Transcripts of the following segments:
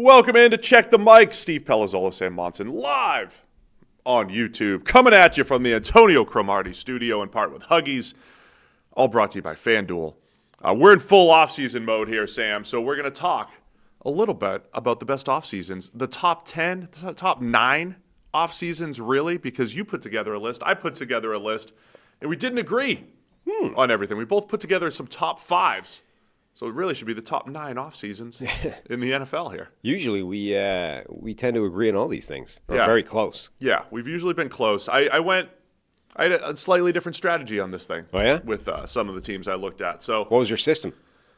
Welcome in to Check the Mic. Steve Palazzolo Sam Monson live on YouTube. Coming at you from the Antonio Cromartie studio in part with Huggies. All brought to you by FanDuel. We're in full off-season mode here, Sam, so we're going to talk a little bit about the best off-seasons. The top 10, the top 9 off-seasons, really, because you put together a list, I put together a list, and we didn't agree on everything. We both put together some top 5s. So it really should be the top 9 off seasons in the NFL here. Usually we tend to agree on all these things. We're very close. Yeah, we've usually been close. I had a slightly different strategy on this thing. Oh, yeah? With some of the teams I looked at. So what was your system?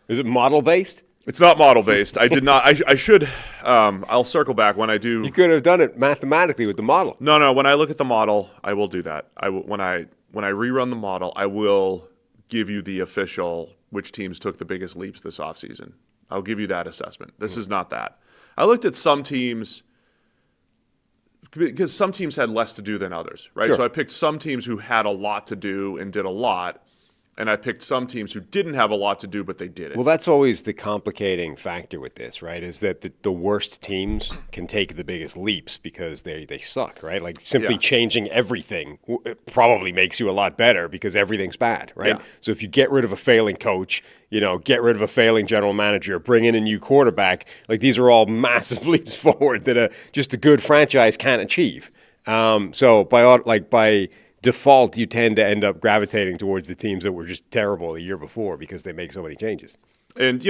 Is it model-based? It's not model-based. I did not. I should. I'll circle back when I do. You could have done it mathematically with the model. No. When I look at the model, I will do that. When I rerun the model, I will give you the official which teams took the biggest leaps this offseason. I'll give you that assessment. This is not that. I looked at some teams because some teams had less to do than others, right? Sure. So I picked some teams who had a lot to do and did a lot, and I picked some teams who didn't have a lot to do, but they did it. Well, that's always the complicating factor with this, right, is that the worst teams can take the biggest leaps because they suck, right? Like simply changing everything probably makes you a lot better because everything's bad, right? Yeah. So if you get rid of a failing coach, get rid of a failing general manager, bring in a new quarterback, like these are all massive leaps forward that just a good franchise can't achieve. So by default, you tend to end up gravitating towards the teams that were just terrible the year before because they make so many changes. And,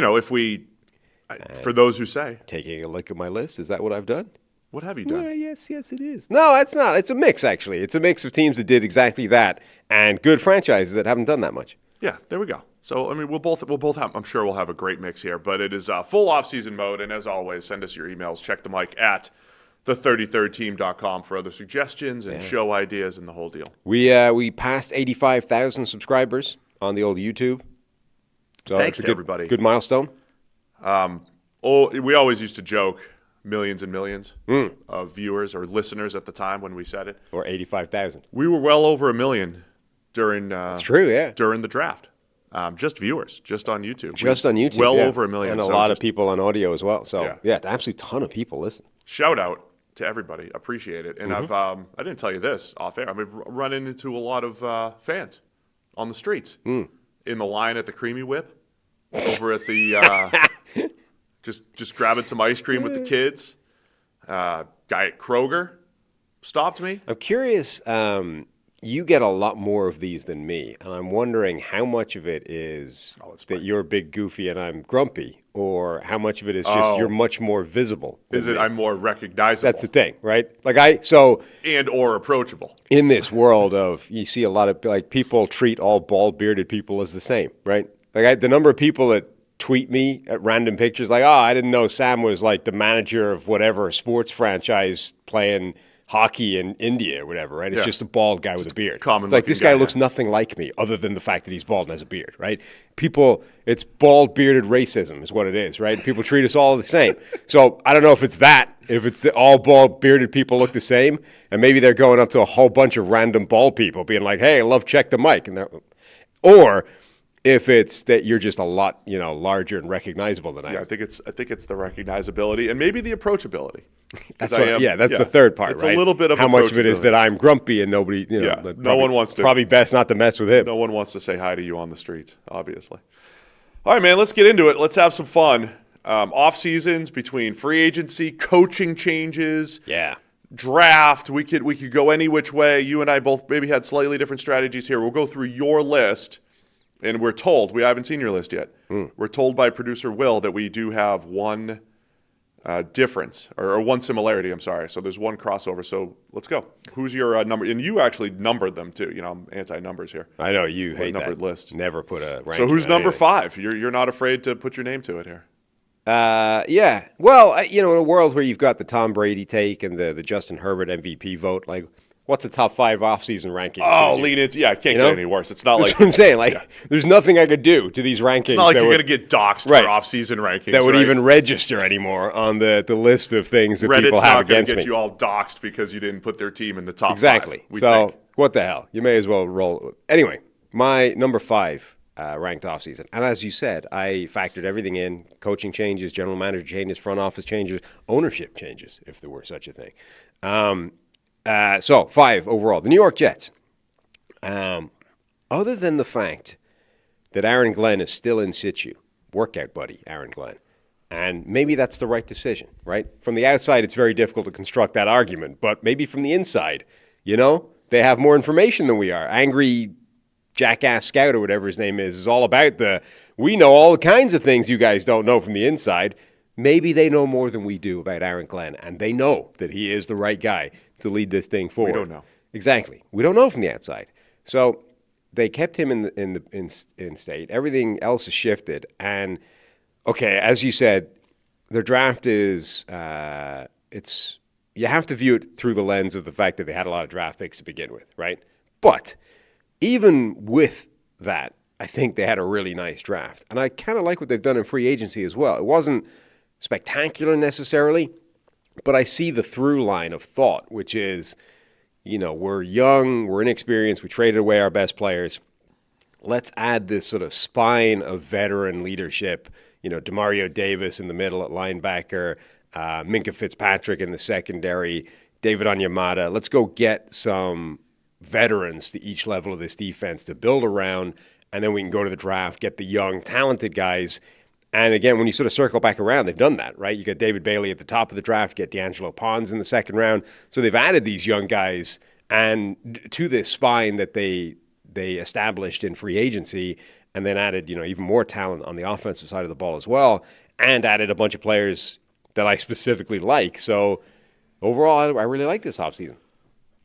for those who say. Taking a look at my list, is that what I've done? What have you done? Yeah, yes, it is. No, it's not. It's a mix, actually. It's a mix of teams that did exactly that and good franchises that haven't done that much. Yeah, there we go. So, we'll both have, I'm sure we'll have a great mix here, but it is full off-season mode, and as always, send us your emails, check the mic at the33rdteam.com for other suggestions and show ideas and the whole deal. We passed 85,000 subscribers on the old YouTube. So thanks to everybody. Good milestone. We always used to joke millions and millions of viewers or listeners at the time when we said it. Or 85,000. We were well over 1 million during That's true, yeah. during the draft. Just viewers, just on YouTube. Just on YouTube, well over 1 million. And a lot of people on audio as well. So, an absolute ton of people listen. Shout out to everybody. Appreciate it. And I didn't tell you this off air. I've run into a lot of fans on the streets, in the line at the Creamy Whip, over at the just grabbing some ice cream with the kids. Guy at Kroger stopped me. I'm curious. You get a lot more of these than me, and I'm wondering how much of it is that you're big goofy and I'm grumpy, or how much of it is just you're much more visible. Is it I'm more recognizable? That's the thing, right? And or approachable. In this world you see a lot of people treat all bald bearded people as the same, right? The number of people that tweet me at random pictures I didn't know Sam was like the manager of whatever sports franchise playing hockey in India or whatever, right? It's just a bald guy with a beard. It's like this guy looks nothing like me other than the fact that he's bald and has a beard, right? It's bald bearded racism is what it is, right? People treat us all the same. So I don't know if it's all bald bearded people look the same, and maybe they're going up to a whole bunch of random bald people being like, hey, I love Check the Mic. Or if it's that you're just a lot, larger and recognizable than I am. Yeah, I think it's the recognizability and maybe the approachability. That's the third part, it's right? It's a little bit of how much of it is that I'm grumpy and nobody, no one wants to. Probably best not to mess with him. No one wants to say hi to you on the streets, obviously. All right, man, let's get into it. Let's have some fun. Off seasons between free agency, coaching changes, draft. We could go any which way. You and I both maybe had slightly different strategies here. We'll go through your list. And we're told, we haven't seen your list yet, we're told by producer Will that we do have one difference, or one similarity, I'm sorry. So there's one crossover. So let's go. Who's your number? And you actually numbered them too. I'm anti-numbers here. I know, you hate numbered that. List. Never put a ranking. So who's number anything. 5? You're not afraid to put your name to it here. Yeah. Well, in a world where you've got the Tom Brady take and the Justin Herbert MVP vote, what's the top 5 offseason ranking? Lean into I can't get any worse. It's not That's what I'm saying. There's nothing I could do to these rankings. It's not like you're going to get doxxed for offseason rankings. That would even register anymore on the list of things that people have against me. Reddit's not going to get you all doxxed because you didn't put their team in the top 5. Exactly. So what the hell? You may as well roll. Anyway, my number 5 ranked offseason. And as you said, I factored everything in: coaching changes, general manager changes, front office changes, ownership changes, if there were such a thing. So 5 overall. The New York Jets. Other than the fact that Aaron Glenn is still in situ, workout buddy Aaron Glenn, and maybe that's the right decision, right? From the outside, it's very difficult to construct that argument, but maybe from the inside, they have more information than we are. Angry jackass scout or whatever his name is all about we know all kinds of things you guys don't know from the inside. Maybe they know more than we do about Aaron Glenn, and they know that he is the right guy to lead this thing forward. We don't know. Exactly. We don't know from the outside. So they kept him in state. Everything else has shifted. And, okay, as you said, their draft is you have to view it through the lens of the fact that they had a lot of draft picks to begin with, right? But even with that, I think they had a really nice draft. And I kind of like what they've done in free agency as well. It wasn't spectacular necessarily, but I see the through line of thought, which is, we're young, we're inexperienced, we traded away our best players. Let's add this sort of spine of veteran leadership, DeMario Davis in the middle at linebacker, Minkah Fitzpatrick in the secondary, David Onyemata. Let's go get some veterans to each level of this defense to build around, and then we can go to the draft, get the young, talented guys. And again, when you sort of circle back around, they've done that, right? You got David Bailey at the top of the draft, get D'Angelo Pons in the second round. So they've added these young guys and to this spine that they established in free agency, and then added, even more talent on the offensive side of the ball as well, and added a bunch of players that I specifically like. So overall, I really like this offseason.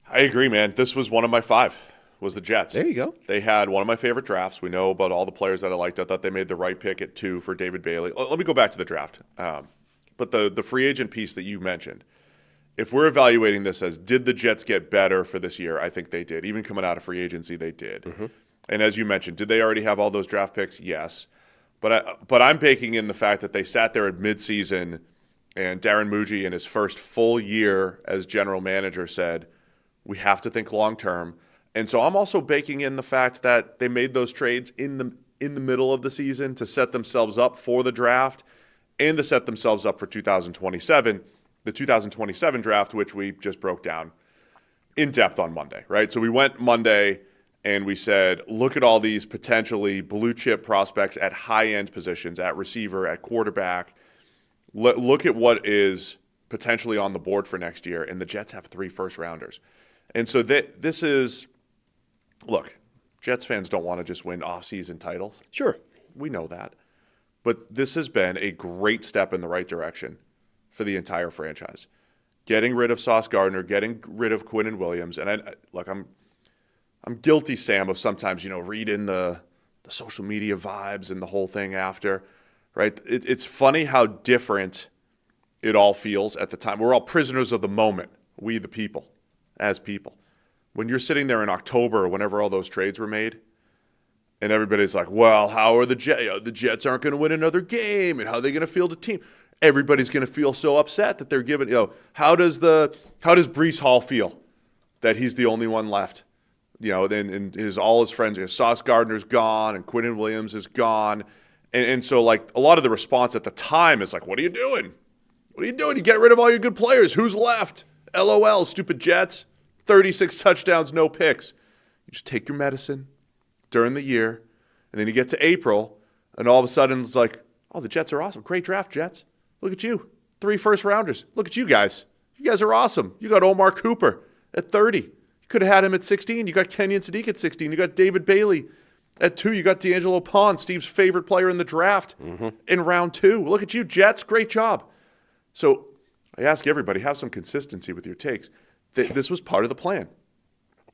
I agree, man. This was one of my 5. Was the Jets. There you go. They had one of my favorite drafts. We know about all the players that I liked. I thought they made the right pick at 2 for David Bailey. Let me go back to the draft. But the free agent piece that you mentioned, if we're evaluating this as did the Jets get better for this year, I think they did. Even coming out of free agency, they did. Mm-hmm. And as you mentioned, did they already have all those draft picks? Yes. But I'm baking in the fact that they sat there at midseason and Darren Muji in his first full year as general manager said, we have to think long term. And so I'm also baking in the fact that they made those trades in the middle of the season to set themselves up for the draft and to set themselves up for 2027, the 2027 draft, which we just broke down in depth on Monday, right? So we went Monday and we said, look at all these potentially blue chip prospects at high-end positions, at receiver, at quarterback. Look at what is potentially on the board for next year, and the Jets have 3 first-rounders. And so this is... Look, Jets fans don't want to just win off-season titles. Sure. We know that. But this has been a great step in the right direction for the entire franchise. Getting rid of Sauce Gardner, getting rid of Quinnen Williams. And I'm guilty, Sam, of sometimes, reading the social media vibes and the whole thing after, right? It's funny how different it all feels at the time. We're all prisoners of the moment, we the people, as people. When you're sitting there in October, whenever all those trades were made, and everybody's like, well, how are the Jets? The Jets aren't going to win another game, and how are they going to field a team? Everybody's going to feel so upset that they're giving, how does Breece Hall feel that he's the only one left? And all his friends, Sauce Gardner's gone, and Quinnen Williams is gone. And so, a lot of the response at the time is like, what are you doing? What are you doing? You get rid of all your good players. Who's left? LOL, stupid Jets. 36 touchdowns, no picks. You just take your medicine during the year, and then you get to April, and all of a sudden it's like, oh, the Jets are awesome. Great draft, Jets. Look at you. 3 first-rounders. Look at you guys. You guys are awesome. You got Omar Cooper at 30. You could have had him at 16. You got Kenyon Sadiq at 16. You got David Bailey at 2. You got D'Angelo Pons, Steve's favorite player in the draft, in round 2. Look at you, Jets. Great job. So I ask everybody, have some consistency with your takes. This was part of the plan.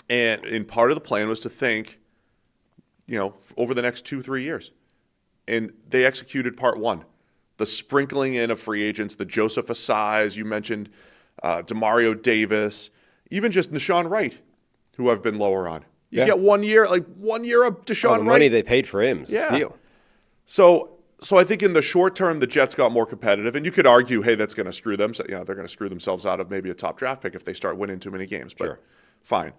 And part of the plan was to think, over the next 2-3 years. And they executed part 1. The sprinkling in of free agents, the Joseph Asai, you mentioned, DeMario Davis, even just Deshaun Wright, who I've been lower on. You get 1 year, 1 year of Deshaun Wright. The money they paid for him is a steal. So I think in the short term, the Jets got more competitive, and you could argue, hey, that's going to screw them. So, they're going to screw themselves out of maybe a top draft pick if they start winning too many games. But Fine.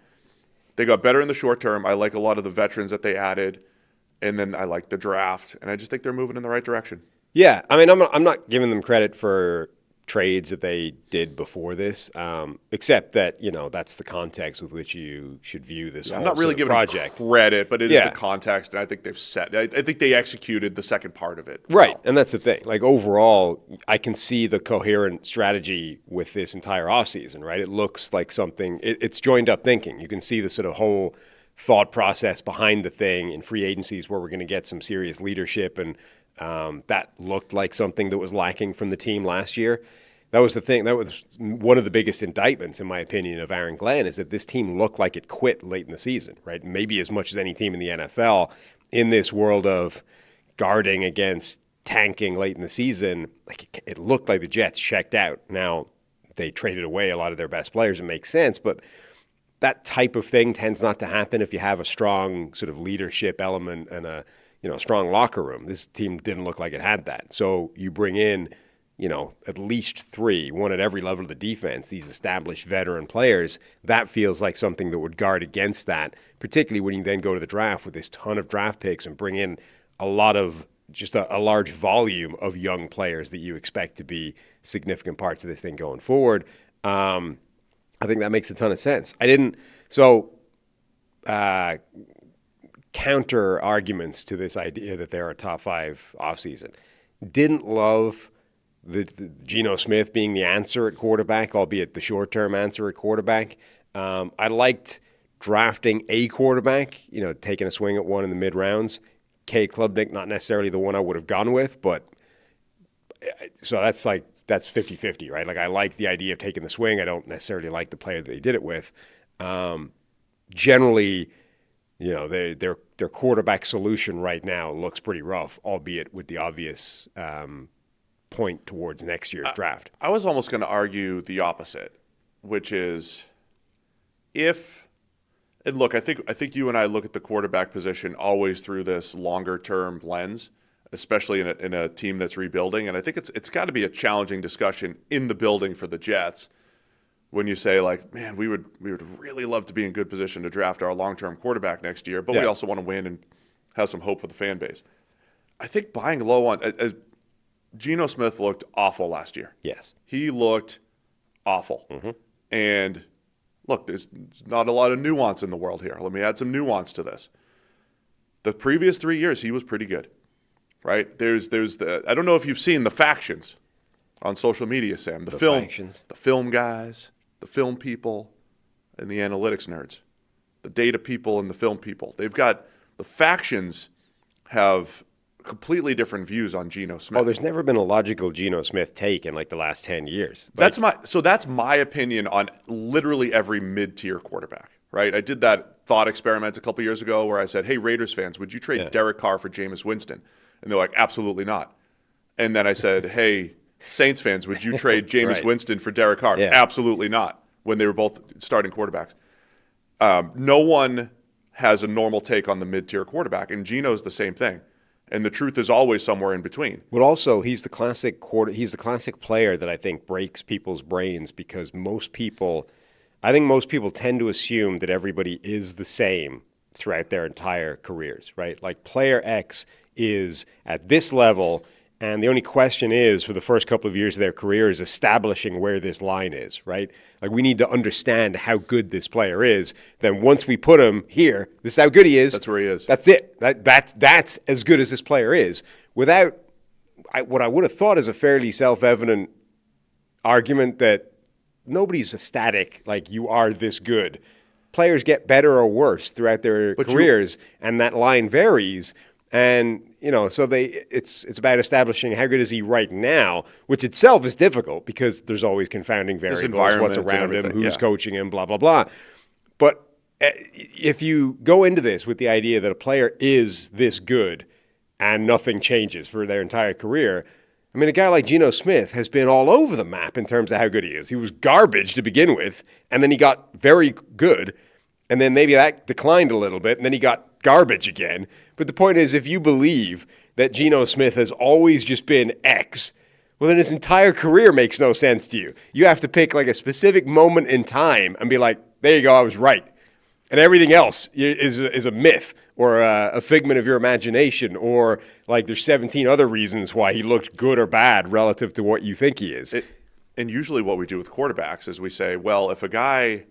They got better in the short term. I like a lot of the veterans that they added. And then I like the draft, and I just think they're moving in the right direction. Yeah, I mean, I'm not giving them credit for trades that they did before this, except that, that's the context with which you should view this whole I'm not really giving project. them credit, but it is the context, and I think I think they executed the second part of it. Right, and that's the thing. Like, overall, I can see the coherent strategy with this entire offseason, right? It looks like something, it's joined up thinking. You can see the sort of whole thought process behind the thing in free agencies where we're going to get some serious leadership, and that looked like something that was lacking from the team last year. That was the thing. That was one of the biggest indictments, in my opinion, of Aaron Glenn, is that this team looked like it quit late in the season, right? Maybe as much as any team in the NFL in this world of guarding against tanking late in the season. Like, it looked like the Jets checked out. Now, they traded away a lot of their best players. It makes sense, but that type of thing tends not to happen if you have a strong sort of leadership element and a strong locker room. This team didn't look like it had that. So you bring in at least three, one at every level of the defense, these established veteran players. That feels like something that would guard against that, particularly when you then go to the draft with this ton of draft picks and bring in a lot of just a large volume of young players that you expect to be significant parts of this thing going forward. I think that makes a ton of sense. Counter arguments to this idea that they're a top 5 offseason. Didn't love the Geno Smith being the answer at quarterback, albeit the short-term answer at quarterback. I liked drafting a quarterback, taking a swing at one in the mid-rounds. Cade Klubnik, not necessarily the one I would have gone with, but so that's 50-50, right? Like, I like the idea of taking the swing. I don't necessarily like the player that they did it with. Generally, their quarterback solution right now looks pretty rough, albeit with the obvious point towards next year's draft. I was almost going to argue the opposite, which is and look, I think you and I look at the quarterback position always through this longer term lens, especially in a team that's rebuilding, and I think it's got to be a challenging discussion in the building for the Jets when you say, like, man, we would really love to be in good position to draft our long-term quarterback next year, but we also want to win and have some hope for the fan base. I think buying low on Geno Smith looked awful last year. Yes. He looked awful. Mm-hmm. And look, there's not a lot of nuance in the world here. Let me add some nuance to this. The previous 3 years, he was pretty good, right? I don't know if you've seen the factions on social media, Sam. The film guys, the film people, and the analytics nerds. The data people and the film people. They've got the factions have completely different views on Geno Smith. Oh, there's never been a logical Geno Smith take in like the last 10 years. That's my opinion on literally every mid-tier quarterback, right? I did that thought experiment a couple years ago where I said, hey, Raiders fans, would you trade Derek Carr for Jameis Winston? And they're like, absolutely not. And then I said, hey, Saints fans, would you trade Jameis Winston for Derek Carr? Yeah. Absolutely not, when they were both starting quarterbacks. No one has a normal take on the mid-tier quarterback, and Geno's the same thing. And the truth is always somewhere in between. But also, he's the classic player that I think breaks people's brains, because most people tend to assume that everybody is the same throughout their entire careers, right? Like, player X is at this level, and the only question is, for the first couple of years of their career, is establishing where this line is, right? Like, we need to understand how good this player is. Then once we put him here, this is how good he is. That's where he is. That's it. That's as good as this player is. Without what I would have thought is a fairly self-evident argument that nobody's ecstatic, like, you are this good. Players get better or worse throughout their careers, and that line varies. And, so it's about establishing how good is he right now, which itself is difficult because there's always confounding variables, what's around him, who's coaching him, blah, blah, blah. But if you go into this with the idea that a player is this good and nothing changes for their entire career, I mean, a guy like Geno Smith has been all over the map in terms of how good he is. He was garbage to begin with, and then he got very good, and then maybe that declined a little bit, and then he got garbage again. But the point is, if you believe that Geno Smith has always just been X, well, then his entire career makes no sense to you. You have to pick like a specific moment in time and be like, there you go, I was right. And everything else is a myth or a figment of your imagination, or like there's 17 other reasons why he looked good or bad relative to what you think he is. And usually what we do with quarterbacks is we say, well, if a guy,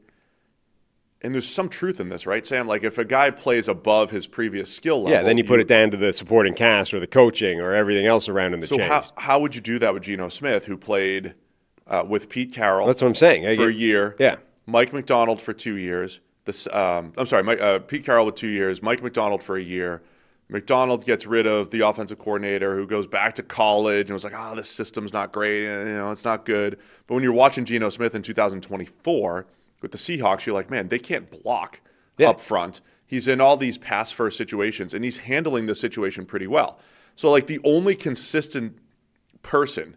and there's some truth in this, right, Sam? Like if a guy plays above his previous skill level. Yeah, then you put it down to the supporting cast or the coaching or everything else around him that changed. So how would you do that with Geno Smith, who played with Pete Carroll? That's what I'm saying. For a year. Yeah. Mike McDonald for 2 years. Pete Carroll with 2 years. Mike McDonald for a year. McDonald gets rid of the offensive coordinator who goes back to college and was like, this system's not great. It's not good. But when you're watching Geno Smith in 2024 with the Seahawks, you're like, man, they can't block up front. He's in all these pass-first situations, and he's handling the situation pretty well. So, like, the only consistent person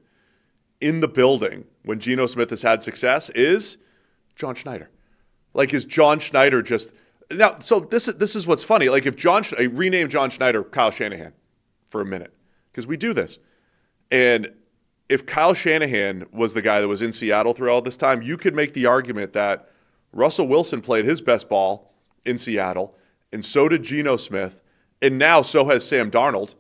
in the building when Geno Smith has had success is John Schneider. Like, is John Schneider just now? So this is what's funny. Like, if I rename John Schneider Kyle Shanahan for a minute, because we do this, and if Kyle Shanahan was the guy that was in Seattle through all this time, you could make the argument that Russell Wilson played his best ball in Seattle, and so did Geno Smith, and now so has Sam Darnold,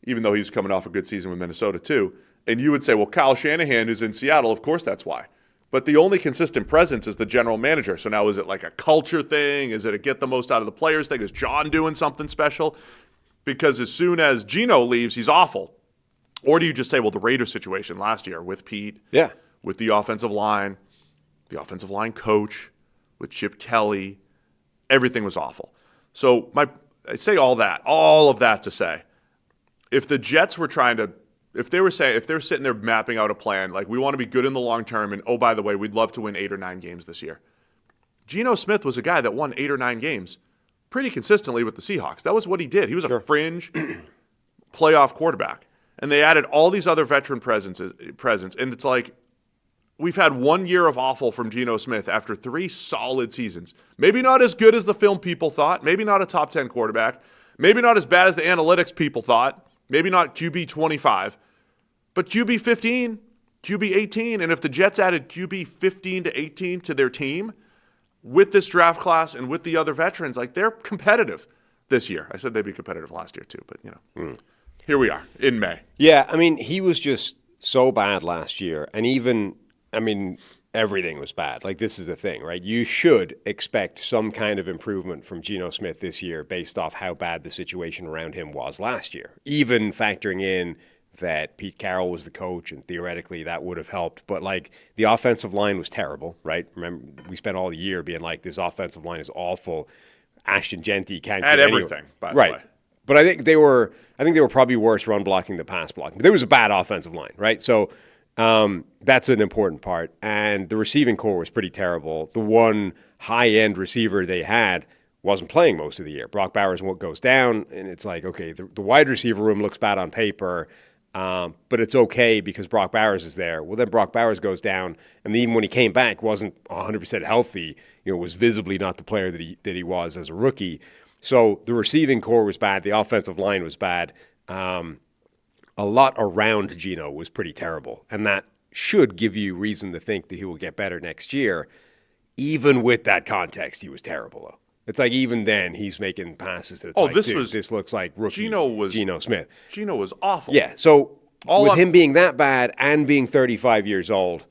even though he's coming off a good season with Minnesota too. And you would say, well, Kyle Shanahan is in Seattle, of course that's why. But the only consistent presence is the general manager. So now is it like a culture thing? Is it a get the most out of the players thing? Is John doing something special? Because as soon as Geno leaves, he's awful. Or do you just say, well, the Raiders situation last year with Pete, with the offensive line coach, with Chip Kelly, everything was awful. So I say all of that to say, if the Jets were if they're sitting there mapping out a plan, like we want to be good in the long term, and oh, by the way, we'd love to win 8 or 9 games this year. Geno Smith was a guy that won 8 or 9 games pretty consistently with the Seahawks. That was what he did. He was a fringe playoff quarterback. And they added all these other veteran presence, and it's like we've had 1 year of awful from Geno Smith after 3 solid seasons. Maybe not as good as the film people thought, maybe not a top 10 quarterback, maybe not as bad as the analytics people thought, maybe not QB 25, but QB 15, QB 18, and if the Jets added QB 15 to 18 to their team with this draft class and with the other veterans, like they're competitive this year. I said they'd be competitive last year too, but here we are in May. Yeah, I mean, he was just so bad last year, and everything was bad. Like, this is the thing, right? You should expect some kind of improvement from Geno Smith this year based off how bad the situation around him was last year, even factoring in that Pete Carroll was the coach, and theoretically that would have helped. But, like, the offensive line was terrible, right? Remember, we spent all the year being like, this offensive line is awful. Ashton Genty can't add do everything, by the way. But I think they were probably worse run blocking than pass blocking. But there was a bad offensive line, right? So that's an important part. And the receiving core was pretty terrible. The one high-end receiver they had wasn't playing most of the year. Brock Bowers goes down, and it's like, okay, the wide receiver room looks bad on paper, but it's okay because Brock Bowers is there. Well, then Brock Bowers goes down, and even when he came back, wasn't 100% healthy. Was visibly not the player that he was as a rookie. So the receiving core was bad. The offensive line was bad. A lot around Geno was pretty terrible, and that should give you reason to think that he will get better next year. Even with that context, he was terrible, though. It's like even then he's making passes that this looks like rookie Geno Smith. Geno was awful. Yeah, so him being that bad and being 35 years old,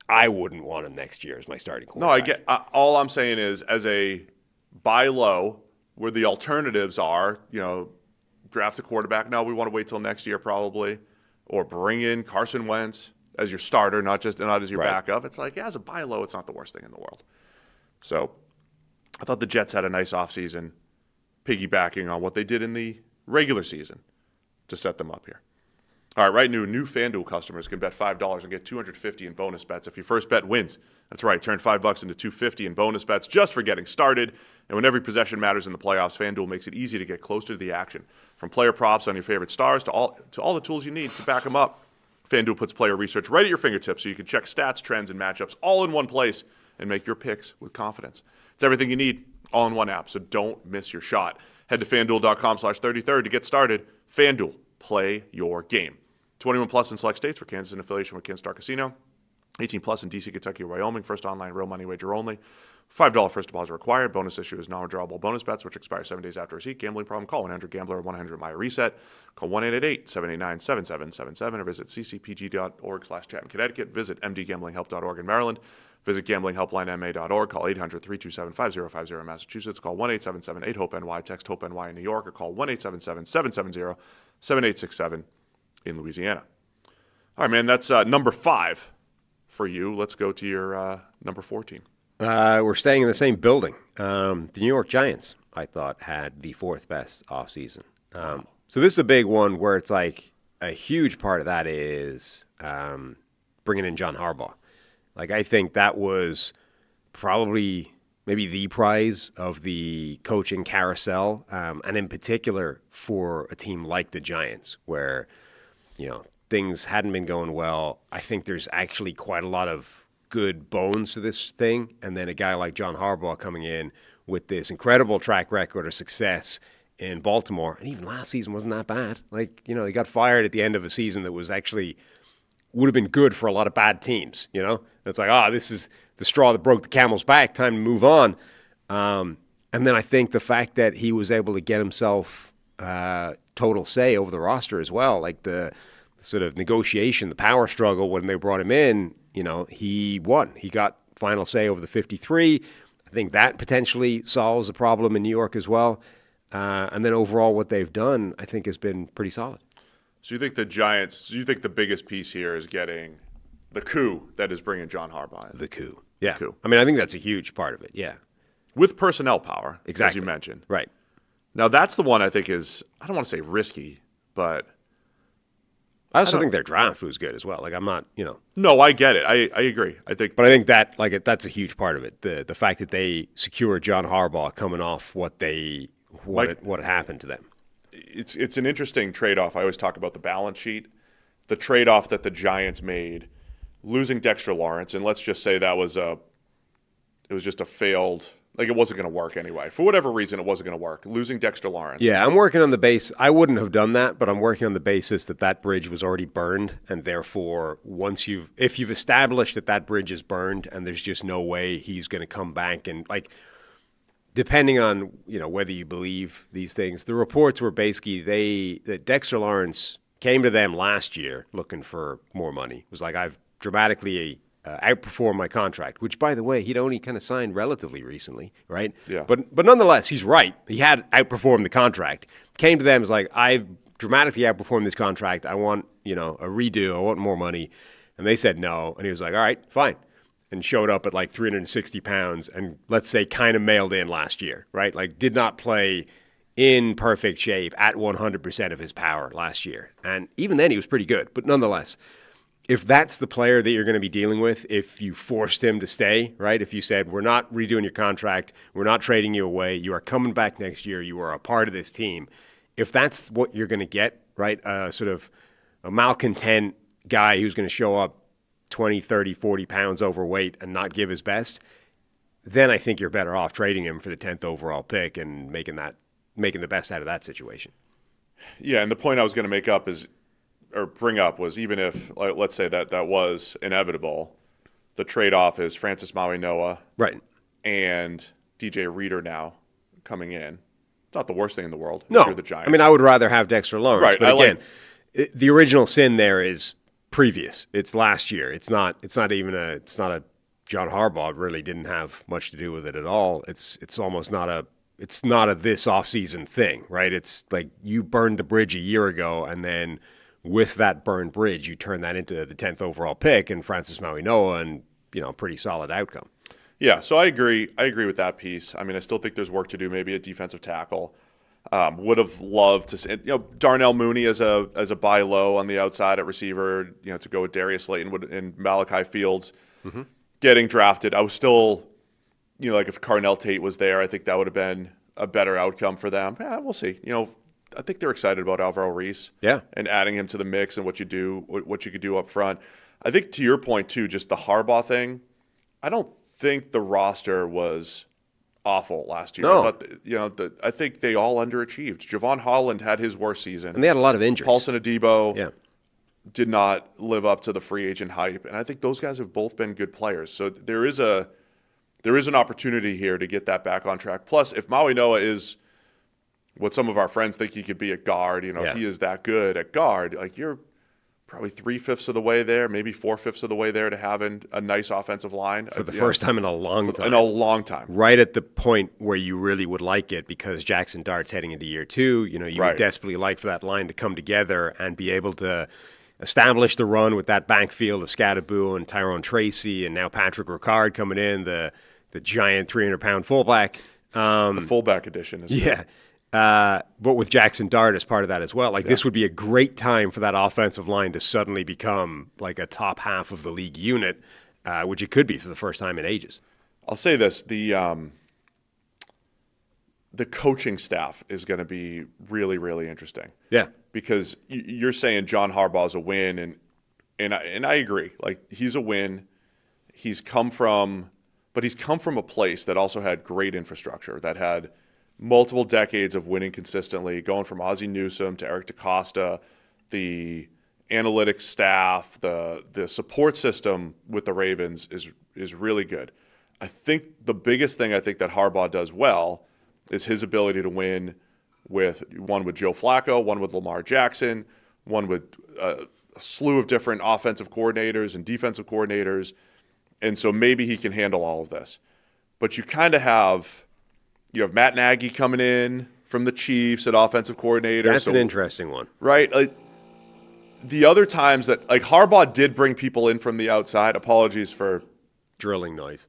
I wouldn't want him next year as my starting quarterback. No, I get. All I'm saying is, as a buy low, where the alternatives are, draft a quarterback. No, we want to wait till next year probably, or bring in Carson Wentz as your starter, not as your backup. It's like, as a buy low, it's not the worst thing in the world. So I thought the Jets had a nice offseason, piggybacking on what they did in the regular season to set them up here. All right, right now, new FanDuel customers can bet $5 and get $250 in bonus bets if your first bet wins. That's right, turn $5 into $250 in bonus bets just for getting started. And when every possession matters in the playoffs, FanDuel makes it easy to get closer to the action. From player props on your favorite stars to all the tools you need to back them up. FanDuel puts player research right at your fingertips so you can check stats, trends, and matchups all in one place and make your picks with confidence. It's everything you need all in one app, so don't miss your shot. Head to FanDuel.com/33rd to get started. FanDuel, play your game. 21 plus in select states for Kansas in affiliation with Kansas Star Casino. 18 plus in DC, Kentucky, or Wyoming. First online real money wager only. $5 first deposit required. Bonus issue is non-withdrawable bonus bets, which expire 7 days after receipt. Gambling problem? Call 1-800-GAMBLER or 1-800-MY-RESET. Call 1-888-789-7777 or visit ccpg.org/chat in Connecticut. Visit mdgamblinghelp.org in Maryland. Visit gamblinghelplinema.org. Call 800-327-5050 in Massachusetts. Call 1-877-8-HOPE-NY. Text HOPE-NY in New York or call 1-877-770-7867 in Louisiana. All right, man, that's number 5 for you. Let's go to your number 14. We're staying in the same building. The New York Giants, I thought, had the 4th best offseason. So this is a big one where it's like a huge part of that is bringing in John Harbaugh. Like, I think that was probably maybe the prize of the coaching carousel, and in particular for a team like the Giants where, things hadn't been going well. I think there's actually quite a lot of good bones to this thing, and then a guy like John Harbaugh coming in with this incredible track record of success in Baltimore, and even last season wasn't that bad. Like, he got fired at the end of a season that was actually would have been good for a lot of bad teams. It's like, this is the straw that broke the camel's back. Time to move on. And then I think the fact that he was able to get himself total say over the roster as well, like the sort of negotiation, the power struggle when they brought him in. He won. He got final say over the 53. I think that potentially solves a problem in New York as well. And then overall what they've done, I think, has been pretty solid. So you think the Giants, the biggest piece here is getting the coup that is bringing John Harbaugh in? The coup. Yeah. The coup. I mean, I think that's a huge part of it, yeah. With personnel power, exactly, as you mentioned. Right. Now, that's the one I think is, I don't want to say risky, but I also think their draft was good as well. Like, I'm not, No, I get it. I agree. But I think that, that's a huge part of it. The fact that they secured John Harbaugh coming off what had happened to them. It's an interesting trade-off. I always talk about the balance sheet. The trade-off that the Giants made, losing Dexter Lawrence, and let's just say it was just a failed, it wasn't going to work anyway. For whatever reason, it wasn't going to work. Losing Dexter Lawrence. Yeah, I'm working on the base. I wouldn't have done that, but I'm working on the basis that bridge was already burned, and therefore, if you've established that bridge is burned, and there's just no way he's going to come back, and depending on whether you believe these things, the reports were basically that Dexter Lawrence came to them last year looking for more money. It was like, I've dramatically outperformed my contract, which, by the way, he'd only kind of signed relatively recently, right? Yeah. But nonetheless, he's right. He had outperformed the contract. Came to them, was like, I've dramatically outperformed this contract. I want a redo. I want more money. And they said no. And he was like, all right, fine. And showed up at 360 pounds and, let's say, kind of mailed in last year, right? Did not play in perfect shape at 100% of his power last year. And even then he was pretty good. But nonetheless, if that's the player that you're going to be dealing with, if you forced him to stay, right? If you said, we're not redoing your contract, we're not trading you away, you are coming back next year, you are a part of this team. If that's what you're going to get, right? Sort of a malcontent guy who's going to show up 20, 30, 40 pounds overweight and not give his best, then I think you're better off trading him for the 10th overall pick and making the best out of that situation. Yeah, and the point I was going to bring up was, even if, let's say that was inevitable, the trade-off is Francis Maui-Noah, right, and DJ Reader now coming in. It's not the worst thing in the world. No, if you're the Giants. I mean, I would rather have Dexter Lawrence, right, but again, the original sin there is previous. It's last year. It's not a John Harbaugh really didn't have much to do with it at all. It's almost not a this offseason thing, right? It's like you burned the bridge a year ago, and then with that burned bridge, you turn that into the 10th overall pick and Francis Maui-Noah, and pretty solid outcome. Yeah, so I agree. I agree with that piece. I mean, I still think there's work to do, maybe at defensive tackle. Would have loved to see, Darnell Mooney as a buy low on the outside at receiver, to go with Darius Slayton and Malachi Fields getting drafted. I was still, if Carnell Tate was there, I think that would have been a better outcome for them. Yeah, we'll see. I think they're excited about Alvaro Reese. Yeah. And adding him to the mix and what you could do up front. I think, to your point too, just the Harbaugh thing, I don't think the roster was awful last year. No. But I think they all underachieved. Javon Holland had his worst season, and they had a lot of injuries. Paulson Adebo, yeah, did not live up to the free agent hype. And I think those guys have both been good players. So there is an opportunity here to get that back on track. Plus, if Maui Noa is what some of our friends think he could be at guard, if he is that good at guard, like you're probably 3/5 of the way there, maybe 4/5 of the way there to having a nice offensive line. For the first time in a long time. In a long time. Right at the point where you really would like it because Jackson Dart's heading into year 2. You would desperately like for that line to come together and be able to establish the run with that backfield of Scadaboo and Tyrone Tracy and now Patrick Ricard coming in, the giant 300-pound fullback. The fullback edition. Yeah. But with Jackson Dart as part of that as well, this would be a great time for that offensive line to suddenly become like a top half of the league unit, which it could be for the first time in ages. I'll say this: the coaching staff is going to be really, really interesting. Yeah, because you're saying John Harbaugh's a win, and I agree. Like he's a win. He's come from a place that also had great infrastructure, that had multiple decades of winning consistently, going from Ozzie Newsome to Eric DeCosta, the analytics staff, the support system with the Ravens is really good. I think the biggest thing that Harbaugh does well is his ability to win with Joe Flacco, one with Lamar Jackson, one with a slew of different offensive coordinators and defensive coordinators. And so maybe he can handle all of this. But you kind of have Matt Nagy coming in from the Chiefs at offensive coordinator. That's an interesting one. Right? Like, the other times that Harbaugh did bring people in from the outside. Apologies for drilling noise.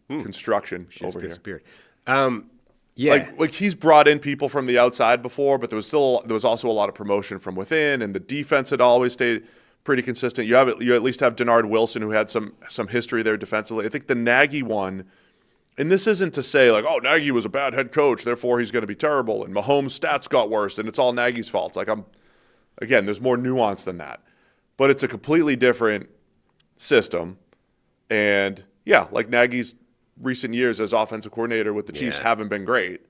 Construction Just over disappeared. here. Yeah. Like he's brought in people from the outside before, but there was also a lot of promotion from within, and the defense had always stayed pretty consistent. You at least have Denard Wilson, who had some history there defensively. I think the Nagy one, and this isn't to say Nagy was a bad head coach, therefore he's going to be terrible, and Mahomes' stats got worse, and it's all Nagy's fault. Again, there's more nuance than that, but it's a completely different system, and Nagy's recent years as offensive coordinator with the Chiefs haven't been great.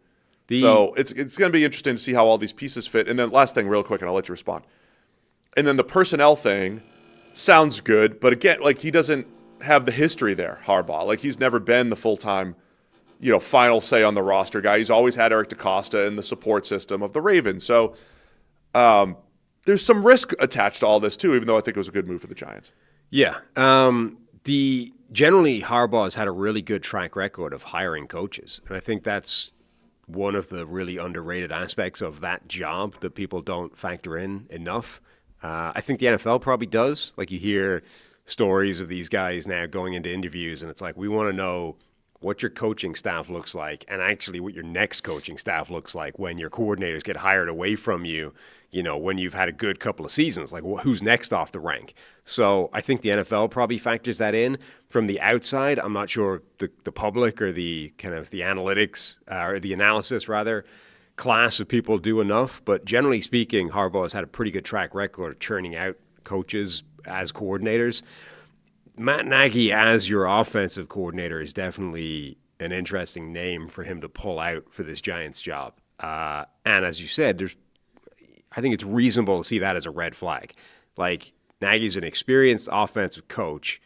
So it's going to be interesting to see how all these pieces fit. And then last thing real quick, and I'll let you respond. And then the personnel thing sounds good, but again, he doesn't have the history there, Harbaugh. He's never been the full-time, final say on the roster guy. He's always had Eric DeCosta in the support system of the Ravens. So there's some risk attached to all this too, even though I think it was a good move for the Giants. Yeah. Generally, Harbaugh has had a really good track record of hiring coaches. And I think that's one of the really underrated aspects of that job that people don't factor in enough. I think the NFL probably does. You hear stories of these guys now going into interviews, and it's we want to know what your coaching staff looks like and actually what your next coaching staff looks like when your coordinators get hired away from you, when you've had a good couple of seasons. Who's next off the rank? So I think the NFL probably factors that in. From the outside, I'm not sure the public or the kind of the analytics or the analysis, rather, class of people do enough. But generally speaking, Harbaugh has had a pretty good track record of churning out coaches as coordinators. Matt Nagy as your offensive coordinator is definitely an interesting name for him to pull out for this Giants job. And as you said, I think it's reasonable to see that as a red flag. Nagy's an experienced offensive coach,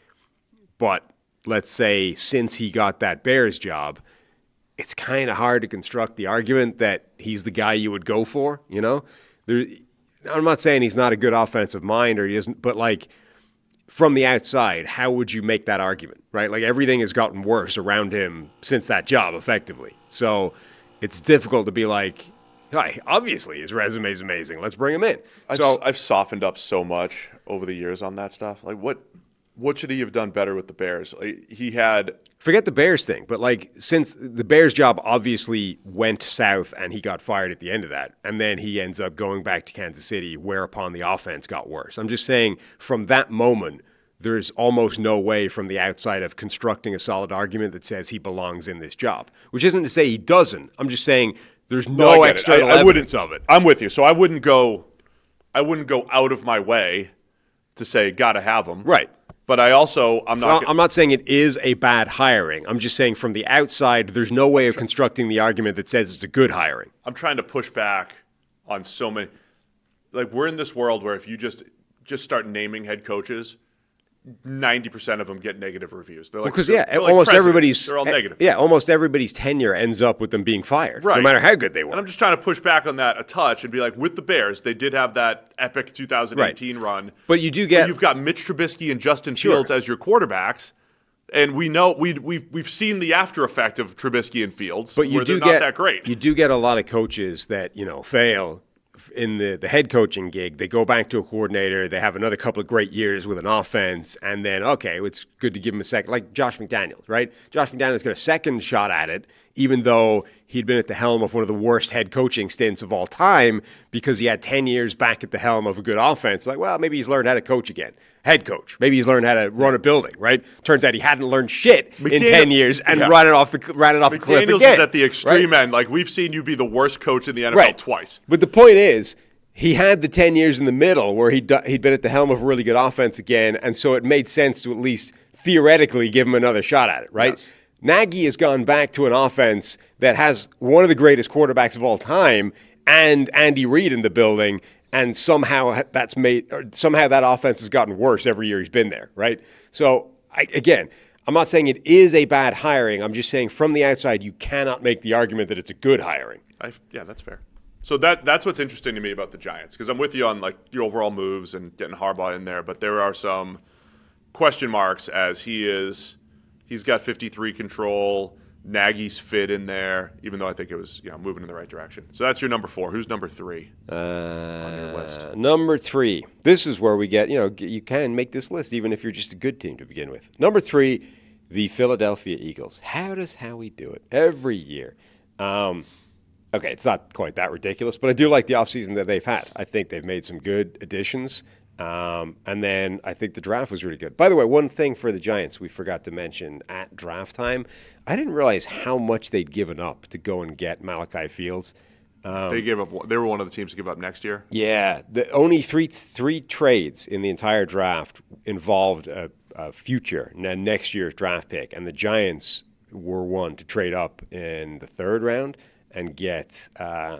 but let's say since he got that Bears job, it's kind of hard to construct the argument that he's the guy you would go for, I'm not saying he's not a good offensive mind or he isn't, but from the outside, how would you make that argument, right? Everything has gotten worse around him since that job, effectively. So it's difficult to be obviously his resume is amazing. Let's bring him in. I've softened up so much over the years on that stuff. What should he have done better with the Bears? He had... Forget the Bears thing, but since the Bears job obviously went south and he got fired at the end of that, and then he ends up going back to Kansas City, whereupon the offense got worse. I'm just saying from that moment, there's almost no way from the outside of constructing a solid argument that says he belongs in this job, which isn't to say he doesn't. I'm just saying there's no external evidence of it. I'm with you. So I wouldn't go out of my way to say got to have him. Right. But I'm not saying it is a bad hiring. I'm just saying from the outside, there's no way of constructing the argument that says it's a good hiring. I'm trying to push back on so many. We're in this world where if you just just start naming head coaches, 90% of them get negative reviews. They're like, because almost everybody's they're all negative. Yeah, almost everybody's tenure ends up with them being fired, right? No matter how good they were. And I'm just trying to push back on that a touch and be like, with the Bears, they did have that epic 2018 run, but you've got Mitch Trubisky and Justin Fields as your quarterbacks, and we know we've seen the after effect of Trubisky and Fields, but they're not that great. You do get a lot of coaches that fail in the head coaching gig. They go back to a coordinator, they have another couple of great years with an offense, and then, okay, it's good to give him a second, like Josh McDaniels, right? Josh McDaniels got a second shot at it, even though he'd been at the helm of one of the worst head coaching stints of all time because he had 10 years back at the helm of a good offense. Like, well, maybe he's learned how to coach again. Head coach. Maybe he's learned how to run a building, right? Turns out he hadn't learned shit in 10 years and ran it off the cliff again. McDaniels is at the extreme end. Like, we've seen you be the worst coach in the NFL twice. But the point is, he had the 10 years in the middle where he'd been at the helm of a really good offense again, and so it made sense to at least theoretically give him another shot at it, right? Yes. Nagy has gone back to an offense that has one of the greatest quarterbacks of all time and Andy Reid in the building, and somehow that offense has gotten worse every year he's been there, right? So, I'm not saying it is a bad hiring. I'm just saying from the outside, you cannot make the argument that it's a good hiring. Yeah, that's fair. So that's what's interesting to me about the Giants, because I'm with you on like your overall moves and getting Harbaugh in there, but there are some question marks as he's got 53 control, Nagy's fit in there, even though I think it was moving in the right direction. So that's your number 4. Who's number 3 on your list? Number 3. This is where we get, you can make this list even if you're just a good team to begin with. Number 3, the Philadelphia Eagles. How does Howie do it every year? Okay, it's not quite that ridiculous, but I do like the offseason that they've had. I think they've made some good additions. And then I think the draft was really good. By the way, one thing for the Giants we forgot to mention at draft time, I didn't realize how much they'd given up to go and get Malachi Fields. They gave up. They were one of the teams to give up next year. Yeah, the only three trades in the entire draft involved a future next year's draft pick, and the Giants were one to trade up in the 3rd round and get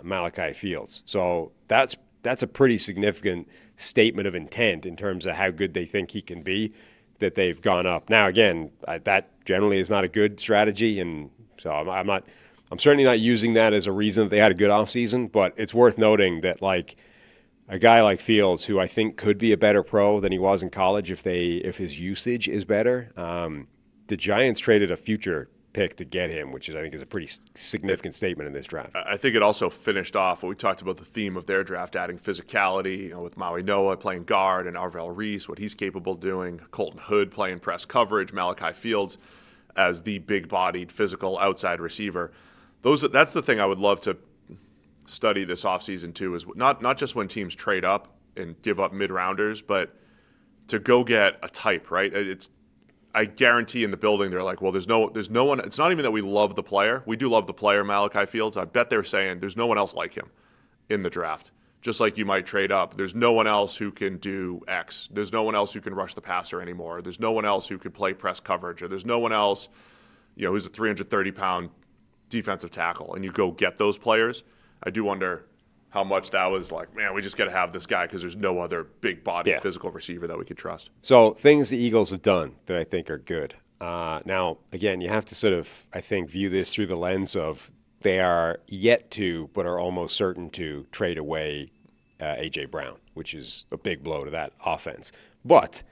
Malachi Fields. So that's a pretty significant statement of intent in terms of how good they think he can be, that they've gone up. Now, again, that generally is not a good strategy, and so I'm certainly not using that as a reason that they had a good offseason, but it's worth noting that like a guy like Fields, who I think could be a better pro than he was in college if his usage is better, the Giants traded a future pick to get him, which I think is a pretty significant statement in this draft. I think it also finished off what we talked about, the theme of their draft, adding physicality, with Maui Noah playing guard and Arvell Reese, what he's capable of doing, Colton Hood playing press coverage, Malachi Fields as the big-bodied, physical outside receiver. That's the thing I would love to study this offseason too, is not just when teams trade up and give up mid-rounders, but to go get a type, right? I guarantee in the building they're like, well, there's no one. It's not even that we love the player. We do love the player, Malachi Fields. I bet they're saying there's no one else like him in the draft. Just like you might trade up, there's no one else who can do X. There's no one else who can rush the passer anymore. There's no one else who could play press coverage, or there's no one else, who's a 330-pound defensive tackle. And you go get those players. I do wonder how much that was like, man, we just got to have this guy because there's no other big-bodied physical receiver that we could trust. So things the Eagles have done that I think are good. Now, again, you have to sort of, I think, view this through the lens of they are yet to, but are almost certain to, trade away A.J. Brown, which is a big blow to that offense. But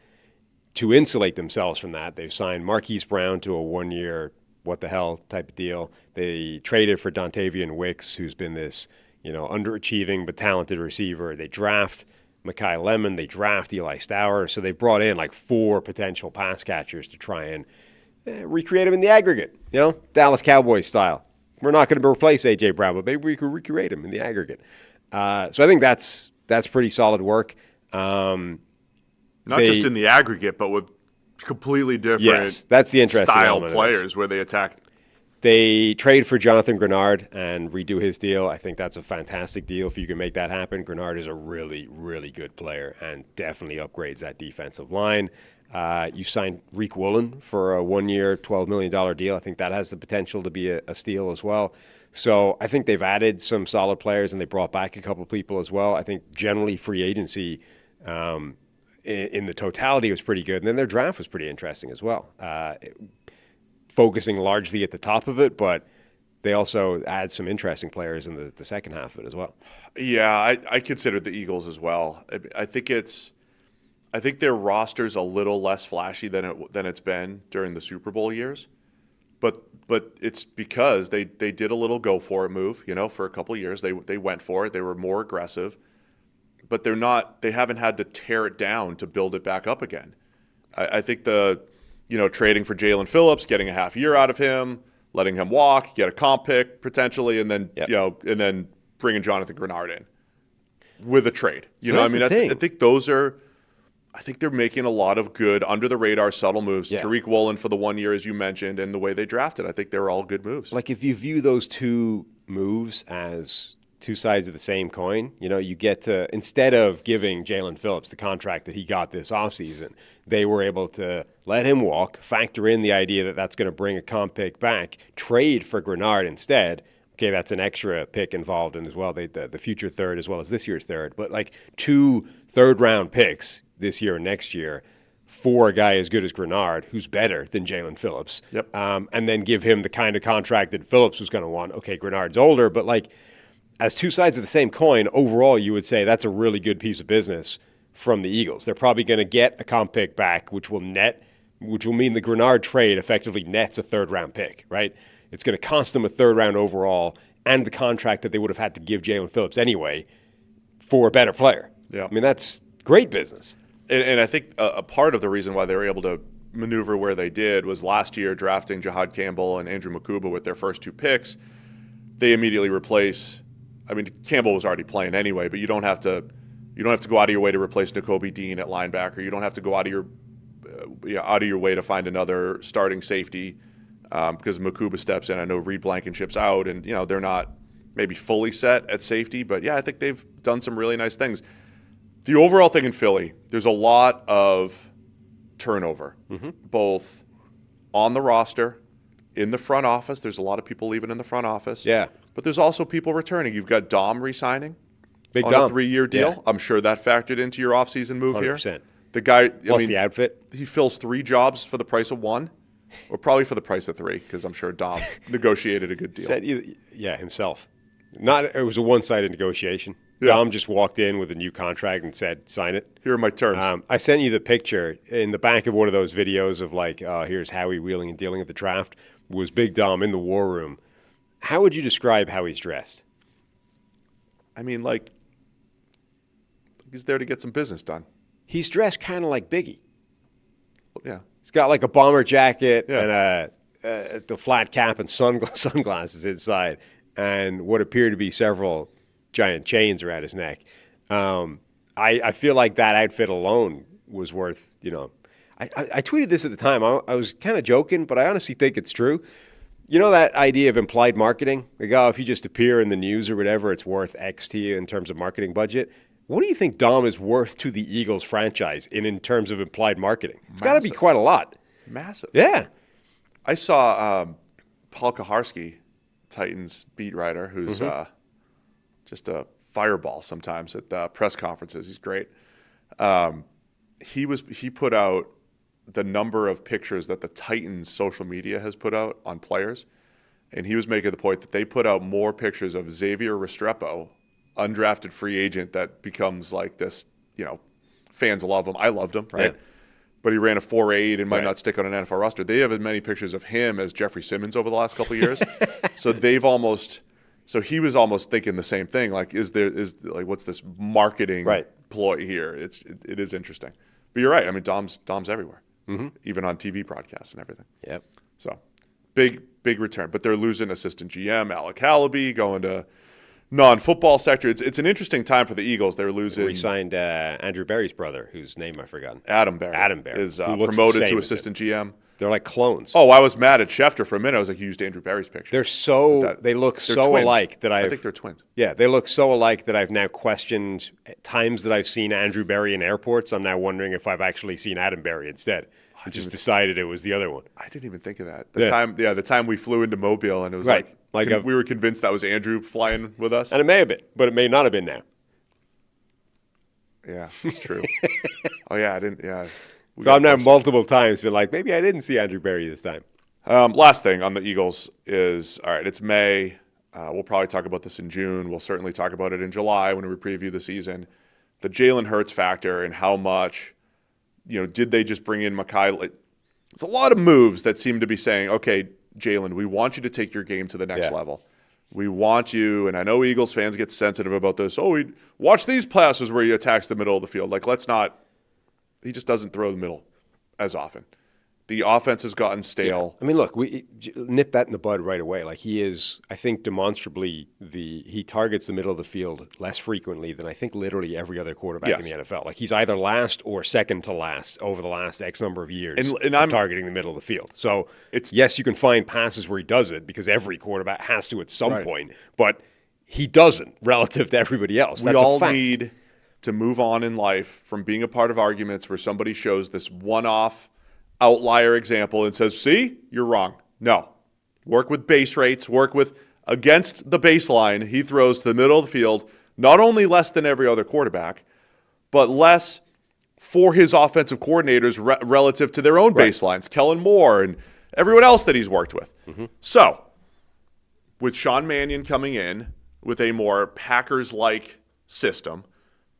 to insulate themselves from that, they've signed Marquise Brown to a 1-year what-the-hell type of deal. They traded for Dontavian Wicks, who's been this underachieving but talented receiver. They draft Mekhi Lemon. They draft Eli Stauer. So they brought in like 4 potential pass catchers to try and recreate him in the aggregate, Dallas Cowboys style. We're not going to replace A.J. Brown, but maybe we could recreate him in the aggregate. So I think that's pretty solid work. Not just in the aggregate, but with completely different that's the interesting style players where they attack. They trade for Jonathan Grenard and redo his deal. I think that's a fantastic deal if you can make that happen. Grenard is a really, really good player and definitely upgrades that defensive line. You signed Reek Woolen for a 1-year, $12 million deal. I think that has the potential to be a steal as well. So I think they've added some solid players and they brought back a couple of people as well. I think generally free agency in the totality, it was pretty good. And then their draft was pretty interesting as well, focusing largely at the top of it, but they also add some interesting players in the second half of it as well. Yeah, I considered the Eagles as well. I think their roster's a little less flashy than it's been during the Super Bowl years, but it's because they did a little go for it move. For a couple of years they went for it. They were more aggressive, but they haven't had to tear it down to build it back up again. I think trading for Jalen Phillips, getting a half year out of him, letting him walk, get a comp pick potentially, and then and then bringing Jonathan Grenard in with a trade. I think they're making a lot of good under the radar subtle moves. Yeah. Tariq Woolen for the 1 year, as you mentioned, and the way they drafted, I think they're all good moves. Like if you view those two moves as two sides of the same coin, you get to, instead of giving Jalen Phillips the contract that he got this offseason, they were able to let him walk, factor in the idea that that's going to bring a comp pick back, trade for Grenard instead. Okay, that's an extra pick involved in as well, the future third as well as this year's third. But like 2 third-round picks this year and next year for a guy as good as Grenard, who's better than Jalen Phillips, and then give him the kind of contract that Phillips was going to want. Okay, Grenard's older, but like as two sides of the same coin, overall you would say that's a really good piece of business from the Eagles. They're probably going to get a comp pick back, which will mean the Grenard trade effectively nets a third-round pick, right? It's going to cost them a third-round overall and the contract that they would have had to give Jalen Phillips anyway for a better player. Yeah. I mean, that's great business. And I think a part of the reason why they were able to maneuver where they did was last year drafting Jahad Campbell and Andrew Makuba with their first 2 picks. They immediately replace. I mean, Campbell was already playing anyway, but you don't have to go out of your way to replace Nakobe Dean at linebacker. You don't have to go out of your way to find another starting safety because Makuba steps in. I know Reed Blankenship's out, and they're not maybe fully set at safety, but I think they've done some really nice things. The overall thing in Philly, there's a lot of turnover, both on the roster, in the front office. There's a lot of people leaving in the front office. Yeah. But there's also people returning. You've got Dom re-signing Big on Dom. a 3-year deal. Yeah. I'm sure that factored into your offseason move 100%. here. The guy, the outfit. He fills 3 jobs for the price of 1, or probably for the price of 3, because I'm sure Dom negotiated a good deal. Himself. It was a one-sided negotiation. Yeah. Dom just walked in with a new contract and said, sign it. Here are my terms. I sent you the picture in the back of one of those videos of here's Howie wheeling and dealing at the draft, was Big Dom in the war room. How would you describe how he's dressed? I mean, he's there to get some business done. He's dressed kind of like Biggie. Yeah. He's got like a bomber jacket and the flat cap and sunglasses inside and what appear to be several giant chains around his neck. I feel like that outfit alone was worth, I tweeted this at the time. I was kind of joking, but I honestly think it's true. You know that idea of implied marketing? Like, if you just appear in the news or whatever, it's worth X to you in terms of marketing budget. What do you think Dom is worth to the Eagles franchise in terms of implied marketing? It's got to be quite a lot. Massive. Yeah. I saw Paul Kaharski, Titans beat writer, who's just a fireball sometimes at press conferences. He's great. He put out the number of pictures that the Titans social media has put out on players, and he was making the point that they put out more pictures of Xavier Restrepo, undrafted free agent that becomes like this, fans love him. I loved him, right? Yeah. But he ran a 4.8 and might not stick on an NFL roster. They have as many pictures of him as Jeffrey Simmons over the last couple of years. So he was almost thinking the same thing. Like, what's this marketing ploy here? It is interesting. But you're right. I mean, Dom's everywhere, even on TV broadcasts and everything. Yep. So big return. But they're losing assistant GM Alec Hallaby, going to non-football sector. It's an interesting time for the Eagles. They're losing. Re-signed Andrew Berry's brother, whose name I've forgotten. Adam Berry. Adam Berry is promoted to assistant GM. They're like clones. Oh, I was mad at Schefter for a minute. I was like, you used Andrew Berry's picture. They look so twins. alike that I think they're twins. Yeah, they look so alike that I've now questioned times that I've seen Andrew Berry in airports. I'm now wondering if I've actually seen Adam Berry instead. I just decided it was the other one. I didn't even think of that. The time we flew into Mobile and it was we were convinced that was Andrew flying with us. And it may have been, but it may not have been now. Yeah, that's true. Oh, yeah, I didn't. Yeah. So I'm now multiple times been like, maybe I didn't see Andrew Berry this time. Last thing on the Eagles is, all right, it's May. We'll probably talk about this in June. We'll certainly talk about it in July when we preview the season. The Jalen Hurts factor and how much, did they just bring in Mekhi? It's a lot of moves that seem to be saying, okay, Jalen, we want you to take your game to the next level. We want you, and I know Eagles fans get sensitive about this. Oh, watch these passes where he attacks the middle of the field. Like, let's not. He just doesn't throw the middle as often. The offense has gotten stale. Yeah. I mean, look, we nip that in the bud right away. Like, he is, I think, demonstrably he targets the middle of the field less frequently than I think literally every other quarterback in the NFL. Like, he's either last or second to last over the last X number of years and I'm targeting the middle of the field. So, yes, you can find passes where he does it because every quarterback has to at some point, but he doesn't relative to everybody else. That's we all a fact. need to move on in life from being a part of arguments where somebody shows this one-off outlier example and says, see, you're wrong. No. Work with base rates. Work with against the baseline. He throws to the middle of the field, not only less than every other quarterback, but less for his offensive coordinators relative to their own baselines, Kellen Moore and everyone else that he's worked with. So, with Sean Mannion coming in with a more Packers-like system,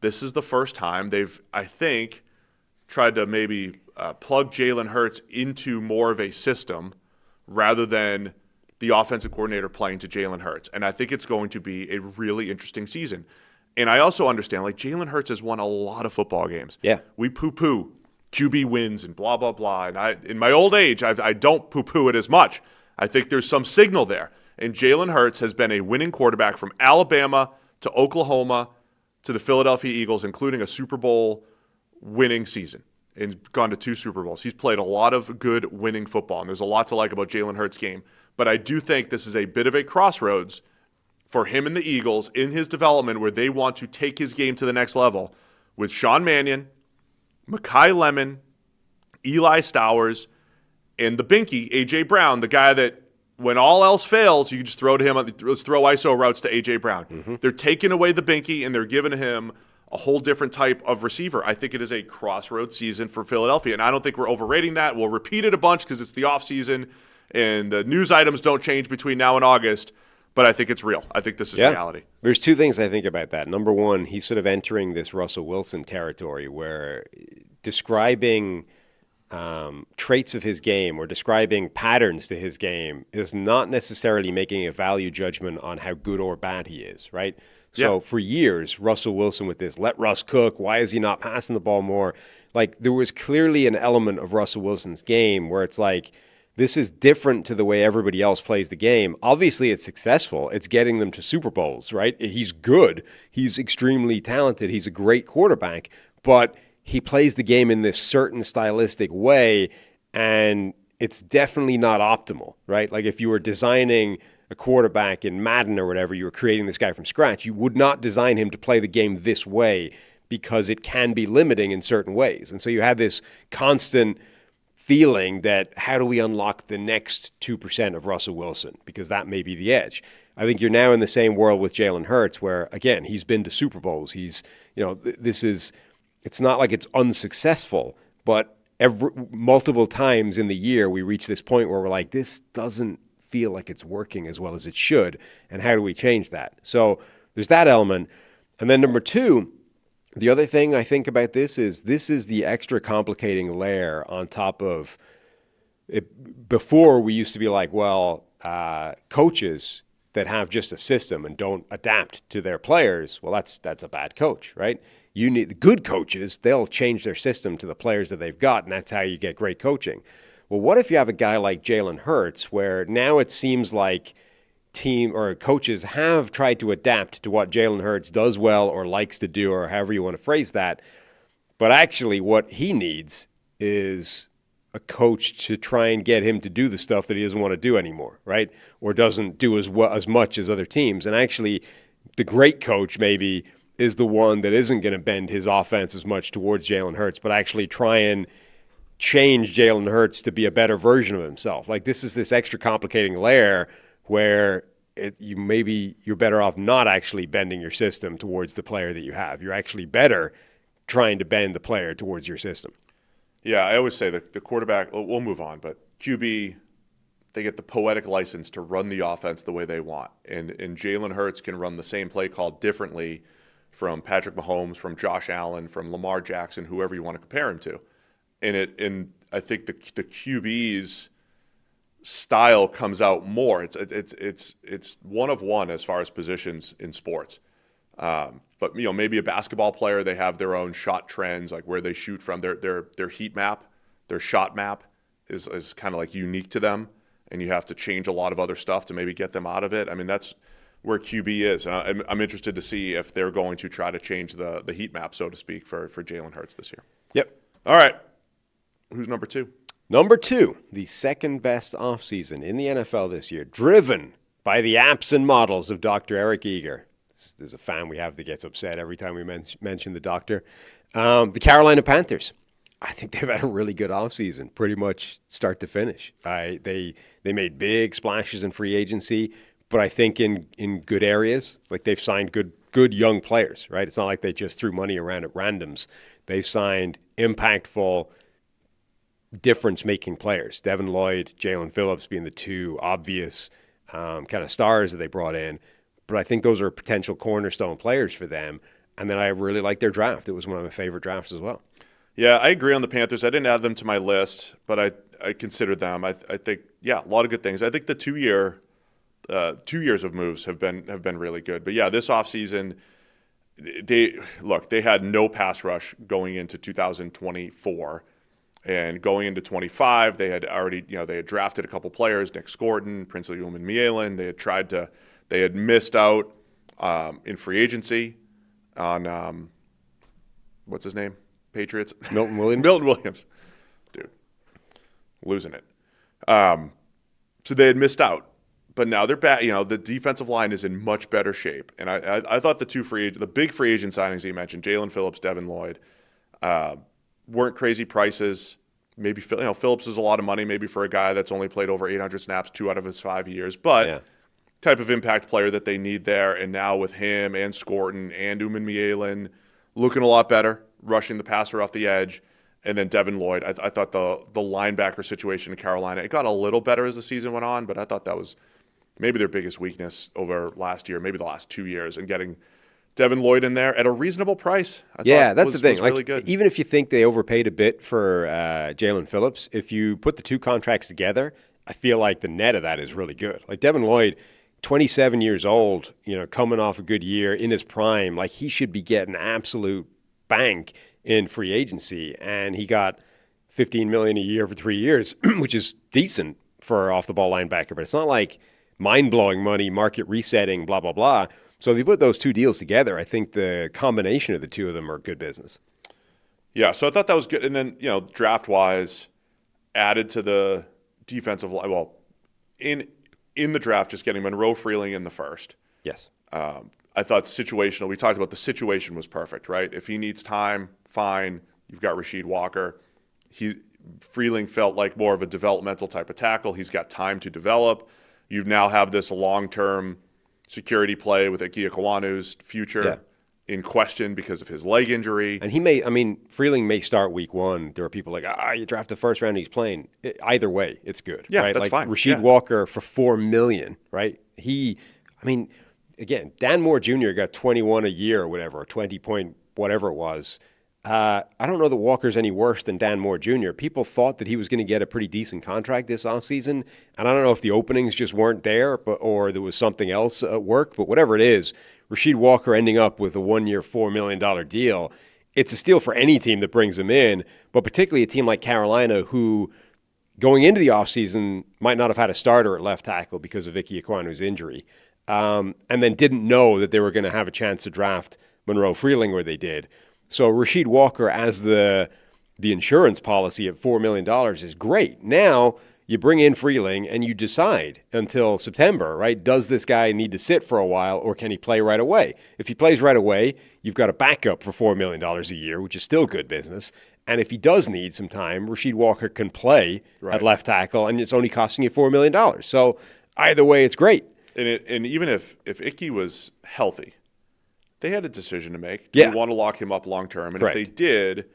this is the first time they've, I think, tried to maybe plug Jalen Hurts into more of a system rather than the offensive coordinator playing to Jalen Hurts. And I think it's going to be a really interesting season. And I also understand, like, Jalen Hurts has won a lot of football games. Yeah. We poo-poo QB wins and blah, blah, blah. And in my old age, I don't poo-poo it as much. I think there's some signal there. And Jalen Hurts has been a winning quarterback from Alabama to Oklahoma to the Philadelphia Eagles, including a Super Bowl winning season and gone to 2 Super Bowls. He's played a lot of good winning football, and there's a lot to like about Jalen Hurts' game. But I do think this is a bit of a crossroads for him and the Eagles in his development where they want to take his game to the next level with Sean Mannion, Mekhi Lemon, Eli Stowers, and the Binky, A.J. Brown, the guy that when all else fails, you just throw to him. Let's throw ISO routes to A.J. Brown. They're taking away the Binky, and they're giving him a whole different type of receiver. I think it is a crossroads season for Philadelphia, and I don't think we're overrating that. We'll repeat it a bunch because it's the offseason, and the news items don't change between now and August, but I think it's real. I think this is reality. There's 2 things I think about that. Number one, he's sort of entering this Russell Wilson territory where describing traits of his game or describing patterns to his game is not necessarily making a value judgment on how good or bad he is, right? So for years, Russell Wilson with this, let Russ cook, why is he not passing the ball more? Like, there was clearly an element of Russell Wilson's game where it's like, this is different to the way everybody else plays the game. Obviously, it's successful. It's getting them to Super Bowls, right? He's good. He's extremely talented. He's a great quarterback, but he plays the game in this certain stylistic way, and it's definitely not optimal, right? Like, if you were designing a quarterback in Madden or whatever, you were creating this guy from scratch, you would not design him to play the game this way because it can be limiting in certain ways. And so you have this constant feeling that how do we unlock the next 2% of Russell Wilson? Because that may be the edge. I think you're now in the same world with Jalen Hurts where, again, he's been to Super Bowls. He's, it's not like it's unsuccessful, but multiple times in the year we reach this point where we're like, this doesn't feel like it's working as well as it should, and how do we change that? So there's that element. And then number 2, the other thing I think about this is the extra complicating layer on top of it. Before, we used to be like, well, coaches that have just a system and don't adapt to their players, well, that's a bad coach, right? You need the good coaches, they'll change their system to the players that they've got, and that's how you get great coaching. Well, what if you have a guy like Jalen Hurts where now it seems like team or coaches have tried to adapt to what Jalen Hurts does well or likes to do, or however you want to phrase that, but actually what he needs is a coach to try and get him to do the stuff that he doesn't want to do anymore, right? Or doesn't do as much as other teams. And actually, the great coach maybe is the one that isn't going to bend his offense as much towards Jalen Hurts, but actually try and change Jalen Hurts to be a better version of himself. Like, this is this extra complicating layer where you're better off not actually bending your system towards the player that you have. You're actually better trying to bend the player towards your system. Yeah, I always say the quarterback, we'll move on, but QB, they get the poetic license to run the offense the way they want. And Jalen Hurts can run the same play call differently from Patrick Mahomes, from Josh Allen, from Lamar Jackson, whoever you want to compare him to. And I think the QB's style comes out more. It's one of one as far as positions in sports. But maybe a basketball player, they have their own shot trends, like where they shoot from. Their heat map, their shot map is kind of like unique to them, and you have to change a lot of other stuff to maybe get them out of it. I mean, that's where QB is. And I'm interested to see if they're going to try to change the heat map, so to speak, for Jalen Hurts this year. Yep. All right. Who's number 2? Number 2, the second best offseason in the NFL this year, driven by the apps and models of Dr. Eric Eager. There's a fan we have that gets upset every time we mention the doctor. The Carolina Panthers. I think they've had a really good offseason, pretty much start to finish. They made big splashes in free agency, but I think in good areas. Like they've signed good young players, right? It's not like they just threw money around at randoms. They've signed impactful, difference-making players. Devin Lloyd, Jalen Phillips being the two obvious kind of stars that they brought in. But I think those are potential cornerstone players for them. And then I really like their draft. It was one of my favorite drafts as well. Yeah, I agree on the Panthers. I didn't add them to my list, but I considered them. I think, a lot of good things. I think the 2 years of moves have been really good. But yeah, this offseason, they had no pass rush going into 2024. And going into 25, they had already, they had drafted a couple players, Nick Scorton, Princely Uman-Mielen. They had missed out in free agency on, what's his name? Patriots? Milton Williams. Milton Williams. Dude, losing it. So they had missed out. But now they're back. The defensive line is in much better shape. And I thought the big free agent signings that you mentioned, Jalen Phillips, Devin Lloyd, weren't crazy prices. Maybe Phillips is a lot of money, maybe for a guy that's only played over 800 snaps 2 out of his 5 years. But type of impact player that they need there. And now with him and Scorton and Uman-Mielen looking a lot better, rushing the passer off the edge. And then Devin Lloyd, I thought the linebacker situation in Carolina, it got a little better as the season went on, but I thought that was maybe their biggest weakness over last year, maybe the last 2 years, and getting Devin Lloyd in there at a reasonable price. That's the thing. Really good. Even if you think they overpaid a bit for Jalen Phillips, if you put the two contracts together, I feel like the net of that is really good. Like Devin Lloyd, 27 years old, coming off a good year in his prime, like he should be getting absolute bank in free agency, and he got $15 million a year for 3 years, which is decent for off the ball linebacker. But it's not like mind blowing money, market resetting, blah blah blah. So if you put those two deals together, I think the combination of the two of them are good business. Yeah, so I thought that was good. And then draft wise, added to the defensive line. Well, in the draft, just getting Monroe Freeling in the first. Yes. I thought situational. We talked about the situation was perfect, right? If he needs time, fine. You've got Rasheed Walker. Freeling felt like more of a developmental type of tackle. He's got time to develop. You now have this long-term security play with Ike Ekwonu's future in question because of his leg injury. And Freeling may start week 1. There are people like, you draft the first round, he's playing. Either way, it's good. Yeah, right? that's fine. Rasheed Walker for $4 million, right? Again, Dan Moore Jr. got 21 a year or whatever, 20 point whatever it was. I don't know that Walker's any worse than Dan Moore Jr. People thought that he was going to get a pretty decent contract this offseason, and I don't know if the openings just weren't there or there was something else at work, but whatever it is, Rasheed Walker ending up with a 1-year, $4 million deal, it's a steal for any team that brings him in, but particularly a team like Carolina who, going into the offseason, might not have had a starter at left tackle because of Ike Ekwonu's injury, and then didn't know that they were going to have a chance to draft Monroe Freeling where they did. So Rasheed Walker as the insurance policy at $4 million is great. Now you bring in Freeling and you decide until September, right? Does this guy need to sit for a while or can he play right away? If he plays right away, you've got a backup for $4 million a year, which is still good business. And if he does need some time, Rasheed Walker can play at left tackle and it's only costing you $4 million. So either way, it's great. And even if Icky was healthy, they had a decision to make. Do Yeah. you want to lock him up long term? And Correct. if they did,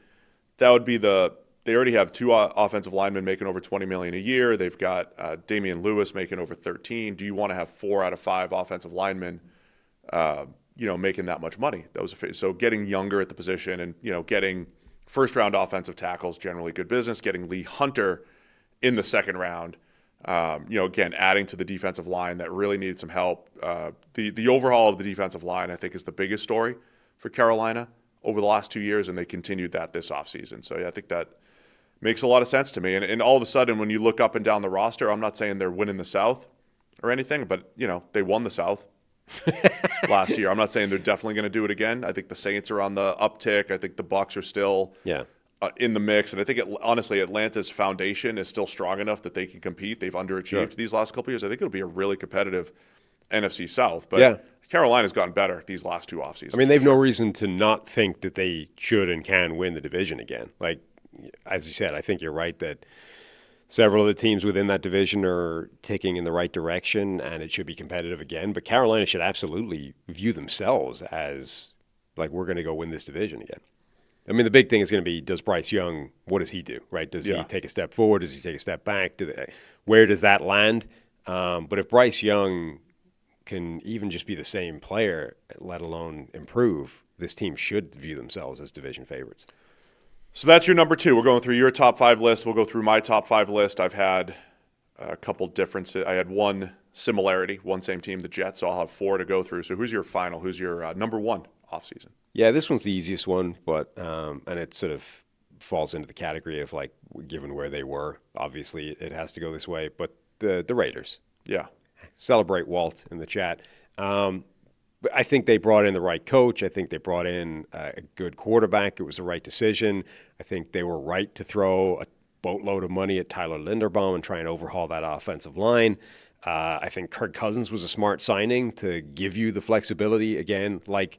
that would be they already have two offensive linemen making over $20 million a year. They've got Damian Lewis making over 13. Do you want to have 4 out of 5 offensive linemen, making that much money? So getting younger at the position and, getting first-round offensive tackles, generally good business. Getting Lee Hunter in the second round, again, adding to the defensive line that really needed some help. The overhaul of the defensive line, I think, is the biggest story for Carolina over the last 2 years, and they continued that this offseason. So, yeah, I think that makes a lot of sense to me. And all of a sudden, when you look up and down the roster, I'm not saying they're winning the South or anything, but, they won the South last year. I'm not saying they're definitely going to do it again. I think the Saints are on the uptick. I think the Bucs are still in the mix. And I think, honestly, Atlanta's foundation is still strong enough that they can compete. They've underachieved these last couple of years. I think it'll be a really competitive NFC South. But Carolina's gotten better these last 2 offseasons. I mean, they've no reason to not think that they should and can win the division again. Like, as you said, I think you're right that several of the teams within that division are ticking in the right direction, and it should be competitive again. But Carolina should absolutely view themselves as, like, we're going to go win this division again. I mean, the big thing is going to be, does Bryce Young, what does he do, right? Does he take a step forward? Does he take a step back? Where does that land? But if Bryce Young can even just be the same player, let alone improve, this team should view themselves as division favorites. So that's your number 2. We're going through your top 5 list. We'll go through my top 5 list. I've had a couple differences. I had one similarity, one same team, the Jets. So I'll have 4 to go through. So who's your final? Who's your number 1 offseason? Yeah, this one's the easiest one, but and it sort of falls into the category of, like, given where they were, obviously it has to go this way. But the Raiders. Yeah. Celebrate Walt in the chat. But I think they brought in the right coach. I think they brought in a good quarterback. It was the right decision. I think they were right to throw a boatload of money at Tyler Linderbaum and try and overhaul that offensive line. I think Kirk Cousins was a smart signing to give you the flexibility. Again, like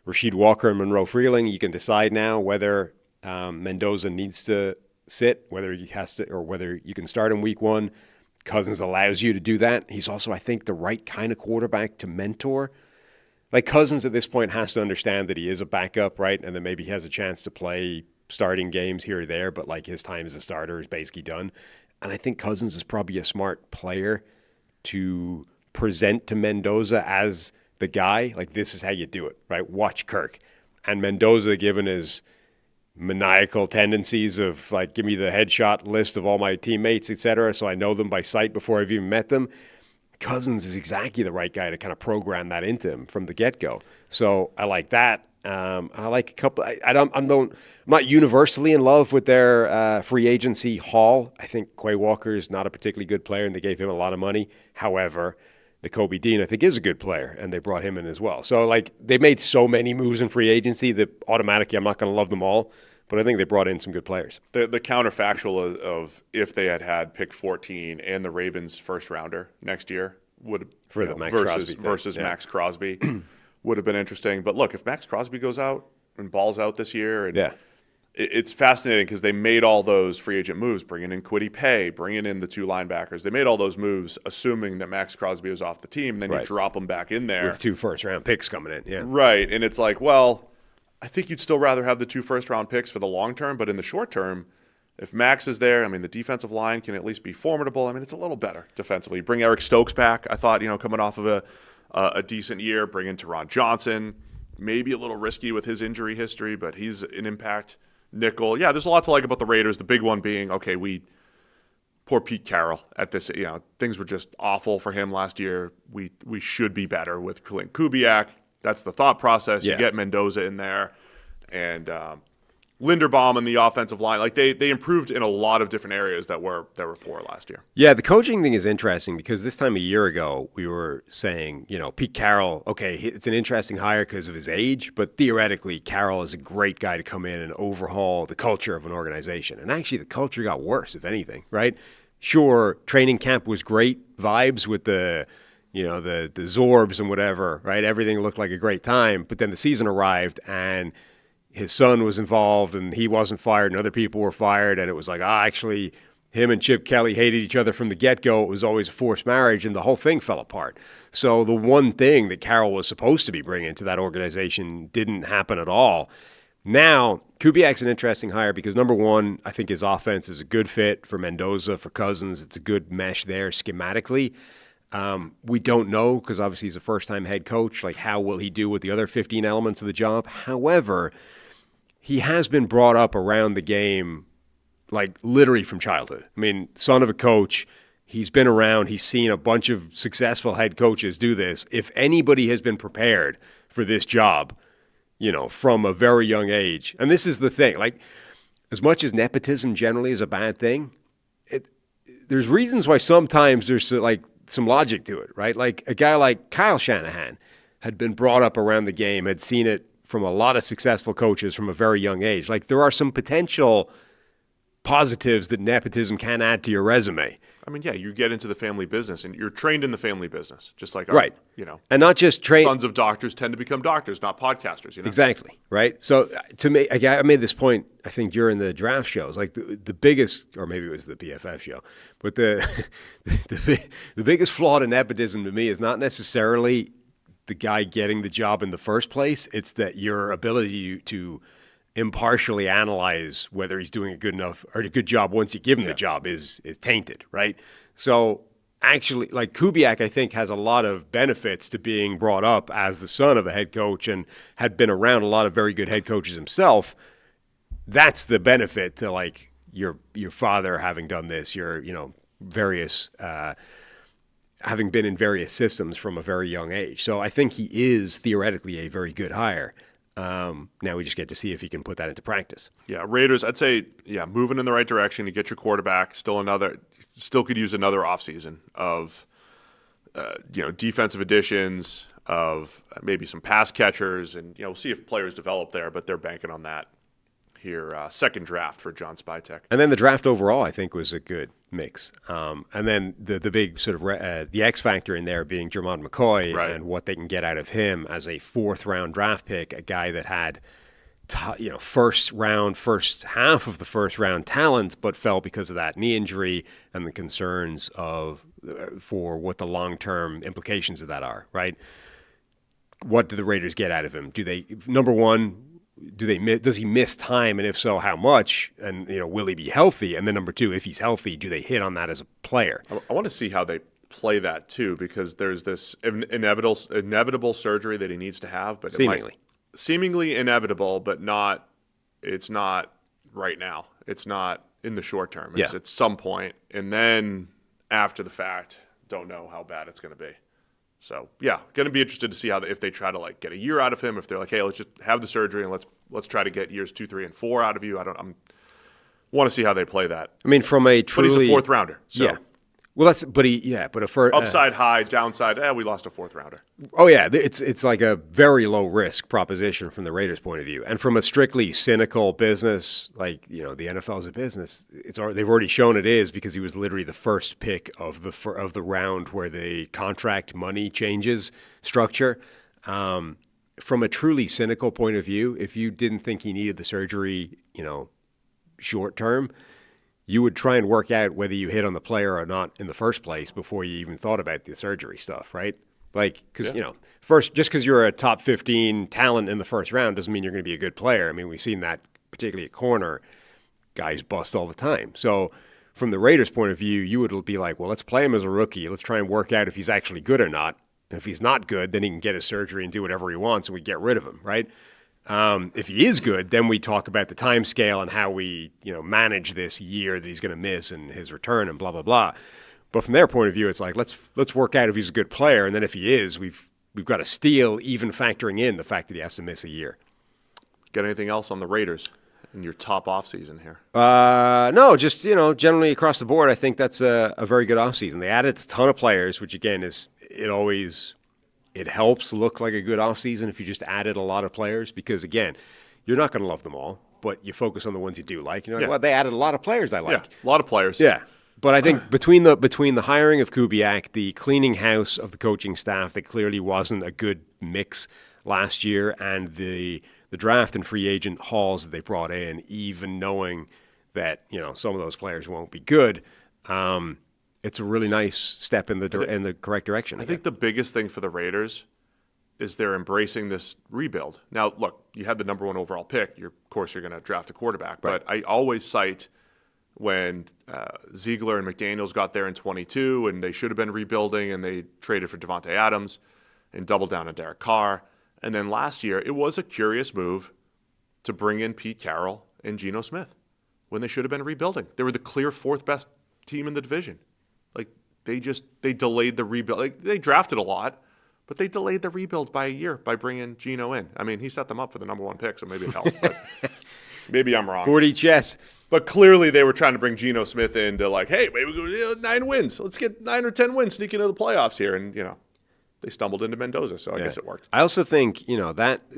Rasheed Walker and Monroe Freeling, you can decide now whether Mendoza needs to sit, whether he has to, or whether you can start in week 1. Cousins allows you to do that. He's also, I think, the right kind of quarterback to mentor. Like, Cousins at this point has to understand that he is a backup, right? And then maybe he has a chance to play starting games here or there, but, like, his time as a starter is basically done. And I think Cousins is probably a smart player to present to Mendoza as the guy. Like, this is how you do it, right? Watch Kirk. And Mendoza, given his maniacal tendencies of, like, give me the headshot list of all my teammates, etc., so I know them by sight before I've even met them, Cousins is exactly the right guy to kind of program that into him from the get-go. So I like that. I like a couple. I'm not universally in love with their free agency haul. I think Quay Walker is not a particularly good player, and they gave him a lot of money. However, Nakobe Dean, I think, is a good player, and they brought him in as well. So, like, they made so many moves in free agency that automatically I'm not going to love them all, but I think they brought in some good players. The counterfactual of if they had pick 14 and the Ravens first rounder next year would versus Max Crosby would have been interesting. But look, if Max Crosby goes out and balls out this year, and it's fascinating because they made all those free agent moves, bringing in Kwity Paye, bringing in the 2 linebackers. They made all those moves assuming that Max Crosby was off the team. Then you drop him back in there with 2 first-round picks coming in. Yeah, right. And it's like, well, I think you'd still rather have the 2 first-round picks for the long term, but in the short term, if Max is there, I mean, the defensive line can at least be formidable. I mean, it's a little better defensively. Bring Eric Stokes back. I thought, coming off of a decent year, bring in Teron Johnson. Maybe a little risky with his injury history, but he's an impact nickel. Yeah, there's a lot to like about the Raiders. The big one being, okay, poor Pete Carroll at this, things were just awful for him last year. We should be better with Clint Kubiak. That's the thought process. You get Mendoza in there, and Linderbaum and the offensive line. Like, they improved in a lot of different areas that were poor last year. Yeah, the coaching thing is interesting because this time a year ago we were saying, Pete Carroll, okay, it's an interesting hire because of his age, but theoretically Carroll is a great guy to come in and overhaul the culture of an organization. And actually the culture got worse, if anything, right? Sure, training camp was great vibes with the Zorbs and whatever, right? Everything looked like a great time, but then the season arrived and his son was involved and he wasn't fired and other people were fired, and it was like, actually, him and Chip Kelly hated each other from the get-go. It was always a forced marriage, and the whole thing fell apart. So the one thing that Carroll was supposed to be bringing to that organization didn't happen at all. Now, Kubiak's an interesting hire because, number one, I think his offense is a good fit for Mendoza, for Cousins. It's a good mesh there schematically. We don't know because obviously he's a first-time head coach. Like, how will he do with the other 15 elements of the job? However, he has been brought up around the game, like literally from childhood. I mean, son of a coach. He's been around. He's seen a bunch of successful head coaches do this. If anybody has been prepared for this job, from a very young age. And this is the thing, like, as much as nepotism generally is a bad thing, there's reasons why sometimes there's like some logic to it, right? Like a guy like Kyle Shanahan had been brought up around the game, had seen it from a lot of successful coaches from a very young age. Like, there are some potential positives that nepotism can add to your resume. I mean, yeah, you get into the family business, and you're trained in the family business, just like right. And not just trained. Sons of doctors tend to become doctors, not podcasters. Exactly, right? So to me, I made this point, I think, during the draft shows. Like the biggest, or maybe it was the PFF show, but the biggest flaw to nepotism to me is not necessarily the guy getting the job in the first place. It's that your ability to impartially analyze whether he's doing a good enough or a good job once you give him the job is tainted, right? So actually, like, Kubiak, I think, has a lot of benefits to being brought up as the son of a head coach and had been around a lot of very good head coaches himself. That's the benefit to, like, your father having done this, your various having been in various systems from a very young age. So I think he is theoretically a very good hire. Now we just get to see if he can put that into practice. Yeah, Raiders, I'd say, moving in the right direction to get your quarterback. Still could use another offseason of, defensive additions, of maybe some pass catchers, and we'll see if players develop there. But they're banking on that here. Second draft for John Spytek, and then the draft overall, I think, was a good mix. And then the big sort of the X factor in there being Jermond McCoy, right, and what they can get out of him as a fourth-round draft pick, a guy that had first half of the first round talent, but fell because of that knee injury and the concerns for what the long-term implications of that are. Right? What do the Raiders get out of him? Do they, number one, does he miss time, and if so, how much? And will he be healthy? And then number two, if he's healthy, do they hit on that as a player? I want to see how they play that too, because there's this inevitable surgery that he needs to have, but seemingly inevitable, but not. It's not right now. It's not in the short term. It's at some point, and then after the fact, don't know how bad it's going to be. So, going to be interested to see if they try to get a year out of him, if they're like, hey, let's just have the surgery and let's try to get years 2, 3, and 4 out of you. I want to see how they play that. I mean, from a truly, but he's a fourth rounder. So. Yeah. Well, upside high, downside. We lost a fourth rounder. Oh yeah, it's like a very low risk proposition from the Raiders' point of view, and from a strictly cynical business, like the NFL is a business. They've already shown it is, because he was literally the first pick of the round where the contract money changes structure. From a truly cynical point of view, if you didn't think he needed the surgery, short term, you would try and work out whether you hit on the player or not in the first place before you even thought about the surgery stuff, right? Like, because, first, just because you're a top 15 talent in the first round doesn't mean you're going to be a good player. I mean, we've seen that, particularly at corner, guys bust all the time. So from the Raiders' point of view, you would be like, well, let's play him as a rookie. Let's try and work out if he's actually good or not. And if he's not good, then he can get his surgery and do whatever he wants, and we get rid of him, right? If he is good, then we talk about the time scale and how we, manage this year that he's going to miss and his return and blah, blah, blah. But from their point of view, it's like, let's work out if he's a good player. And then if he is, we've got a steal, even factoring in the fact that he has to miss a year. Got anything else on the Raiders in your top offseason here? No, just, generally across the board, I think that's a very good offseason. They added a ton of players, which again it helps look like a good offseason if you just added a lot of players, because, again, you're not going to love them all, but you focus on the ones you do like. You're like, well, they added a lot of players I like. Yeah, a lot of players. Yeah. But I think between the hiring of Kubiak, the cleaning house of the coaching staff that clearly wasn't a good mix last year, and the draft and free agent hauls that they brought in, even knowing that, some of those players won't be good. It's a really nice step in the correct direction. I think the biggest thing for the Raiders is they're embracing this rebuild. Now, look, you had the number 1 overall pick. Of course, you're going to draft a quarterback. Right. But I always cite when Ziegler and McDaniels got there in 22 and they should have been rebuilding and they traded for Devontae Adams and doubled down on Derek Carr. And then last year, it was a curious move to bring in Pete Carroll and Geno Smith when they should have been rebuilding. They were the clear 4th best team in the division. Like, they delayed the rebuild. Like, they drafted a lot, but they delayed the rebuild by a year by bringing Geno in. I mean, he set them up for the number 1 pick, so maybe it helped. But maybe I'm wrong. 40 chess. But clearly they were trying to bring Geno Smith in to like, hey, maybe we go 9 wins. Let's get 9 or 10 wins, sneak into the playoffs here. And, they stumbled into Mendoza, so I guess it worked. I also think,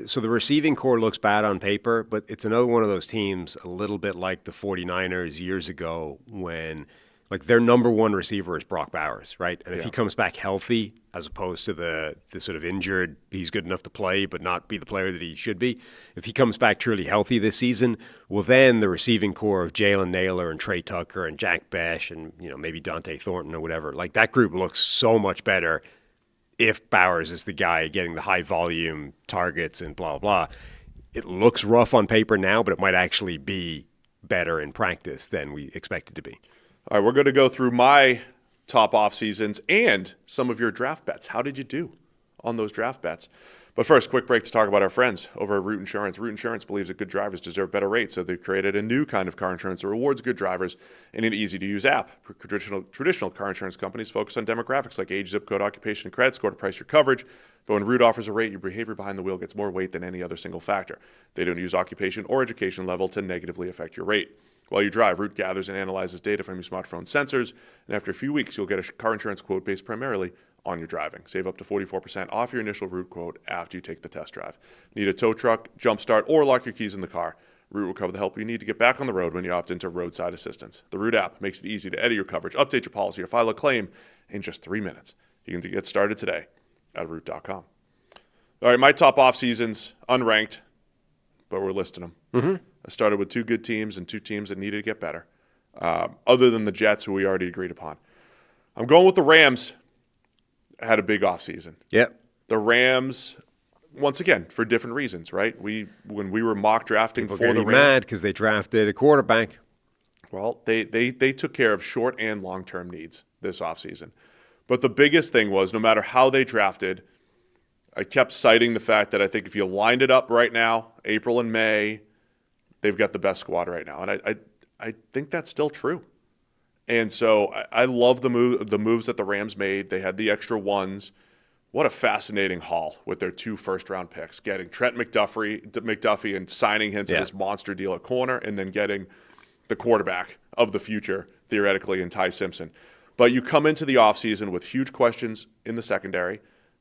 so the receiving core looks bad on paper, but it's another one of those teams a little bit like the 49ers years ago when – like their number 1 receiver is Brock Bowers, right? And if he comes back healthy, as opposed to the sort of injured, he's good enough to play but not be the player that he should be. If he comes back truly healthy this season, well, then the receiving core of Jalen Naylor and Trey Tucker and Jack Besh and maybe Dante Thornton or whatever, like that group looks so much better if Bowers is the guy getting the high volume targets and blah blah. It looks rough on paper now, but it might actually be better in practice than we expect it to be. All right, we're going to go through my top off seasons and some of your draft bets. How did you do on those draft bets? But first, quick break to talk about our friends over at Root Insurance. Root Insurance believes that good drivers deserve better rates, so they've created a new kind of car insurance that rewards good drivers in an easy-to-use app. Traditional car insurance companies focus on demographics like age, zip code, occupation, and credit score to price your coverage. But when Root offers a rate, your behavior behind the wheel gets more weight than any other single factor. They don't use occupation or education level to negatively affect your rate. While you drive, Root gathers and analyzes data from your smartphone sensors, and after a few weeks, you'll get a car insurance quote based primarily on your driving. Save up to 44% off your initial Root quote after you take the test drive. Need a tow truck, jump start, or lock your keys in the car? Root will cover the help you need to get back on the road when you opt into roadside assistance. The Root app makes it easy to edit your coverage, update your policy, or file a claim in just 3 minutes. You can get started today at Root.com. All right, my top off seasons, unranked, but we're listing them. Mm-hmm. I started with 2 good teams and 2 teams that needed to get better, other than the Jets, who we already agreed upon. I'm going with the Rams. Had a big offseason. Yep. The Rams, once again, for different reasons, right? When we were mock drafting People for the Rams, mad because they drafted a quarterback. Well, they took care of short and long-term needs this offseason. But the biggest thing was, no matter how they drafted, I kept citing the fact that I think if you lined it up right now, April and May, they've got the best squad right now. And I think that's still true. And so I love the moves that the Rams made. They had the extra ones. What a fascinating haul with their 2 first-round picks, getting Trent McDuffie and signing him to this monster deal at corner, and then getting the quarterback of the future, theoretically, in Ty Simpson. But you come into the offseason with huge questions in the secondary.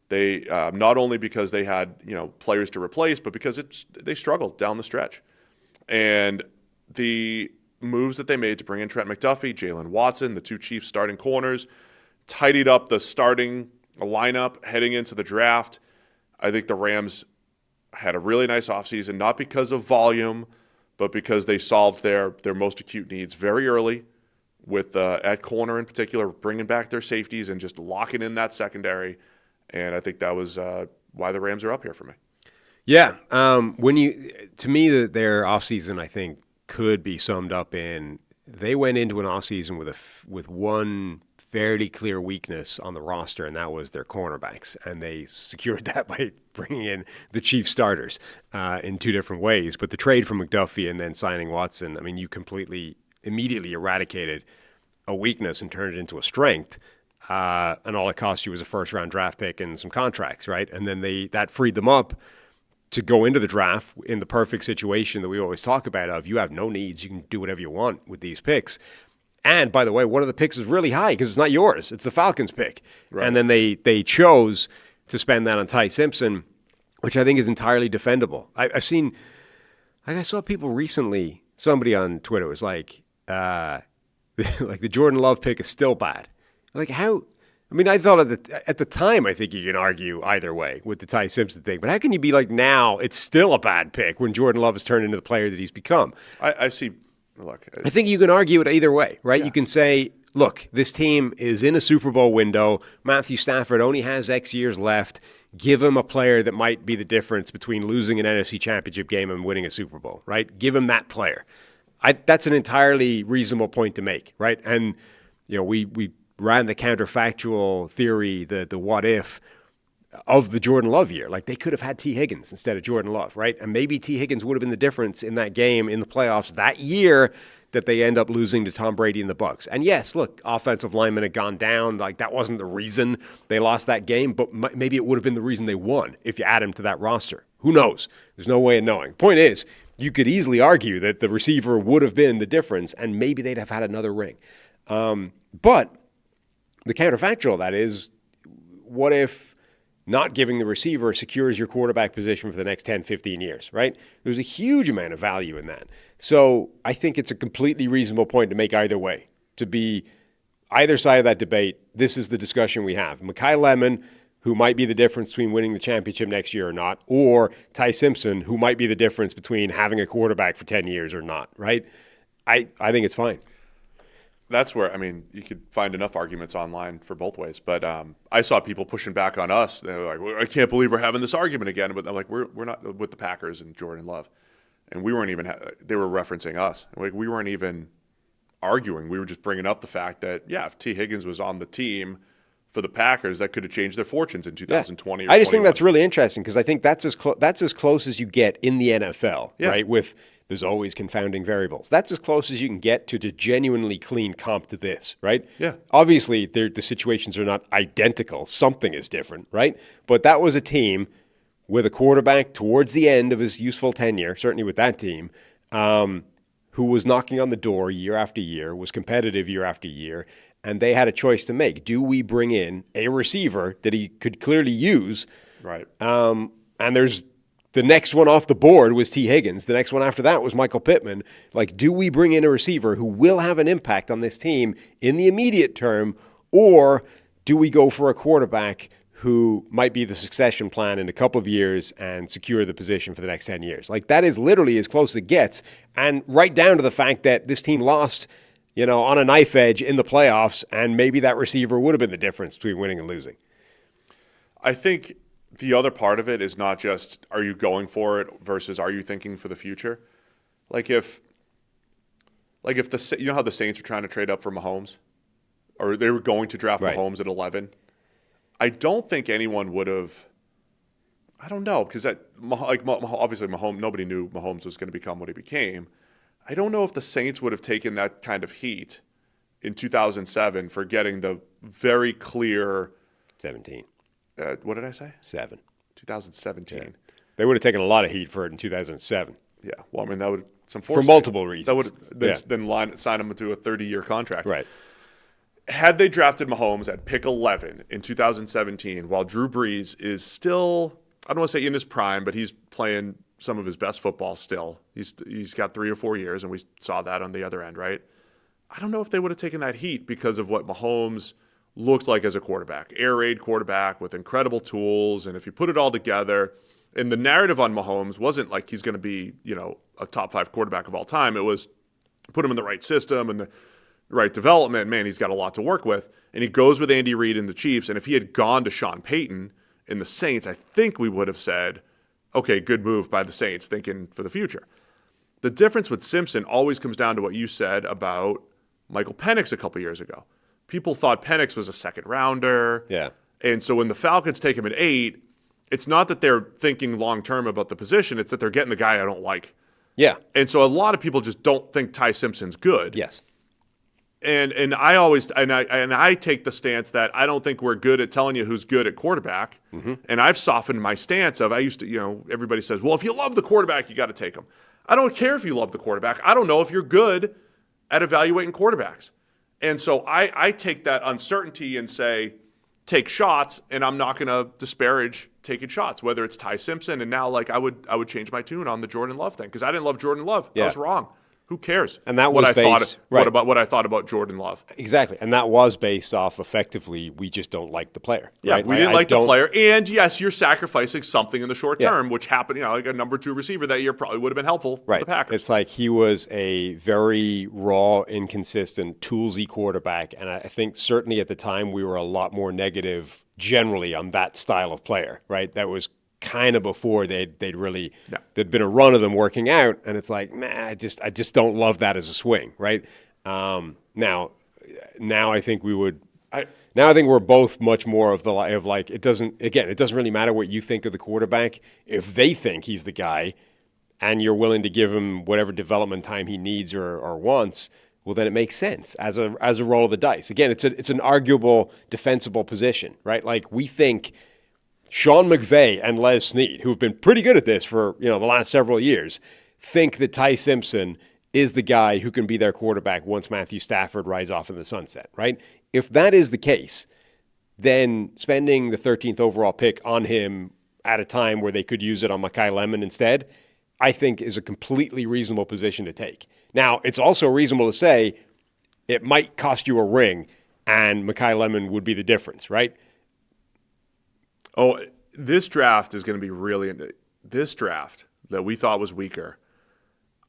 They not only because they had players to replace, but because they struggled down the stretch. And the moves that they made to bring in Trent McDuffie, Jalen Watson, the 2 Chiefs starting corners, tidied up the starting lineup heading into the draft. I think the Rams had a really nice offseason, not because of volume, but because they solved their most acute needs very early with at corner in particular, bringing back their safeties and just locking in that secondary. And I think that was why the Rams are up here for me. Yeah. To me, their offseason, I think, could be summed up in they went into an offseason with one fairly clear weakness on the roster, and that was their cornerbacks. And they secured that by bringing in the chief starters in 2 different ways. But the trade for McDuffie and then signing Watson, I mean, you completely immediately eradicated a weakness and turned it into a strength. And all it cost you was a first-round draft pick and some contracts, right? And then that freed them up to go into the draft in the perfect situation that we always talk about of you have no needs, you can do whatever you want with these picks. And by the way, one of the picks is really high because it's not yours. It's the Falcons pick. Right. And then they chose to spend that on Ty Simpson, which I think is entirely defendable. I saw people recently, somebody on Twitter was like the Jordan Love pick is still bad. Like how? I mean, I thought at the time, I think you can argue either way with the Ty Simpson thing. But how can you be like now it's still a bad pick when Jordan Love has turned into the player that he's become? I see look. I think you can argue it either way, right? Yeah. You can say, look, this team is in a Super Bowl window. Matthew Stafford only has X years left. Give him a player that might be the difference between losing an NFC Championship game and winning a Super Bowl, right? Give him that player. That's an entirely reasonable point to make, right? And we ran the counterfactual theory, the what if of the Jordan Love year. Like, they could have had T. Higgins instead of Jordan Love, right? And maybe T. Higgins would have been the difference in that game in the playoffs that year that they end up losing to Tom Brady and the Bucs. And yes, look, offensive linemen had gone down. Like, that wasn't the reason they lost that game, but maybe it would have been the reason they won if you add him to that roster. Who knows? There's no way of knowing. Point is, you could easily argue that the receiver would have been the difference, and maybe they'd have had another ring. But the counterfactual of that is, what if not giving the receiver secures your quarterback position for the next 10, 15 years, right? There's a huge amount of value in that. So I think it's a completely reasonable point to make either way. To be either side of that debate, this is the discussion we have. Mekhi Lemon, who might be the difference between winning the championship next year or not, or Ty Simpson, who might be the difference between having a quarterback for 10 years or not, right? I think it's fine. That's where, I mean, you could find enough arguments online for both ways. But I saw people pushing back on us. They were like, well, I can't believe we're having this argument again. But I'm like, we're not with the Packers and Jordan Love. And we weren't even, they were referencing us. Like, we weren't even arguing. We were just bringing up the fact that, yeah, if T. Higgins was on the team for the Packers, that could have changed their fortunes in 2020 or I just 21. think that's really interesting because I think that's as close as you get in the NFL, right? With there's always confounding variables. That's as close as you can get to genuinely clean comp to this, right? Yeah. Obviously, the situations are not identical. Something is different, right? But that was a team with a quarterback towards the end of his useful tenure, certainly with that team, who was knocking on the door year after year, was competitive year after year, and they had a choice to make. Do we bring in a receiver that he could clearly use? Right. And there's the next one off the board was T. Higgins. The next one after that was Michael Pittman. Like, do we bring in a receiver who will have an impact on this team in the immediate term, or do we go for a quarterback who might be the succession plan in a couple of years and secure the position for the next 10 years? Like, that is literally as close as it gets. And right down to the fact that this team lost, on a knife edge in the playoffs, and maybe that receiver would have been the difference between winning and losing. I think the other part of it is not just, are you going for it versus are you thinking for the future? Like if how the Saints were trying to trade up for Mahomes, or they were going to draft Mahomes at 11. I don't think anyone would have. I don't know, because obviously Mahomes, nobody knew Mahomes was going to become what he became. I don't know if the Saints would have taken that kind of heat in 2007 for getting the very clear 17. What did I say? 2017. Yeah. They would have taken a lot of heat for it in 2007. Yeah. Well, I mean, that would for multiple reasons. That would then sign him to a 30-year contract. Right. Had they drafted Mahomes at pick 11 in 2017, while Drew Brees is still, I don't want to say in his prime, but he's playing some of his best football still. He's got 3 or 4 years, and we saw that on the other end, right? I don't know if they would have taken that heat because of what Mahomes looked like as a quarterback. Air raid quarterback with incredible tools, and if you put it all together, and the narrative on Mahomes wasn't like he's going to be, a top 5 quarterback of all time. It was put him in the right system and the right development. Man, he's got a lot to work with. And he goes with Andy Reid and the Chiefs, and if he had gone to Sean Payton in the Saints, I think we would have said, okay, good move by the Saints, thinking for the future. The difference with Simpson always comes down to what you said about Michael Penix a couple years ago. People thought Penix was a second rounder. Yeah. And so when the Falcons take him at 8, it's not that they're thinking long-term about the position. It's that they're getting the guy I don't like. Yeah. And so a lot of people just don't think Ty Simpson's good. Yes. And I always I take the stance that I don't think we're good at telling you who's good at quarterback. Mm-hmm. And I've softened my stance of, I used to, everybody says, well, if you love the quarterback, you got to take him. I don't care if you love the quarterback. I don't know if you're good at evaluating quarterbacks. And so I take that uncertainty and say, take shots, and I'm not going to disparage taking shots, whether it's Ty Simpson. And now, I would change my tune on the Jordan Love thing because I didn't love Jordan Love. Yeah. I was wrong. Who cares? And that what was I thought. based, right. What I thought about Jordan Love. Exactly, and that was based off effectively we just don't like the player. Yeah, right? we didn't like the player, and yes, you're sacrificing something in the short term, which happened. Like a number 2 receiver that year probably would have been helpful for the Packers. It's like he was a very raw, inconsistent, toolsy quarterback, and I think certainly at the time we were a lot more negative generally on that style of player. Right, that was kind of before there'd been a run of them working out, and it's like, man, I just don't love that as a swing, right? Now I think we would. Now I think we're both much more of like it doesn't really matter what you think of the quarterback if they think he's the guy, and you're willing to give him whatever development time he needs or wants. Well, then it makes sense as a roll of the dice. Again, it's an arguable defensible position, right? Like we think Sean McVay and Les Snead, who've been pretty good at this for the last several years, think that Ty Simpson is the guy who can be their quarterback once Matthew Stafford rides off in the sunset, right? If that is the case, then spending the 13th overall pick on him at a time where they could use it on Mekhi Lemon instead, I think is a completely reasonable position to take. Now, it's also reasonable to say it might cost you a ring and Mekhi Lemon would be the difference, right? Oh, this draft is going to be this draft that we thought was weaker.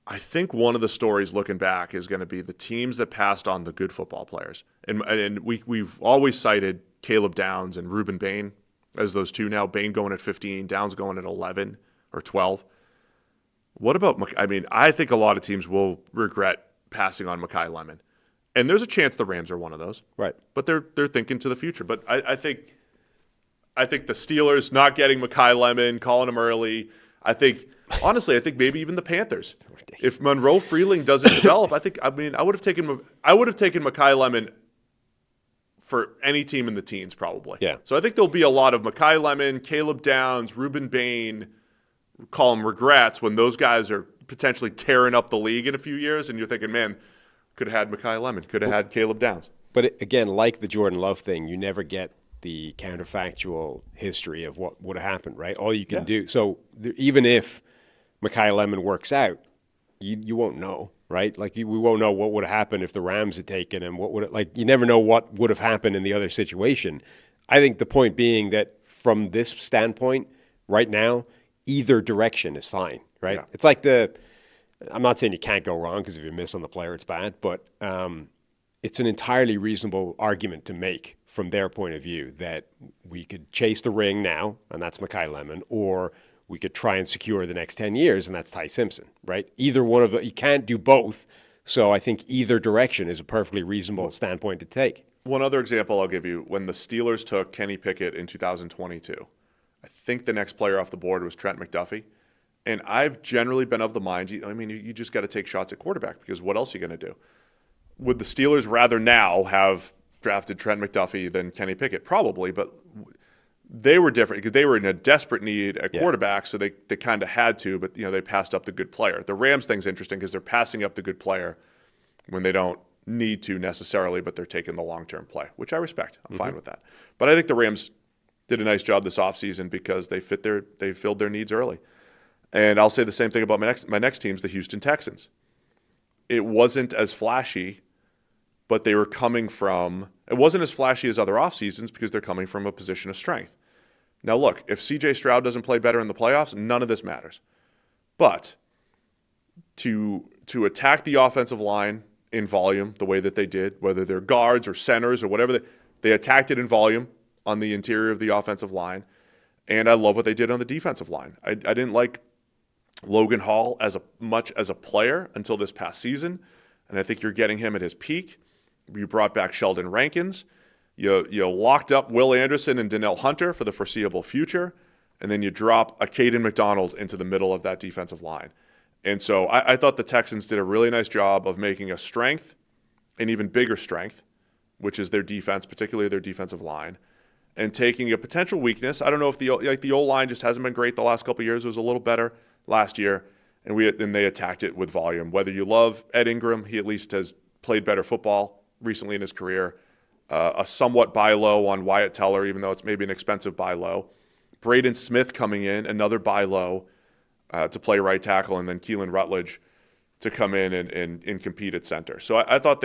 I think one of the stories looking back is going to be the teams that passed on the good football players. And we've always cited Caleb Downs and Reuben Bain as those two now. Bain going at 15, Downs going at 11 or 12. What about I think a lot of teams will regret passing on Mekhi Lemon. And there's a chance the Rams are one of those. Right. But they're thinking to the future. But I think the Steelers not getting Mekhi Lemon, calling him early. Honestly, I think maybe even the Panthers. If Monroe Freeling doesn't develop, I would have taken Mekhi Lemon for any team in the teens probably. Yeah. So I think there'll be a lot of Mekhi Lemon, Caleb Downs, Reuben Bain, call them regrets when those guys are potentially tearing up the league in a few years, and you're thinking, man, could have had Mekhi Lemon, could have had Caleb Downs. But again, like the Jordan Love thing, you never get the counterfactual history of what would have happened, right? All you can do. So even if Mekhi Lemon works out, you won't know, right? Like we won't know what would have happened if the Rams had taken him. You never know what would have happened in the other situation. I think the point being that from this standpoint, right now, either direction is fine, right? Yeah. It's like I'm not saying you can't go wrong because if you miss on the player, it's bad, but it's an entirely reasonable argument to make from their point of view that we could chase the ring now, and that's Mekhi Lemon, or we could try and secure the next 10 years, and that's Ty Simpson, right? Either one of you can't do both, so I think either direction is a perfectly reasonable standpoint to take. One other example I'll give you, when the Steelers took Kenny Pickett in 2022, I think the next player off the board was Trent McDuffie, and I've generally been of the mind, you just got to take shots at quarterback because what else are you going to do? Would the Steelers rather now have drafted Trent McDuffie than Kenny Pickett? Probably, but they were different because they were in a desperate need at quarterback, so they kind of had to, but they passed up the good player. The Rams thing's interesting because they're passing up the good player when they don't need to necessarily, but they're taking the long-term play, which I respect. I'm fine with that. But I think the Rams did a nice job this offseason because they filled their needs early. And I'll say the same thing about my next team's the Houston Texans. It wasn't as flashy, but they were coming from – it wasn't as flashy as other off seasons because they're coming from a position of strength. Now, look, if C.J. Stroud doesn't play better in the playoffs, none of this matters. But to attack the offensive line in volume the way that they did, whether they're guards or centers or whatever, they attacked it in volume on the interior of the offensive line. And I love what they did on the defensive line. I didn't like Logan Hall as much as a player until this past season, and I think you're getting him at his peak. You brought back Sheldon Rankins. You locked up Will Anderson and Donnell Hunter for the foreseeable future, and then you drop a Caden McDonald into the middle of that defensive line. And so I thought the Texans did a really nice job of making a strength an even bigger strength, which is their defense, particularly their defensive line, and taking a potential weakness. I don't know if the O-line just hasn't been great the last couple of years. It was a little better last year, and they attacked it with volume. Whether you love Ed Ingram, he at least has played better football recently in his career. A somewhat buy low on Wyatt Teller, even though it's maybe an expensive buy low. Braden Smith coming in, another buy low to play right tackle, and then Keelan Rutledge to come in and compete at center. So I thought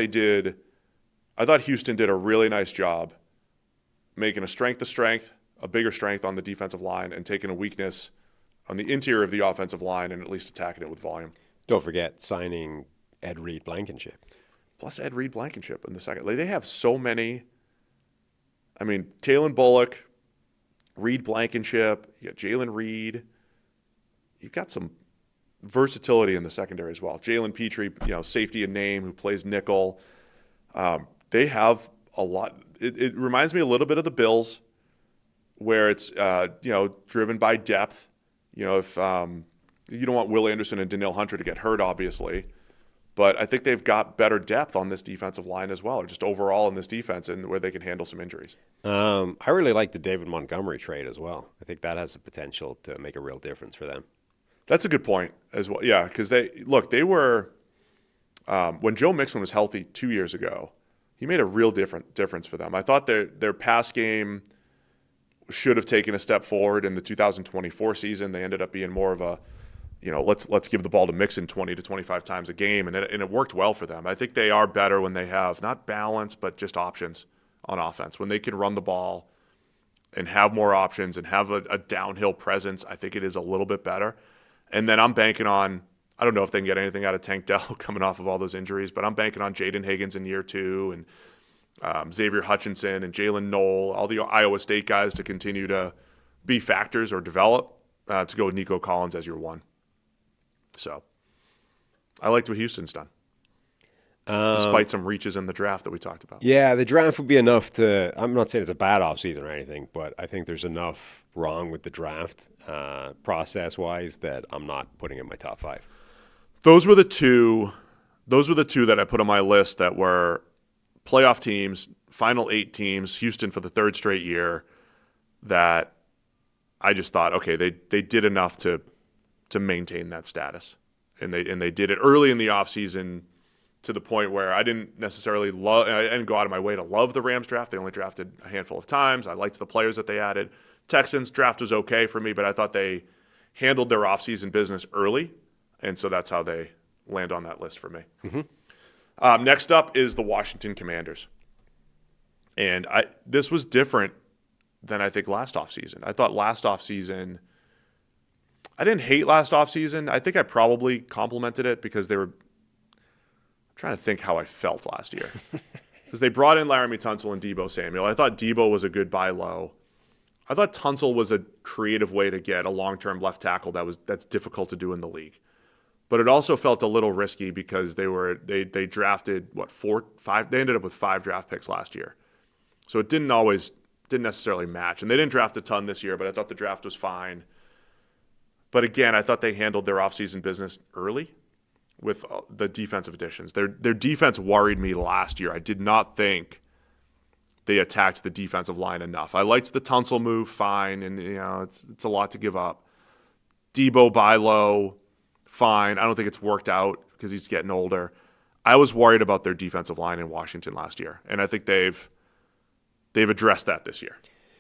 Houston did a really nice job making a strength a strength, a bigger strength on the defensive line, and taking a weakness on the interior of the offensive line and at least attacking it with volume. Don't forget signing Ed Reed Blankenship. Plus Ed Reed Blankenship in the second. They have so many. I mean, Kalen Bullock, Reed Blankenship, you got Jalen Reed. You've got some versatility in the secondary as well. Jalen Petrie, safety and name, who plays nickel. They have a lot. It reminds me a little bit of the Bills, where it's driven by depth. If you don't want Will Anderson and Danielle Hunter to get hurt, obviously, but I think they've got better depth on this defensive line as well, or just overall in this defense, and where they can handle some injuries. I really like the David Montgomery trade as well. I think that has the potential to make a real difference for them. That's a good point as well. Yeah, because they were when Joe Mixon was healthy 2 years ago, he made a real difference for them. I thought their pass game should have taken a step forward in the 2024 season. They ended up being more of a, let's give the ball to Mixon 20 to 25 times a game, and it worked well for them. I think they are better when they have not balance, but just options on offense. When they can run the ball and have more options and have a downhill presence, I think it is a little bit better. And then I'm banking on, I don't know if they can get anything out of Tank Dell coming off of all those injuries, but I'm banking on Jaden Higgins in year 2 and Xavier Hutchinson and Jalen Knoll, all the Iowa State guys to continue to be factors or develop, to go with Nico Collins as your 1. So I liked what Houston's done, despite some reaches in the draft that we talked about. Yeah, the draft would be enough to – I'm not saying it's a bad offseason or anything, but I think there's enough wrong with the draft process-wise that I'm not putting in my top 5. Those were the two that I put on my list that were playoff teams, final 8 teams, Houston for the 3rd straight year, that I just thought, okay, they did enough to maintain that status. And they did it early in the offseason to the point where I didn't necessarily I didn't go out of my way to love the Rams draft. They only drafted a handful of times. I liked the players that they added. Texans draft was okay for me, but I thought they handled their offseason business early, and so that's how they land on that list for me. Mm-hmm. Next up is the Washington Commanders. And this was different than I think last offseason. I thought last offseason, I didn't hate last offseason. I think I probably complimented it because I'm trying to think how I felt last year. Because they brought in Laramie Tunsil and Deebo Samuel. I thought Deebo was a good buy low. I thought Tunsil was a creative way to get a long-term left tackle that's difficult to do in the league. But it also felt a little risky because they drafted 4, 5. They ended up with 5 draft picks last year, so it didn't necessarily match. And they didn't draft a ton this year, but I thought the draft was fine. But again, I thought they handled their offseason business early with the defensive additions. Their defense worried me last year. I did not think they attacked the defensive line enough. I liked the Tunsil move, fine, and it's a lot to give up. Deebo buy low, fine. I don't think it's worked out because he's getting older. I was worried about their defensive line in Washington last year, and I think they've addressed that this year.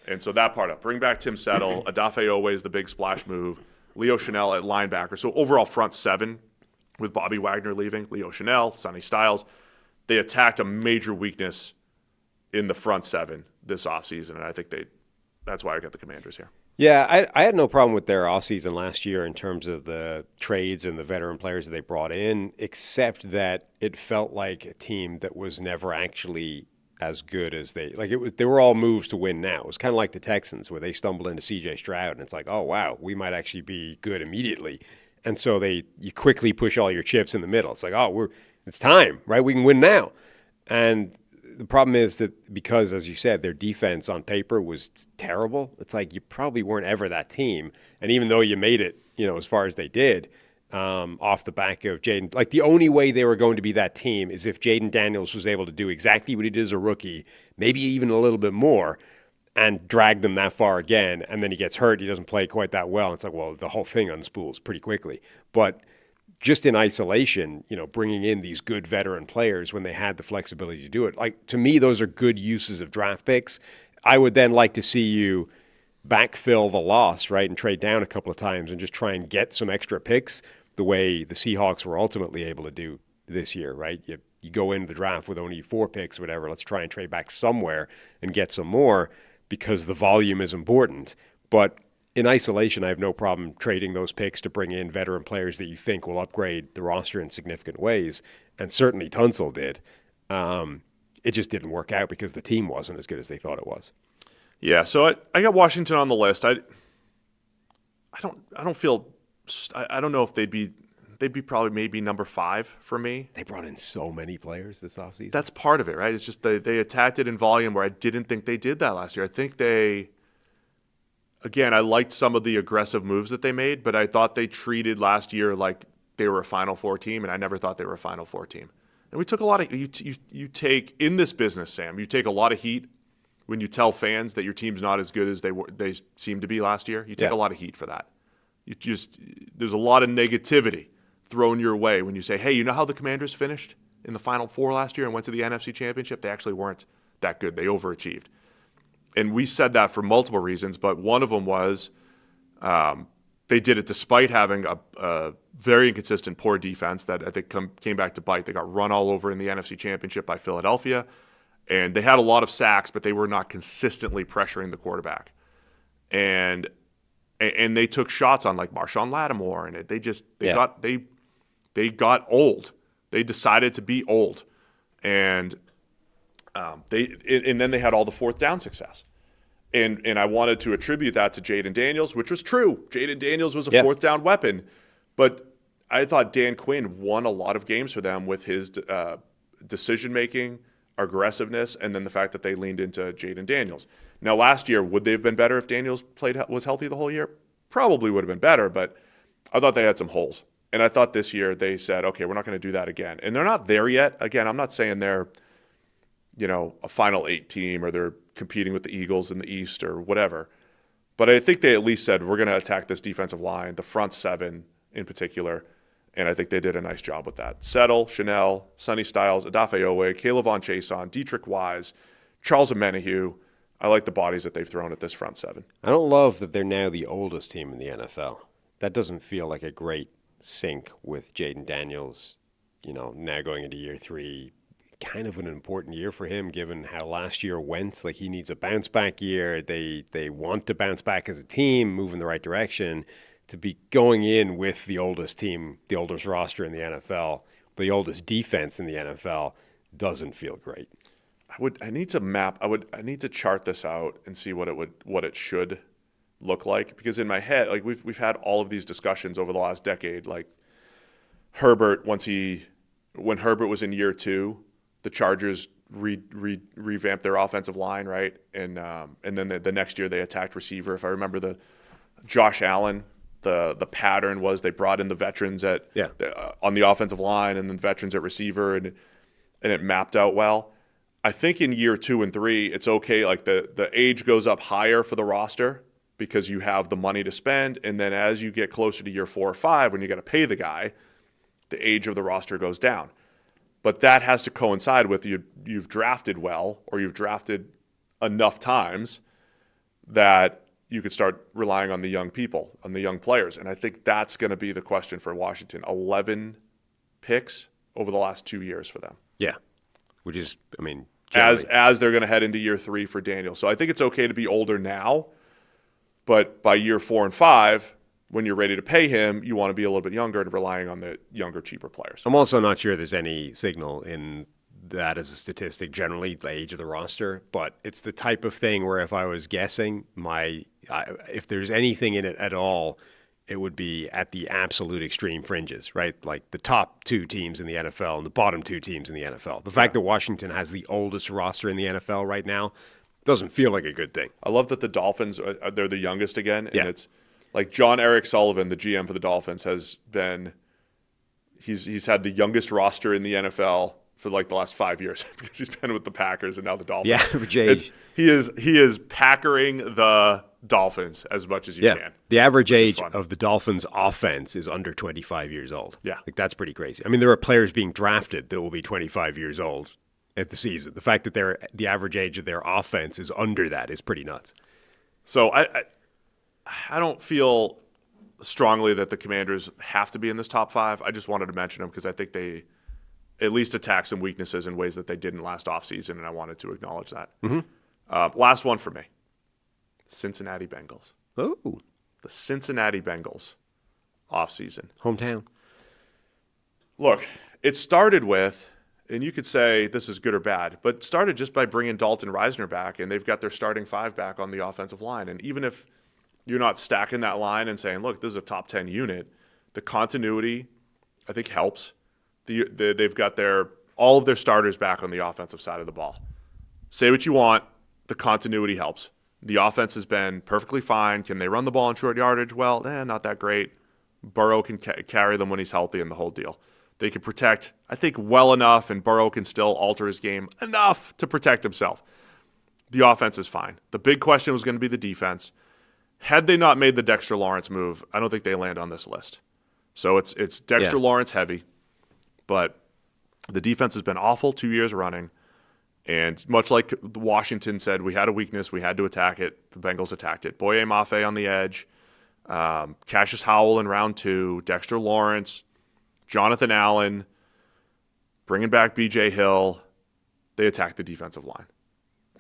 And so that part up. Bring back Tim Settle. Adafe Owe is the big splash move. Leo Chanel at linebacker. So overall front 7 with Bobby Wagner leaving, Leo Chanel, Sonny Styles. They attacked a major weakness in the front 7 this offseason, and I think that's why I got the Commanders here. Yeah, I had no problem with their offseason last year in terms of the trades and the veteran players that they brought in, except that it felt like a team that was never actually as good as they were all moves to win now. It was kind of like the Texans where they stumbled into CJ Stroud and it's like, oh wow, we might actually be good immediately. And so you quickly push all your chips in the middle. It's like, it's time, right? We can win now. And the problem is that because, as you said, their defense on paper was terrible, it's like you probably weren't ever that team. And even though you made it, as far as they did, off the back of Jaden. Like the only way they were going to be that team is if Jaden Daniels was able to do exactly what he did as a rookie, maybe even a little bit more, and drag them that far again. And then he gets hurt. He doesn't play quite that well. It's like, well, the whole thing unspools pretty quickly. But just in isolation, bringing in these good veteran players when they had the flexibility to do it. Like, to me, those are good uses of draft picks. I would then like to see you backfill the loss, right, and trade down a couple of times and just try and get some extra picks the the way the Seahawks were ultimately able to do this year, right? You go into the draft with only 4 picks, whatever. Let's try and trade back somewhere and get some more because the volume is important. But in isolation, I have no problem trading those picks to bring in veteran players that you think will upgrade the roster in significant ways. And certainly Tunsil did. It just didn't work out because the team wasn't as good as they thought it was. Yeah, so I got Washington on the list. I don't feel I don't know if they'd be probably maybe number 5 for me. They brought in so many players this offseason. That's part of it, right? It's just they attacked it in volume where I didn't think they did that last year. I think I liked some of the aggressive moves that they made, but I thought they treated last year like they were a Final Four team, and I never thought they were a Final Four team. And we took a lot of you take in this business, Sam. You take a lot of heat when you tell fans that your team's not as good as they seemed to be last year. You take a lot of heat for that. There's a lot of negativity thrown your way when you say, hey, you know how the Commanders finished in the Final Four last year and went to the NFC Championship? They actually weren't that good. They overachieved. And we said that for multiple reasons, but one of them was they did it despite having a very inconsistent, poor defense that I think came back to bite. They got run all over in the NFC Championship by Philadelphia, and they had a lot of sacks, but they were not consistently pressuring the quarterback. And they took shots on like Marshawn Lattimore, and they got old. They decided to be old, and then they had all the fourth down success. And I wanted to attribute that to Jaden Daniels, which was true. Jaden Daniels was a fourth down weapon. But I thought Dan Quinn won a lot of games for them with his decision-making, aggressiveness, and then the fact that they leaned into Jaden Daniels. Now, last year, would they have been better if Daniels was healthy the whole year? Probably would have been better, but I thought they had some holes. And I thought this year they said, okay, we're not going to do that again. And they're not there yet. Again, I'm not saying they're a Final 8 team or they're competing with the Eagles in the East or whatever. But I think they at least said, we're going to attack this defensive line, the front 7 in particular, and I think they did a nice job with that. Settle, Chanel, Sonny Styles, Odafe Owe, Caleb Von Chason, Dietrich Wise, Charles Omenihu. I like the bodies that they've thrown at this front 7. I don't love that they're now the oldest team in the NFL. That doesn't feel like a great sync with Jaden Daniels, now going into year 3. Kind of an important year for him given how last year went. Like, he needs a bounce back year. They want to bounce back as a team, move in the right direction. To be going in with the oldest team, the oldest roster in the NFL, the oldest defense in the NFL doesn't feel great. I need to chart this out and see what it should look like, because in my head, like we've had all of these discussions over the last decade. Like Herbert, when Herbert was in year 2, the Chargers revamped their offensive line, right? And then the next year they attacked receiver. If I remember the Josh Allen, the pattern was they brought in the veterans on the offensive line and then veterans at receiver, and it mapped out well. I think in year 2 and 3, it's okay. Like the age goes up higher for the roster because you have the money to spend. And then as you get closer to year 4 or 5, when you got to pay the guy, the age of the roster goes down. But that has to coincide with you've drafted well, or you've drafted enough times that you could start relying on the young people, on the young players. And I think that's going to be the question for Washington. 11 picks over the last 2 years for them. Yeah. Which is, as they're going to head into year 3 for Daniel. So I think it's okay to be older now, but by year 4 and 5, when you're ready to pay him, you want to be a little bit younger and relying on the younger, cheaper players. I'm also not sure there's any signal in that as a statistic, generally, the age of the roster, but it's the type of thing where if I was guessing, if there's anything in it at all, it would be at the absolute extreme fringes, right? Like the top 2 teams in the NFL and the bottom 2 teams in the NFL. The fact that Washington has the oldest roster in the NFL right now doesn't feel like a good thing. I love that the Dolphins, they're the youngest again, and it's like John Eric Sullivan, the GM for the Dolphins, he's had the youngest roster in the NFL for like the last 5 years because he's been with the Packers and now the Dolphins. Yeah, average age. He is packering the Dolphins as much as you can. The average age of the Dolphins offense is under 25 years old. Yeah. Like, that's pretty crazy. I mean, there are players being drafted that will be 25 years old at the season. The fact that the average age of their offense is under that is pretty nuts. So I don't feel strongly that the Commanders have to be in this top 5. I just wanted to mention them because I think they at least attack some weaknesses in ways that they didn't last offseason, and I wanted to acknowledge that. Last one for me. Cincinnati Bengals. Oh. The Cincinnati Bengals offseason. Hometown. Look, it started with, and you could say this is good or bad, but it started just by bringing Dalton Reisner back, and they've got their starting 5 back on the offensive line. And even if you're not stacking that line and saying, look, this is a top 10 unit, the continuity, I think, helps. They've got all of their starters back on the offensive side of the ball. Say what you want, the continuity helps. The offense has been perfectly fine. Can they run the ball in short yardage? Well, not that great. Burrow can carry them when he's healthy and the whole deal. They can protect, I think, well enough, and Burrow can still alter his game enough to protect himself. The offense is fine. The big question was going to be the defense. Had they not made the Dexter Lawrence move, I don't think they land on this list. So it's Dexter Lawrence heavy, but the defense has been awful 2 years running. And much like Washington said, we had a weakness, we had to attack it. The Bengals attacked it. Boye Mafe on the edge, Cassius Howell in round 2, Dexter Lawrence, Jonathan Allen, bringing back B.J. Hill. They attacked the defensive line.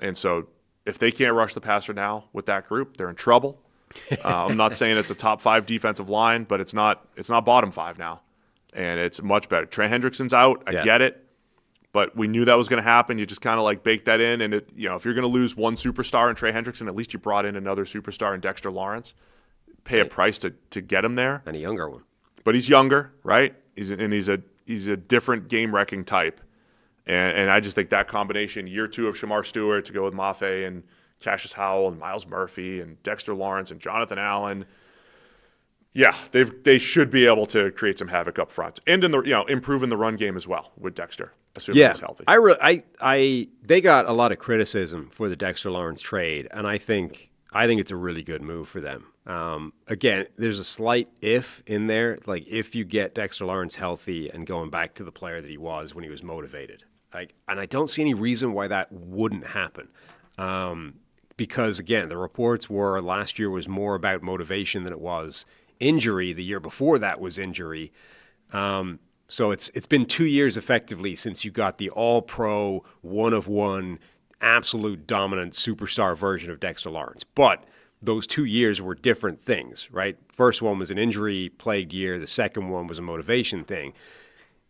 And so if they can't rush the passer now with that group, they're in trouble. I'm not saying it's a top 5 defensive line, but it's not bottom 5 now. And it's much better. Trey Hendrickson's out. I get it. But we knew that was going to happen. You just kind of like bake that in. And if you're going to lose one superstar in Trey Hendrickson, at least you brought in another superstar in Dexter Lawrence. Pay a price to get him there. And a younger one. But he's younger, right? He's a different game-wrecking type. And I just think that combination, year 2 of Shamar Stewart to go with Mafe and Cassius Howell and Miles Murphy and Dexter Lawrence and Jonathan Allen. Yeah, they should be able to create some havoc up front and improve in the run game as well with Dexter, assuming he's healthy. They got a lot of criticism for the Dexter Lawrence trade, and I think it's a really good move for them. Again, there's a slight if in there, like if you get Dexter Lawrence healthy and going back to the player that he was when he was motivated. And I don't see any reason why that wouldn't happen. Because, again, the reports were last year was more about motivation than it was injury. The year before that was injury. So it's been 2 years effectively since you got the all-pro, one-of-one, absolute dominant superstar version of Dexter Lawrence. But those 2 years were different things, right? First one was an injury-plagued year. The second one was a motivation thing.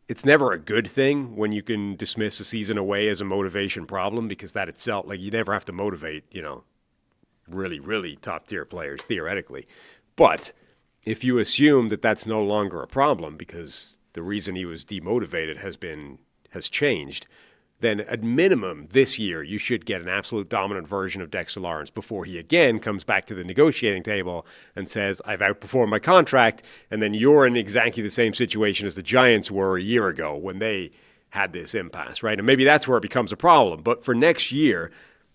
It's never a good thing when you can dismiss a season away as a motivation problem because that itself, like you never have to motivate, really, really top-tier players, theoretically. But if you assume that that's no longer a problem because the reason he was demotivated has changed, then at minimum this year you should get an absolute dominant version of Dexter Lawrence before he again comes back to the negotiating table and says, I've outperformed my contract, and then you're in exactly the same situation as the Giants were a year ago when they had this impasse, right? And maybe that's where it becomes a problem. But for next year,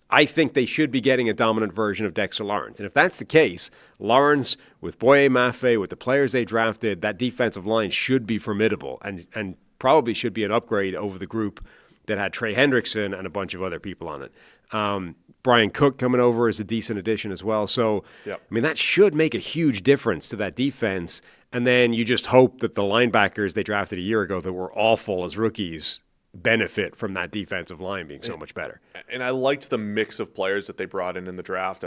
I think they should be getting a dominant version of Dexter Lawrence. And if that's the case, Lawrence, with Boye Mafe, with the players they drafted, that defensive line should be formidable and probably should be an upgrade over the group that had Trey Hendrickson and a bunch of other people on it. Brian Cook coming over is a decent addition as well. So, I mean, that should make a huge difference to that defense. And then you just hope that the linebackers they drafted a year ago that were awful as rookies benefit from that defensive line being so much better. And I liked the mix of players that they brought in the draft.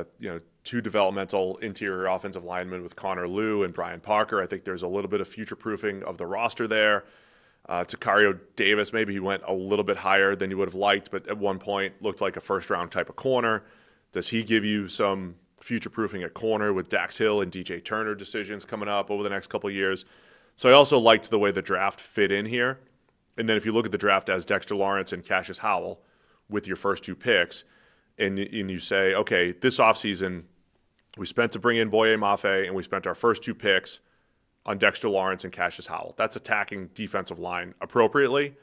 2 developmental interior offensive linemen with Connor Liu and Brian Parker. I think there's a little bit of future-proofing of the roster there. Takario Davis, maybe he went a little bit higher than you would have liked, but at one point looked like a first-round type of corner. Does he give you some future-proofing at corner with Dax Hill and DJ Turner decisions coming up over the next couple of years? So I also liked the way the draft fit in here. And then if you look at the draft as Dexter Lawrence and Cassius Howell with your first 2 picks, and you say, okay, this offseason we spent to bring in Boye Mafe and we spent our first 2 picks on Dexter Lawrence and Cassius Howell. That's attacking defensive line appropriately.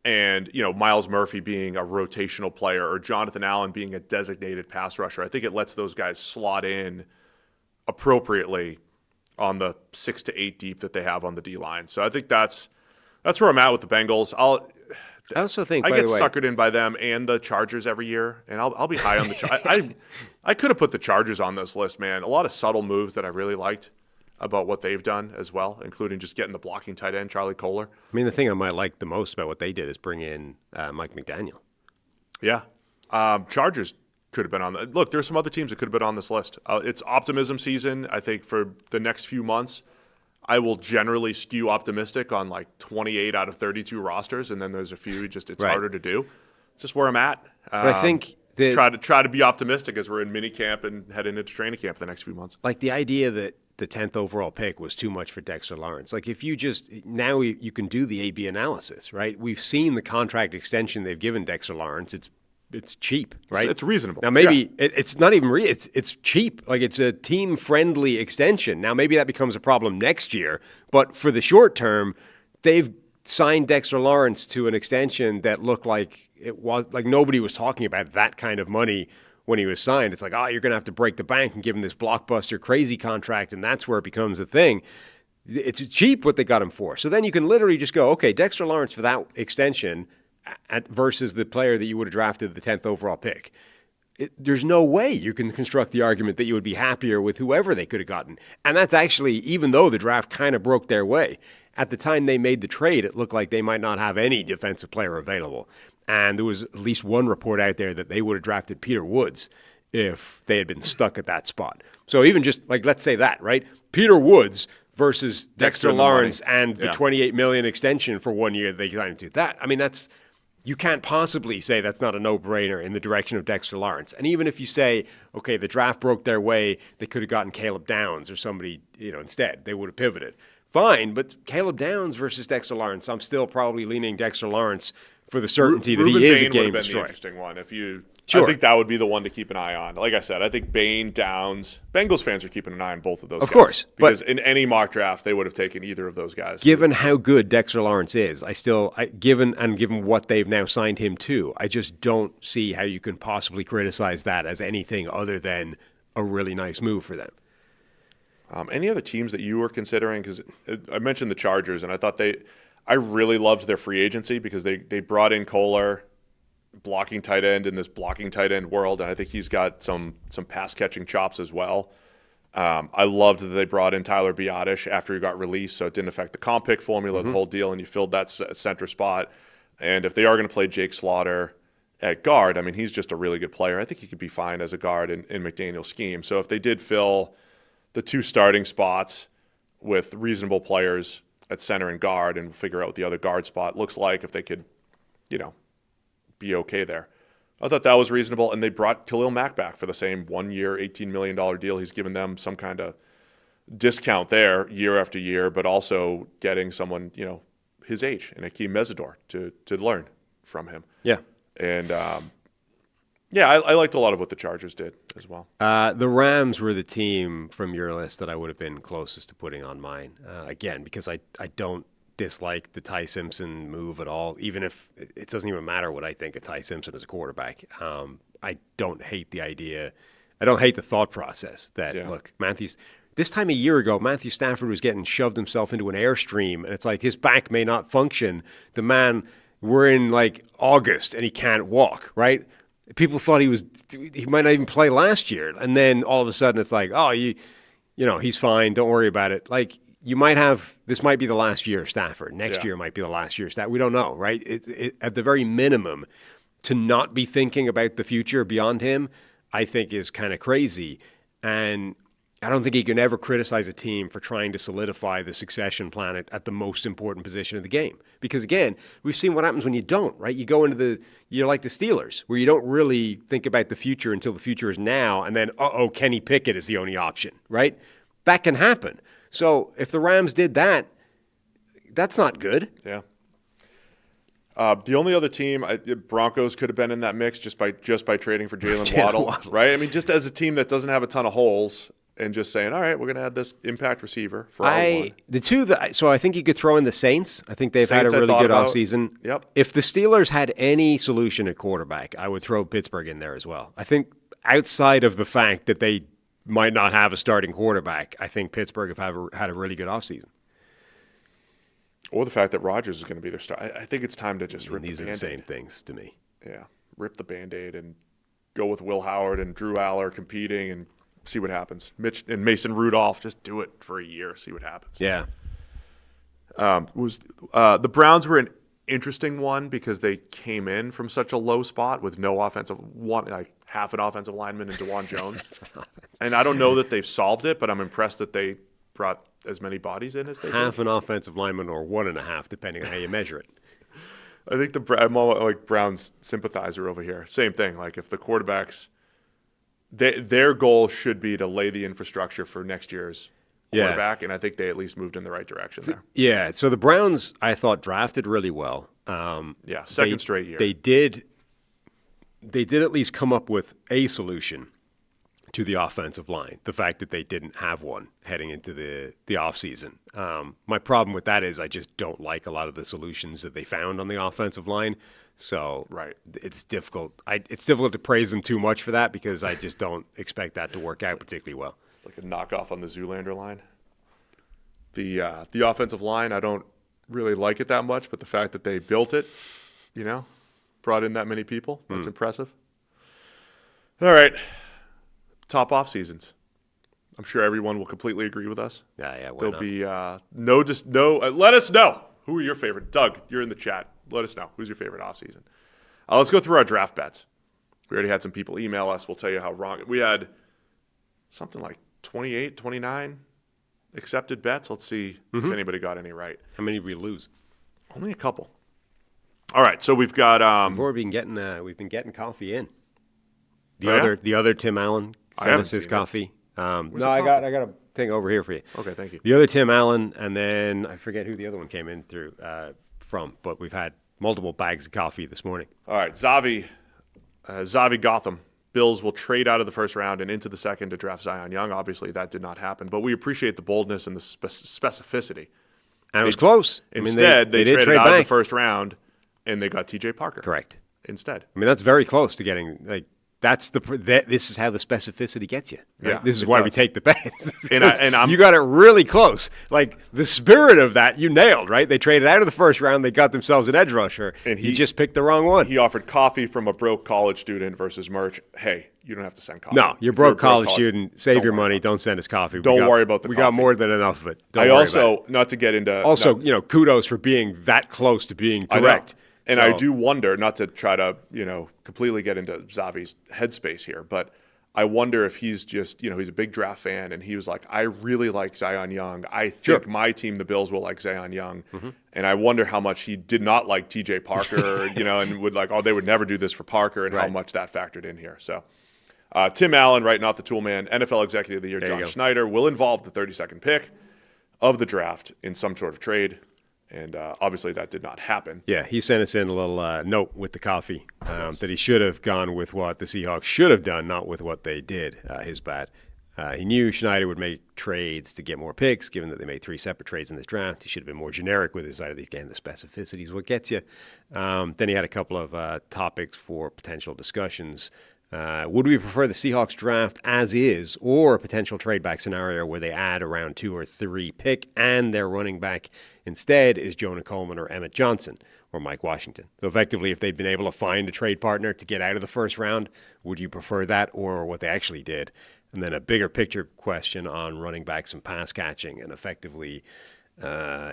And, Miles Murphy being a rotational player or Jonathan Allen being a designated pass rusher, I think it lets those guys slot in appropriately on the 6 to 8 deep that they have on the D-line. So I think that's where I'm at with the Bengals. I also think, I get suckered in by them and the Chargers every year, and I'll be high on the Chargers. I could have put the Chargers on this list, man. A lot of subtle moves that I really liked. about what they've done as well, including just getting the blocking tight end, Charlie Kohler. I mean, the thing I might like the most about what they did is bring in Mike McDaniel. Yeah. Chargers could have been on. Look, there's some other teams that could have been on this list. It's optimism season, I think, for the next few months. I will generally skew optimistic on like 28 out of 32 rosters, and then there's a few it's harder to do. It's just where I'm at. But I think try to be optimistic as we're in mini camp and heading into training camp the next few months. Like the idea that the 10th overall pick was too much for Dexter Lawrence. Like if you just now you can do the A/B analysis, right? We've seen the contract extension they've given Dexter Lawrence. It's cheap, right? It's reasonable. Now maybe it's not even it's cheap. Like it's a team friendly extension. Now maybe that becomes a problem next year, but for the short term, they've signed Dexter Lawrence to an extension that looked like it was like nobody was talking about that kind of money when he was signed. It's like, you're going to have to break the bank and give him this blockbuster crazy contract, and that's where it becomes a thing. It's cheap what they got him for. So then you can literally just go, okay, Dexter Lawrence for that extension versus the player that you would have drafted the 10th overall pick. There's no way you can construct the argument that you would be happier with whoever they could have gotten. And that's actually, even though the draft kind of broke their way, at the time they made the trade, it looked like they might not have any defensive player available. And there was at least one report out there that they would have drafted Peter Woods if they had been stuck at that spot. So even just like, let's say that, right? Peter Woods versus Dexter Lawrence and the $28 million extension for 1 year they signed to. That, I mean, you can't possibly say that's not a no-brainer in the direction of Dexter Lawrence. And even if you say, okay, the draft broke their way, they could have gotten Caleb Downs or somebody, instead. They would have pivoted. Fine, but Caleb Downs versus Dexter Lawrence, I'm still probably leaning Dexter Lawrence for the certainty that he is a game destroyer. The interesting one. I think that would be the one to keep an eye on. Like I said, I think Bain, Downs, Bengals fans are keeping an eye on both of those guys. Of course. Because in any mock draft, they would have taken either of those guys. Given how good Dexter Lawrence is, given what they've now signed him to, I just don't see how you can possibly criticize that as anything other than a really nice move for them. Any other teams that you were considering? Because I mentioned the Chargers, and I really loved their free agency because they brought in Kohler, blocking tight end in this blocking tight end world, and I think he's got some pass catching chops as well. I loved that they brought in Tyler Biadasz after he got released, so it didn't affect the comp pick formula, the whole deal, and you filled that center spot. And if they are going to play Jake Slaughter at guard, I mean, he's just a really good player. I think he could be fine as a guard in McDaniel's scheme. So if they did fill the two starting spots with reasonable players at center and guard and figure out what the other guard spot looks like, if they could, be okay there. I thought that was reasonable, and they brought Khalil Mack back for the same 1 year, $18 million deal. He's given them some kind of discount there year after year, but also getting someone, his age, and Akeem Mesidor to learn from him. Yeah. And, I liked a lot of what the Chargers did as well. The Rams were the team from your list that I would have been closest to putting on mine. Again, because I don't dislike the Ty Simpson move at all, even if it doesn't even matter what I think of Ty Simpson as a quarterback. I don't hate the idea. I don't hate the thought process that, look, this time a year ago, Matthew Stafford was getting shoved himself into an airstream, and it's like his back may not function. The man, we're in like August, and he can't walk, right? People thought he might not even play last year. And then all of a sudden it's like, he's fine. Don't worry about it. Like this might be the last year of Stafford. Next year might be the last year of Stafford. We don't know, right? At the very minimum, to not be thinking about the future beyond him, I think is kind of crazy. And I don't think you can ever criticize a team for trying to solidify the succession plan at the most important position of the game. Because again, we've seen what happens when you don't, right? You go into you're like the Steelers, where you don't really think about the future until the future is now, and then, Kenny Pickett is the only option, right? That can happen. So if the Rams did that, that's not good. Yeah. The only other team, Broncos could have been in that mix just by trading for Jalen Waddle, right? I mean, just as a team that doesn't have a ton of holes, and just saying, all right, we're going to add this impact receiver for our line. So I think you could throw in the Saints. I think they've had a really good offseason. Yep. If the Steelers had any solution at quarterback, I would throw Pittsburgh in there as well. I think outside of the fact that they might not have a starting quarterback, I think Pittsburgh have had a really good offseason. Or the fact that Rodgers is going to be their star. I think it's time to just rip the Band-Aid. These are the same things to me. Yeah, rip the Band-Aid and go with Will Howard and Drew Aller competing and see what happens. Mitch and Mason Rudolph, just do it for a year, see what happens. Yeah. The Browns were an interesting one because they came in from such a low spot with no half an offensive lineman in DeJuan Jones. And I don't know that they've solved it, but I'm impressed that they brought as many bodies in as they did. Half an offensive lineman or 1.5, depending on how you measure it. I think I'm all like Browns sympathizer over here. Same thing. Like if the quarterbacks, their goal should be to lay the infrastructure for next year's quarterback, and I think they at least moved in the right direction there. Yeah, so the Browns, I thought, drafted really well. Second straight year. They did at least come up with a solution to the offensive line, the fact that they didn't have one heading into the offseason. My problem with that is I just don't like a lot of the solutions that they found on the offensive line. So it's difficult. It's difficult to praise them too much for that because I just don't expect that to work out particularly well. It's like a knockoff on the Zoolander line. The offensive line, I don't really like it that much, but the fact that they built it, brought in that many people, that's impressive. All right. Top off seasons. I'm sure everyone will completely agree with us. Yeah. There'll be let us know. Who are your favorite? Doug, you're in the chat. Let us know. Who's your favorite off season? Let's go through our draft bets. We already had some people email us. We'll tell you how wrong. We had something like 28, 29 accepted bets. Let's see if anybody got any right. How many did we lose? Only a couple. All right, so we've got. We've been getting coffee in. The other Tim Allen sent us his coffee. I got a thing over here for you. Okay, thank you. The other Tim Allen, and then I forget who the other one came in through from, but we've had multiple bags of coffee this morning. All right, Zavi Gotham. Bills will trade out of the first round and into the second to draft Zion Young. Obviously, that did not happen, but we appreciate the boldness and the specificity. And it was close. Instead, they traded out of the first round, and they got T.J. Parker. Correct. Instead. That's very close to getting this is how the specificity gets you. Right? Yeah, this is why we take the bets. and you got it really close. Like the spirit of that, you nailed, right? They traded out of the first round. They got themselves an edge rusher. And he just picked the wrong one. He offered coffee from a broke college student versus merch. Hey, you don't have to send coffee. No, you're broke college student. Save your money. Don't send us coffee. Don't worry about the coffee. We got more than enough of it. Not to get into. Also, kudos for being that close to being correct. And I do wonder, not to try to, completely get into Zavi's headspace here, but I wonder if he's just, he's a big draft fan, and he was like, I really like Zion Young. I think my team, the Bills, will like Zion Young. Mm-hmm. And I wonder how much he did not like T.J. Parker, and would they would never do this for Parker, and how much that factored in here. So Tim Allen, right, not the tool man, NFL Executive of the Year, John Schneider, will involve the 32nd pick of the draft in some sort of trade. And obviously that did not happen. Yeah, he sent us in a little note with the coffee that he should have gone with what the Seahawks should have done, not with what they did. His bad. He knew Schneider would make trades to get more picks, given that they made 3 separate trades in this draft. He should have been more generic with his side of these. Again, the specificity is what gets you. Then he had a couple of topics for potential discussions. Would we prefer the Seahawks draft as is or a potential trade back scenario where they add a round 2 or 3 pick and their running back instead is Jonah Coleman or Emmett Johnson or Mike Washington? So effectively, if they'd been able to find a trade partner to get out of the first round, would you prefer that or what they actually did? And then a bigger picture question on running backs and pass catching and effectively,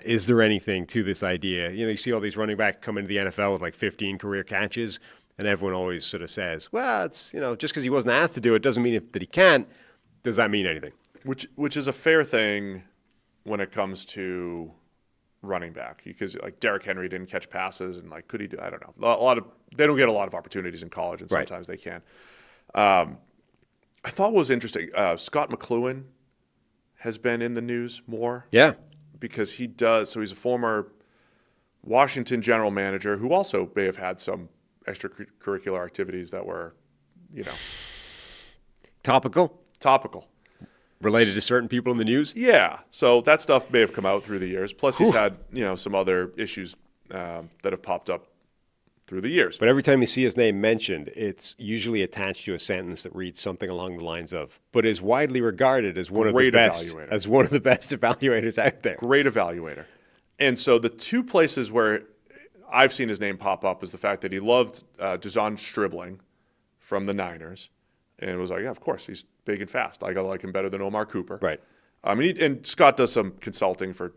is there anything to this idea? You see all these running backs come into the NFL with 15 career catches. And everyone always sort of says, well, it's, just because he wasn't asked to do it doesn't mean that he can't. Does that mean anything? Which is a fair thing when it comes to running back. Because Derrick Henry didn't catch passes and could he do? I don't know. They don't get a lot of opportunities in college, and sometimes they can. I thought what was interesting, Scott McCloughan has been in the news more. Yeah. Because he does. So he's a former Washington general manager who also may have had some extracurricular activities that were, topical, related to certain people in the news. Yeah, so that stuff may have come out through the years. Plus, he's had some other issues that have popped up through the years. But every time you see his name mentioned, it's usually attached to a sentence that reads something along the lines of, "But is widely regarded as one of the best evaluators out there." Great evaluator, and so the two places where I've seen his name pop up is the fact that he loved Dazon Stribling from the Niners, and was like, yeah, of course, he's big and fast. I got to like him better than Omar Cooper. Right. And Scott does some consulting for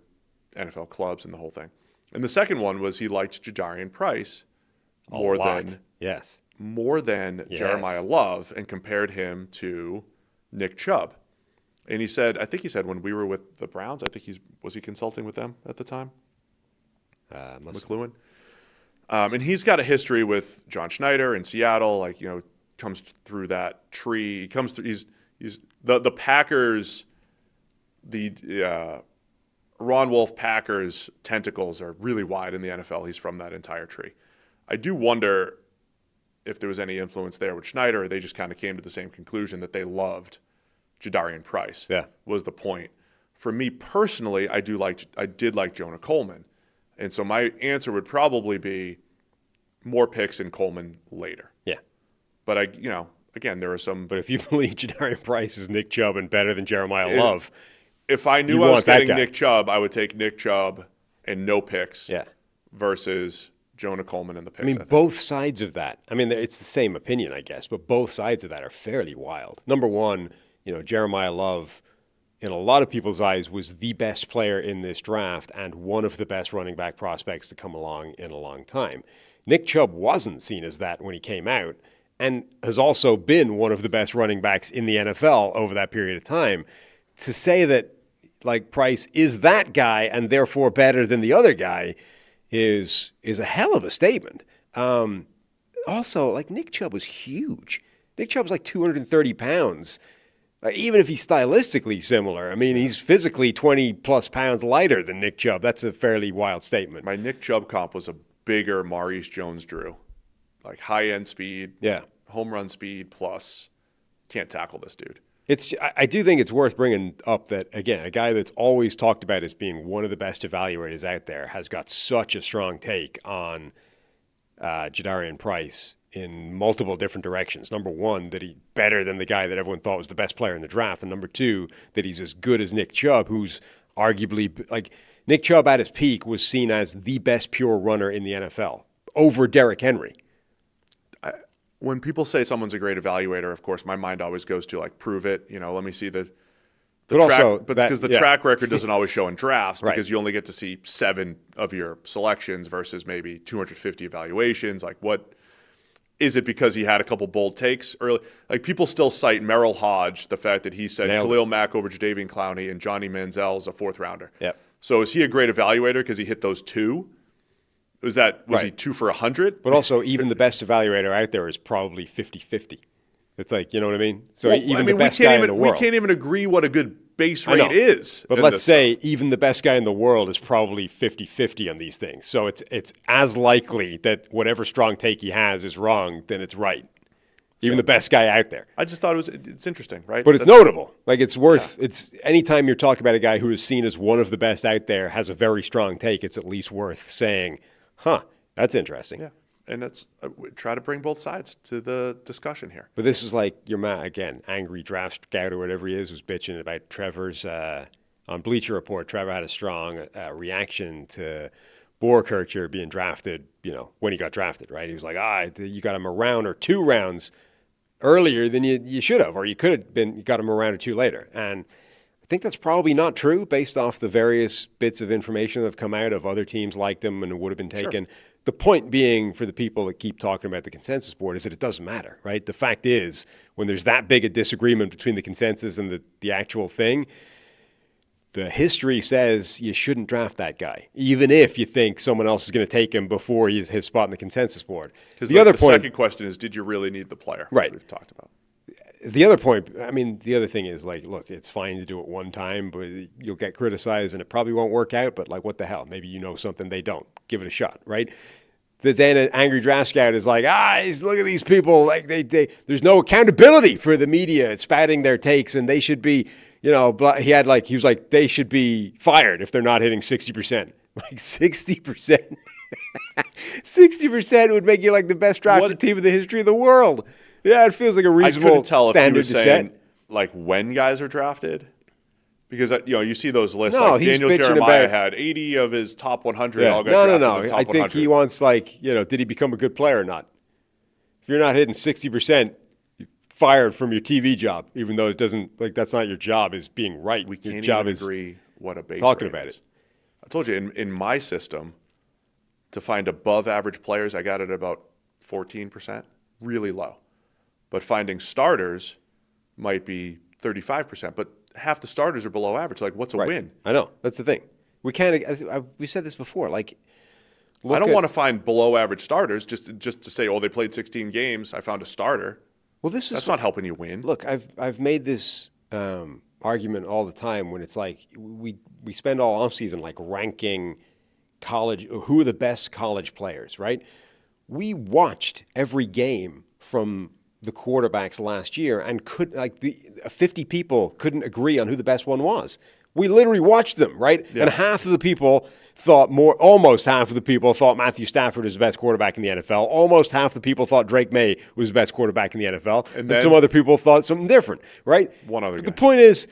NFL clubs and the whole thing. And the second one was he liked Jadarian Price more than Jeremiah Love, and compared him to Nick Chubb. And he said, I think he said when we were with the Browns, I think was he consulting with them at the time? McLuhan. And he's got a history with John Schneider in Seattle, like, you know, comes through that tree. He comes through, he's the Packers, Ron Wolf Packers tentacles are really wide in the NFL. He's from that entire tree. I do wonder if there was any influence there with Schneider, or they just kind of came to the same conclusion that they loved Jadarian Price. Yeah. Was the point. For me personally, I did like Jonah Coleman. And so my answer would probably be more picks in Coleman later. Yeah. But again, there are some. But if you believe Jadarian Price is Nick Chubb and better than Jeremiah Love, if I knew I was getting Nick Chubb, I would take Nick Chubb and no picks. Yeah. Versus Jonah Coleman and the picks. I mean, both sides of that. I mean, it's the same opinion, I guess, but both sides of that are fairly wild. Number one, Jeremiah Love, in a lot of people's eyes, was the best player in this draft and one of the best running back prospects to come along in a long time. Nick Chubb wasn't seen as that when he came out, and has also been one of the best running backs in the NFL over that period of time. To say that, like, Price is that guy and therefore better than the other guy is a hell of a statement. Also, like, Nick Chubb was huge. Nick Chubb was like 230 pounds. Even if he's stylistically similar, I mean, he's physically 20-plus pounds lighter than Nick Chubb. That's a fairly wild statement. My Nick Chubb comp was a bigger Maurice Jones-Drew. Like, high-end speed, home run speed, plus can't tackle this dude. I do think it's worth bringing up that, again, a guy that's always talked about as being one of the best evaluators out there has got such a strong take on Jadarian Price in multiple different directions. Number one, that he's better than the guy that everyone thought was the best player in the draft. And number two, that he's as good as Nick Chubb, who's arguably, like, Nick Chubb at his peak was seen as the best pure runner in the NFL over Derrick Henry. When people say someone's a great evaluator, of course, my mind always goes to, like, prove it. Let me see the track. Because the track record doesn't always show in drafts, because you only get to see 7 of your selections versus maybe 250 evaluations. Like, what is it, because he had a couple bold takes early? Like, people still cite Merrill Hodge, the fact that he said Khalil Mack over Jadeveon Clowney and Johnny Manziel is a 4th rounder. Yep. So is he a great evaluator because he hit those 2? Was he 2 for 100? But also, even the best evaluator out there is probably 50-50. It's like, you know what I mean? So the best guy in the world. We can't even agree what a good base rate is. But let's say even the best guy in the world is probably 50-50 on these things. So it's as likely that whatever strong take he has is wrong than it's right. Even the best guy out there. I just thought it's interesting, right? But it's notable. Like, it's worth, it's anytime you're talking about a guy who is seen as one of the best out there, has a very strong take, it's at least worth saying, that's interesting. Yeah. And that's try to bring both sides to the discussion here. But this was like your man, again, angry draft scout or whatever he is, was bitching about Trevor's, on Bleacher Report, Trevor had a strong reaction to Boerkircher being drafted, when he got drafted, right? He was like, you got him a round or 2 rounds earlier than you should have, or you could have been, you got him a round or 2 later. And I think that's probably not true based off the various bits of information that have come out of other teams liked him and would have been taken. Sure. The point being, for the people that keep talking about the consensus board, is that it doesn't matter, right? The fact is, when there's that big a disagreement between the consensus and the actual thing, the history says you shouldn't draft that guy, even if you think someone else is going to take him before he's his spot in the consensus board. Because the second question is, did you really need the player? Right. We've talked about. The other point, the other thing is, like, look, it's fine to do it one time, but you'll get criticized and it probably won't work out, but, like, what the hell? Maybe you know something they don't. Give it a shot, right? Then an angry draft scout is like, look at these people. Like, there's no accountability for the media spouting their takes, and they should be, he was like, they should be fired if they're not hitting 60%. Like, 60%? 60% would make you, like, the best drafted team in the history of the world. Yeah, it feels like a reasonable standard to set. Like, when guys are drafted, because you see those lists. No, like Daniel Jeremiah had 80 of his top 100. Yeah. All got drafted in the top 100. I think he wants, like, did he become a good player or not? If you're not hitting 60%, fired from your TV job, even though it doesn't, like, that's not your job, is being right. We can't your job even is agree what a base talking rate about is. it. I told you, in my system, to find above average players, I got it about 14%, really low. But finding starters might be 35%, but half the starters are below average. Like, what's a win? I know. That's the thing. We can't, we said this before, like, I don't want to find below average starters just to say, oh, they played 16 games, I found a starter. Well, that's not helping you win. Look, I've made this argument all the time when it's like we spend all offseason like ranking college, who are the best college players, right? We watched every game from the quarterbacks last year and 50 people couldn't agree on who the best one was. We literally watched them, right? Yeah. And half of the people almost half of the people thought Matthew Stafford was the best quarterback in the NFL. Almost half the people thought Drake May was the best quarterback in the NFL. And some other people thought something different, right? One other guy. The point is,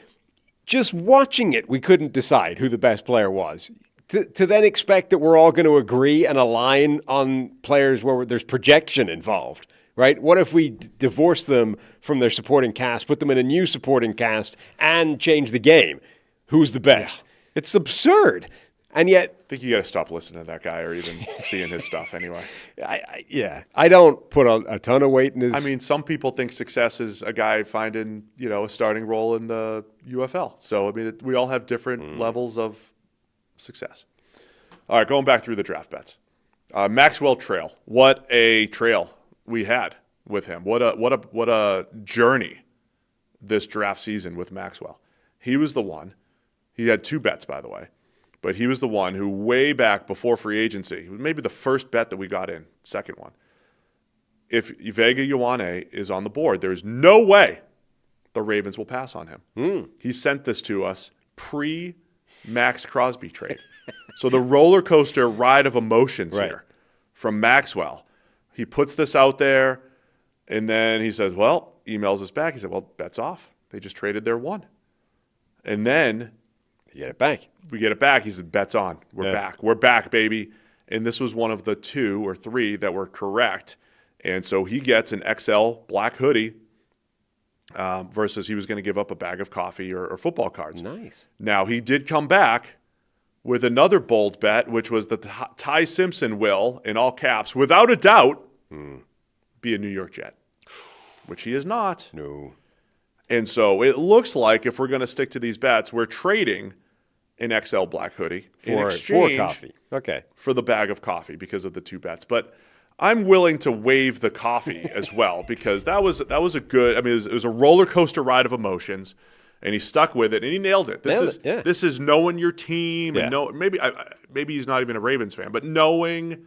just watching it, we couldn't decide who the best player was. To then expect that we're all going to agree and align on players where there's projection involved, right? What if we divorce them from their supporting cast, put them in a new supporting cast, and change the game? Who's the best? Yeah. It's absurd. And yet, I think you got to stop listening to that guy or even seeing his stuff anyway. I don't put a ton of weight in his. I mean, some people think success is a guy finding, a starting role in the UFL. So, I mean, we all have different levels of success. All right, going back through the draft bets. Maxwell Trail. What a trail we had with him. What a journey this draft season with Maxwell. He was the one. He had 2 bets, by the way. But he was the one who way back before free agency, maybe the first bet that we got in, second one. If Vega Ioane is on the board, there's no way the Ravens will pass on him. He sent this to us pre-Max Crosby trade. So the roller coaster ride of emotions here from Maxwell. He puts this out there, and then he says, emails us back. He said, bet's off. They just traded their one. And then you get it back. We get it back. He said, bet's on. We're back. We're back, baby. And this was one of the 2 or 3 that were correct. And so he gets an XL black hoodie versus he was going to give up a bag of coffee or football cards. Nice. Now, he did come back with another bold bet, which was that Ty Simpson will, in all caps, without a doubt, be a New York Jet, which he is not. No. And so it looks like if we're going to stick to these bets, we're trading an XL black hoodie in exchange for coffee. Okay. For the bag of coffee because of the 2 bets. But I'm willing to waive the coffee as well because that was a good. I mean, it was a roller coaster ride of emotions, and he stuck with it and he nailed it. This is knowing your team and maybe he's not even a Ravens fan, but knowing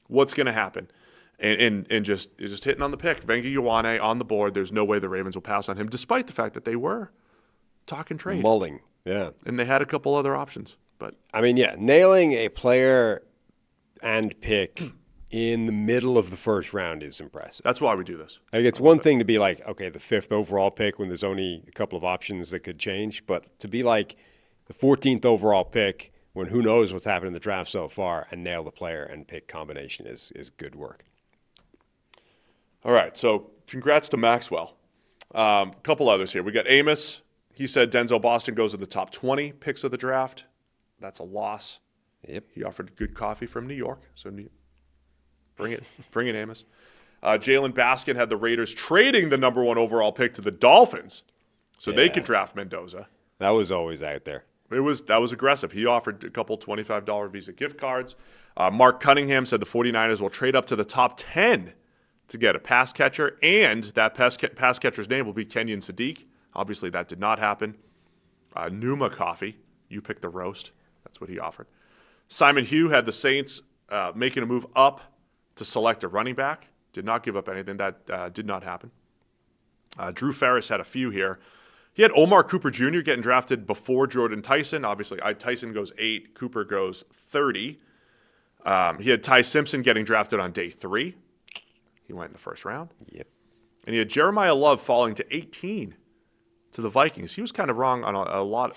what's going to happen. And just hitting on the pick. Vega Ioane on the board. There's no way the Ravens will pass on him, despite the fact that they were talking trade. Mulling, yeah. And they had a couple other options. But I mean, nailing a player and pick in the middle of the first round is impressive. That's why we do this. Like, it's one thing to be like, okay, the 5th overall pick when there's only a couple of options that could change, but to be like the 14th overall pick when who knows what's happened in the draft so far and nail the player and pick combination is good work. All right, so congrats to Maxwell. A couple others here. We got Amos. He said Denzel Boston goes to the top 20 picks of the draft. That's a loss. Yep. He offered good coffee from New York, so bring it, Amos. Jalen Baskin had the Raiders trading the number 1 overall pick to the Dolphins, so they could draft Mendoza. That was always out there. That was aggressive. He offered a couple $25 Visa gift cards. Mark Cunningham said the 49ers will trade up to the top 10 to get a pass catcher, and that pass catcher's name will be Kenyon Sadiq. Obviously, that did not happen. Numa Coffee, you picked the roast. That's what he offered. Simon Hugh had the Saints making a move up to select a running back. Did not give up anything. That did not happen. Drew Ferris had a few here. He had Omar Cooper Jr. getting drafted before Jordan Tyson. Obviously, Tyson goes 8, Cooper goes 30. He had Ty Simpson getting drafted on day 3. He went in the first round. Yep. And he had Jeremiah Love falling to 18 to the Vikings. He was kind of wrong on a lot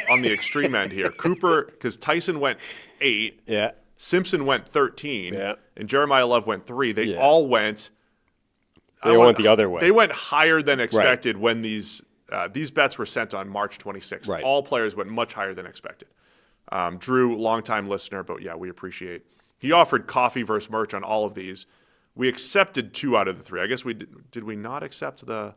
on the extreme end here. Cooper, because Tyson went 8. Yeah. Simpson went 13. Yeah. And Jeremiah Love went 3. They all went They went the other way. They went higher than expected when these bets were sent on March 26th. Right. All players went much higher than expected. Drew, longtime listener, but yeah, we appreciate. He offered coffee versus merch on all of these. We accepted 2 out of the 3. I guess we did we not accept the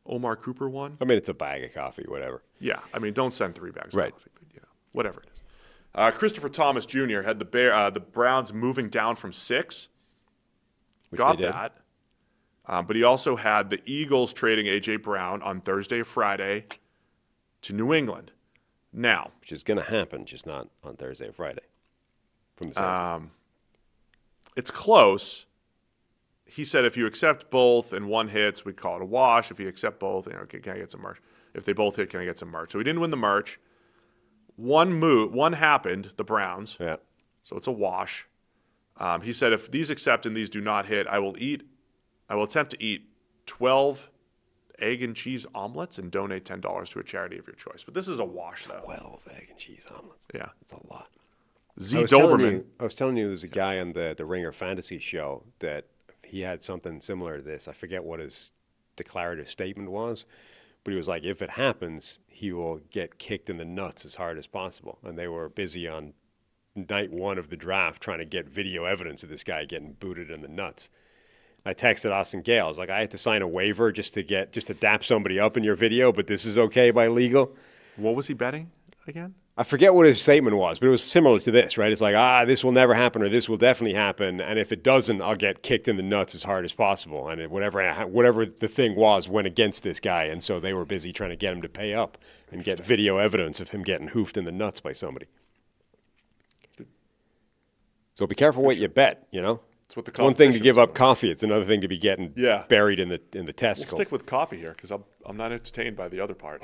Omar Cooper one? I mean, it's a bag of coffee, whatever. Yeah, I mean, don't send 3 bags right. of coffee. But, whatever it is. Christopher Thomas Jr. had the Browns moving down from 6. Which Got they did. that. But he also had the Eagles trading A.J. Brown on Thursday or Friday to New England. Now, which is going to happen, just not on Thursday or Friday. From the sounds. It's close. He said if you accept both and one hits, we call it a wash. If you accept both, can I get some merch? If they both hit, can I get some merch? So he didn't win the merch. One happened, the Browns. Yeah. So it's a wash. He said if these accept and these do not hit, I will attempt to eat 12 egg and cheese omelets and donate $10 to a charity of your choice. But this is a wash, though. 12 egg and cheese omelets. Yeah. That's a lot. Z. Doberman. I was telling you there's a guy on the Ringer Fantasy show that he had something similar to this. I forget what his declarative statement was, but he was like, if it happens, he will get kicked in the nuts as hard as possible. And they were busy on night 1 of the draft trying to get video evidence of this guy getting booted in the nuts. I texted Austin Gale. I was like, I had to sign a waiver just to dap somebody up in your video, but this is okay by legal. What was he betting again? I forget what his statement was, but it was similar to this, right? It's like, this will never happen or this will definitely happen. And if it doesn't, I'll get kicked in the nuts as hard as possible. And whatever the thing was went against this guy. And so they were busy trying to get him to pay up and get video evidence of him getting hoofed in the nuts by somebody. So be careful what you bet, It's what the It's one thing to give up coffee. It's another thing to be getting buried in the testicles. We'll stick with coffee here because I'm not entertained by the other part.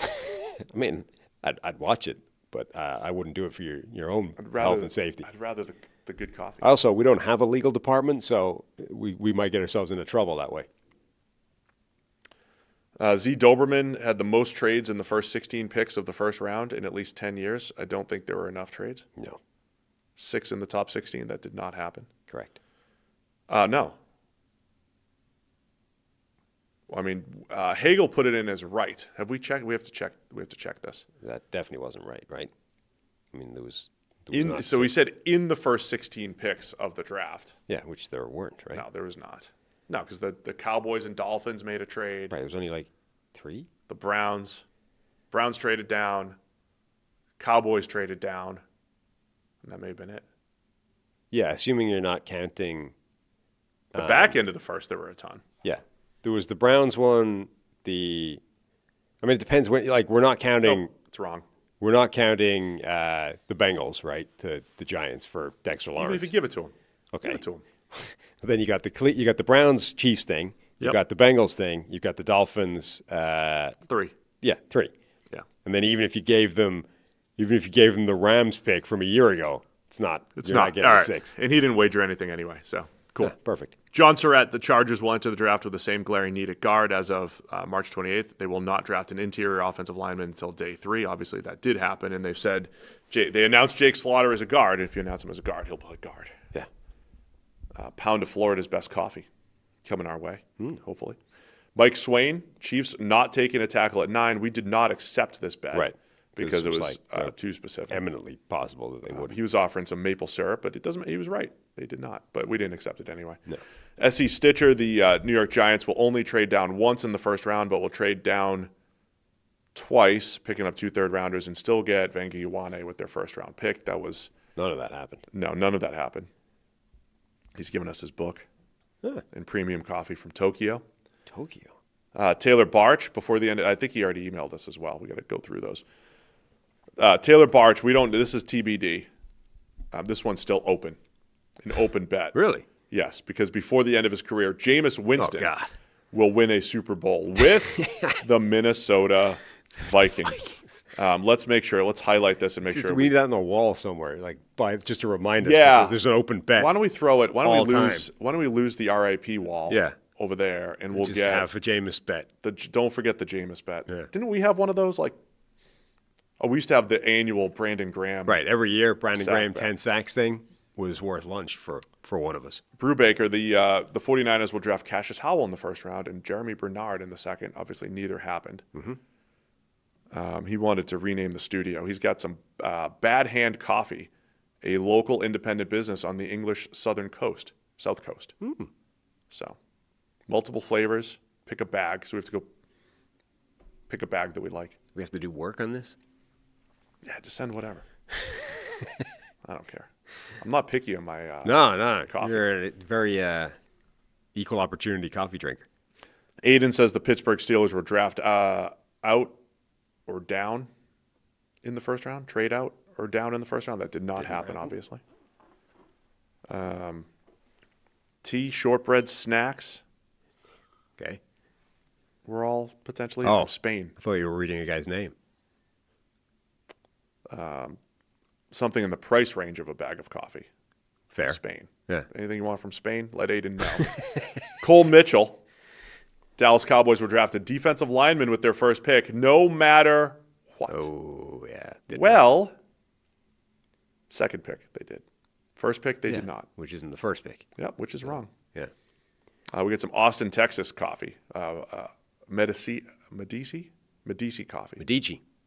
I mean, I'd watch it, but I wouldn't do it for your own health and safety. I'd rather the good coffee. Also, we don't have a legal department, so we might get ourselves into trouble that way. Z. Doberman had the most trades in the first 16 picks of the first round in at least 10 years. I don't think there were enough trades. No. 6 in the top 16. That did not happen. Correct. No. I mean, Hagel put it in as right. Have we checked? We have to check this. That definitely wasn't right? I mean, there was so he said in the first 16 picks of the draft. Yeah, which there weren't, right? No, there was not. No, because the Cowboys and Dolphins made a trade. Right, it was only like 3? The Browns traded down. Cowboys traded down. And that may have been it. Yeah, assuming you're not counting the back end of the first, there were a ton. Yeah. There was the Browns one, it depends when, we're not counting. Nope, it's wrong. We're not counting the Bengals, right, to the Giants for Dexter Lawrence. Even if you give it to him. Okay. Give it to him. Then you got the Browns Chiefs thing. You got the Bengals thing. You got the Dolphins. 3. Yeah, 3. Yeah. And then even if you gave them the Rams pick from a year ago, you're not getting all right. 6. And he didn't wager anything anyway, so cool. Yeah, perfect. John Surratt, the Chargers will enter the draft with the same glaring need at guard as of March 28th. They will not draft an interior offensive lineman until day 3. Obviously, that did happen, and they've said they announced Jake Slaughter as a guard. And if you announce him as a guard, he'll play guard. Yeah. Pound of Florida's best coffee coming our way, hopefully. Mike Swain, Chiefs not taking a tackle at 9. We did not accept this bet. Right. Because it was too specific. Eminently possible that they would. He was offering some maple syrup, but he was right. They did not, but we didn't accept it anyway. No. S.E. Stitcher, the New York Giants, will only trade down once in the first round, but will trade down twice, picking up 2 third-rounders, and still get Vengi Iwane with their first-round pick. None of that happened. No, none of that happened. He's given us his book and premium coffee from Tokyo. Taylor Barch, before the end, I think he already emailed us as well. We got to go through those. Taylor Barch, this is TBD. This one's still open, an open bet. Really? Yes, because before the end of his career, Jameis Winston will win a Super Bowl with the Minnesota Vikings. Let's highlight this and make sure. We need that on the wall somewhere, just to remind us. Yeah. There's an open bet. Why don't we throw it? Why don't we lose the RIP wall? Yeah. Over there, and we'll just get have a Jameis bet. Don't forget the Jameis bet. Yeah. Didn't we have one of those? We used to have the annual Brandon Graham. Right, every year, Brandon Graham bet. 10 sacks thing. was worth lunch for one of us. Brubaker, the 49ers will draft Cassius Howell in the first round and Jeremy Bernard in the second. Obviously, neither happened. He wanted to rename the studio. He's got some Bad Hand Coffee, a local independent business on the English South Coast. So, multiple flavors. Pick a bag. So we have to go pick a bag that we like. We have to do work on this? Yeah, just send whatever. I don't care. I'm not picky on my No. coffee. You're a very equal opportunity coffee drinker. Aiden says the Pittsburgh Steelers will draft out or down in the first round, trade out or down in the first round. That did not happen, obviously. Tea, shortbread, snacks. Okay. We're all potentially from Spain. I thought you were reading a guy's name. Something in the price range of a bag of coffee. Fair. Spain. Yeah. Anything you want from Spain? Let Aiden know. Cole Mitchell. Dallas Cowboys will draft a defensive lineman with their first pick, no matter what. Oh, yeah. Second pick they did. First pick they did not. Which isn't the first pick. Yep, which is wrong. Yeah. We get some Austin, Texas coffee. Medici coffee.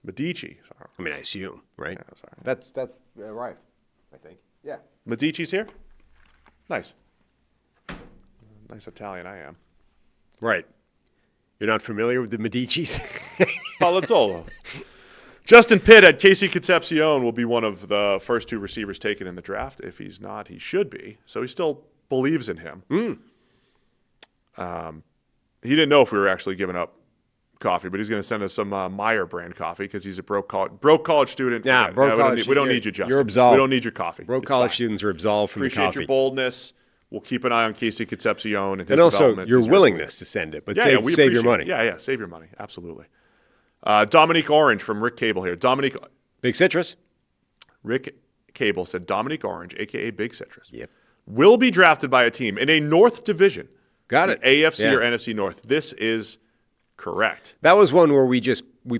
Medici. Sorry. I mean, I assume, right? Yeah, sorry. That's right, I think. Yeah. Medici's here? Nice. Nice Italian I am. Right. You're not familiar with the Medicis? Palazzolo. Justin Pitt at Casey Concepcion will be one of the first two receivers taken in the draft. If he's not, he should be. So he still believes in him. He didn't know if we were actually giving up coffee, but he's going to send us some Meyer brand coffee because he's a broke college student. Yeah, we don't need you, Justin. You're absolved. We don't need your coffee. Broke college students are absolved from the coffee. Appreciate your boldness. We'll keep an eye on Casey Concepcion and his and also development. your willingness to send it, but save your money. Yeah, save your money. Absolutely. Dominique Orange from Rick Cable here. Big Citrus. Rick Cable said Dominique Orange, a.k.a. Big Citrus, Yep. will be drafted by a team in a North division. Got it. AFC or NFC North. This is correct. That was one where we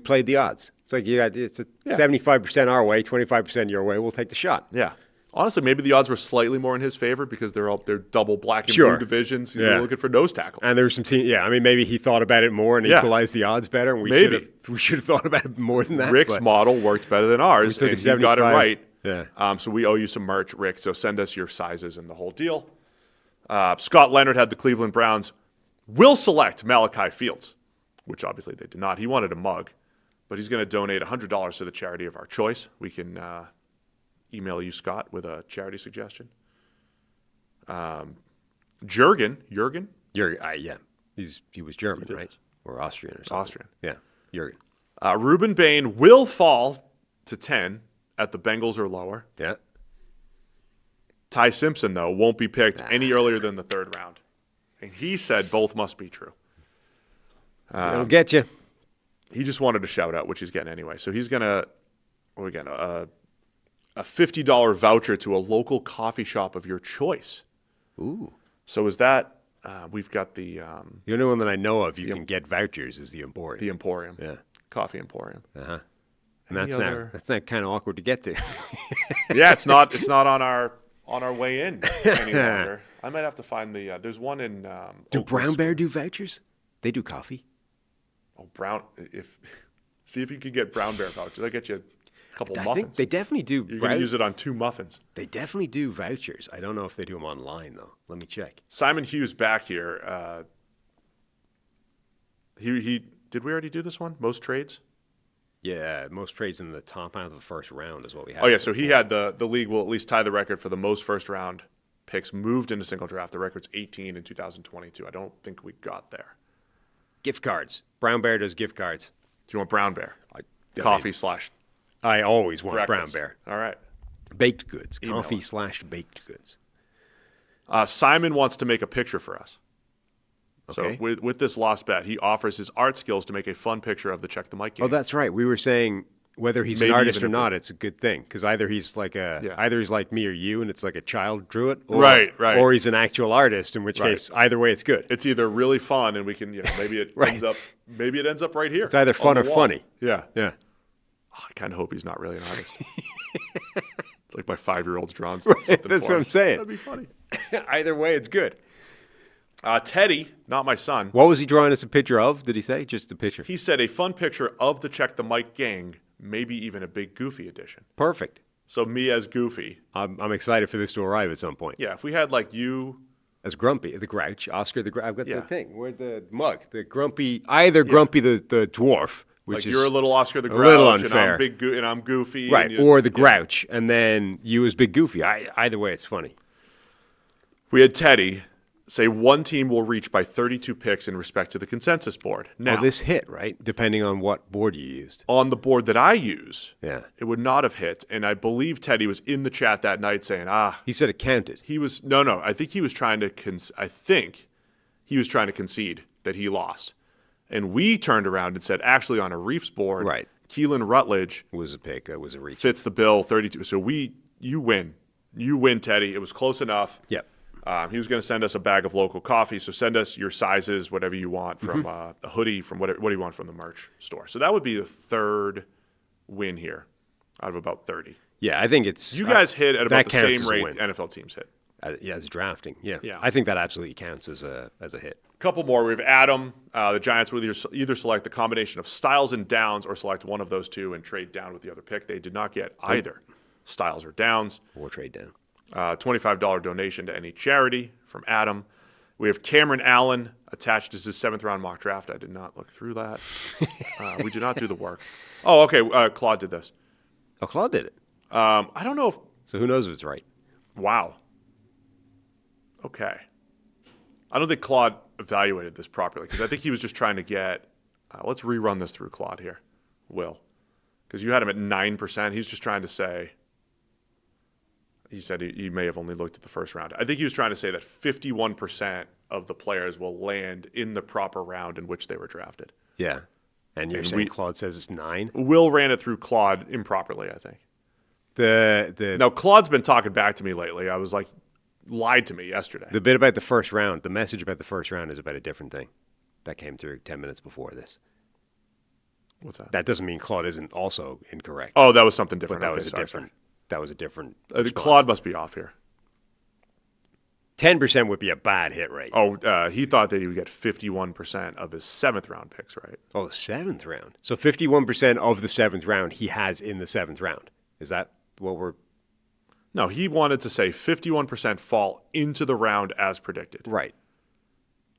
played the odds. It's like it's 75% our way, 25% your way. We'll take the shot. Yeah. Honestly, maybe the odds were slightly more in his favor because they're double black and blue divisions. You're looking for nose tackles. And there's some team. Yeah, I mean, maybe he thought about it more and equalized the odds better. And we should have thought about it more than that. Rick's model worked better than ours, and he got it right. Yeah. So we owe you some merch, Rick. So send us your sizes and the whole deal. Scott Leonard had the Cleveland Browns will select Malachi Fields, which obviously they did not. He wanted a mug, but he's going to donate $100 to the charity of our choice. We can email you, Scott, with a charity suggestion. Jurgen. Yeah. He was German, right? Or Austrian or something. Austrian. Yeah, Jurgen. Reuben Bain will fall to 10 at the Bengals or lower. Yeah. Ty Simpson, though, won't be picked any earlier than the third round. And he said both must be true. It'll get you. He just wanted a shout-out, which he's getting anyway. So he's going to, a $50 voucher to a local coffee shop of your choice. Ooh. So is that, we've got the only one that I know of you can get vouchers is the Emporium. The Emporium. Yeah. Coffee Emporium. Uh-huh. And that's not kind of awkward to get to. Yeah, it's not on our way in any longer. I might have to find there's one in Do Brown Bear do vouchers? They do coffee. Oh, see if you can get Brown Bear vouchers. They'll get you a couple muffins. I think they definitely do. You're going to use it on 2 muffins. They definitely do vouchers. I don't know if they do them online, though. Let me check. Simon Hughes back here. Did we already do this one? Most trades? Yeah, most trades in the top half of the first round is what we had. Oh, yeah, so he had the league will at least tie the record for the most first-round picks moved into single draft. The record's 18 in 2022. I don't think we got there. Gift cards. Brown Bear does gift cards. Do you want Brown Bear? Coffee / I always want breakfast. Brown Bear. All right. Baked goods. Email Coffee / baked goods. Simon wants to make a picture for us. Okay. So with this lost bet, he offers his art skills to make a fun picture of the Check the Mic game. Oh, that's right. We were saying whether he's Maybe an artist even or not, it's a good thing because either he's like me or you, and it's like a child drew it, or, right, or he's an actual artist, in which case either way it's good. It's either really fun, and we can maybe it ends up right here. It's either fun or funny. Yeah. Yeah. Oh, I kind of hope he's not really an artist. It's like my 5-year-old's drawn something That's for what I'm us. saying. That'd be funny. Either way, it's good. Teddy, not my son. What was he drawing us a picture of, did he say? Just a picture. He said a fun picture of the Check the Mike gang, maybe even a big Goofy edition. Perfect. So me as Goofy. I'm excited for this to arrive at some point. Yeah, if we had like you. As Grumpy, the Grouch, Oscar the Grouch. I've got the thing. Where the mug, the Grumpy, either Grumpy the dwarf, which Like is you're a little Oscar the Grouch, a little unfair. and I'm Goofy. Right, and or the Grouch, and then you as Big Goofy. Either way, it's funny. We had Teddy say one team will reach by 32 picks in respect to the consensus board. Now, This hit, right? Depending on what board you used. on the board that I use, Yeah. it would not have hit. And I believe Teddy was in the chat that night saying, He said it counted. he was no. I think he was trying to concede that he lost. And we turned around and said, actually, on a Reefs board, Right. Keelan Rutledge It was a pick. It was a reach. fits the bill 32. So you win. You win, Teddy. It was close enough. Yep. He was going to send us a bag of local coffee. So send us your sizes, whatever you want, from a hoodie, from what do you want from the merch store. So that would be the third win here out of about 30. Yeah, I think it's... You guys hit at about that the counts same as a rate win. NFL teams hit. As drafting. Yeah. Yeah. I think that absolutely counts as a hit. Couple more. We have Adam. The Giants will either select the combination of Styles and Downs or select one of those two and trade down with the other pick. They did not get either Styles or Downs. Or trade down. $25 donation to any charity from Adam. We have Cameron Allen attached as his 7th-round mock draft. I did not look through that. We did not do the work. Oh, okay. Claude did this. Oh, Claude did it. I don't know if... So who knows if it's right? Wow. Okay. I don't think Claude evaluated this properly because I think he was just trying to get... let's rerun this through Claude here, Will. Because you had him at 9%. He's just trying to say... He said he may have only looked at the first round. I think he was trying to say that 51% of the players will land in the proper round in which they were drafted. Yeah. And you're saying Claude says it's 9? Will ran it through Claude improperly, I think. Now, Claude's been talking back to me lately. I was like, lied to me yesterday. The bit about the first round, the message about the first round is about a different thing. That came through 10 minutes before this. What's that? That doesn't mean Claude isn't also incorrect. Oh, that was something different. But that Okay, was a sorry, different. sorry. That was a different. Claude must be off here. 10% would be a bad hit rate. Oh, he thought that he would get 51% of his 7th-round picks, right? Oh, the 7th round. So 51% of the 7th round he has in the 7th round. Is that what we're... No, he wanted to say 51% fall into the round as predicted. Right.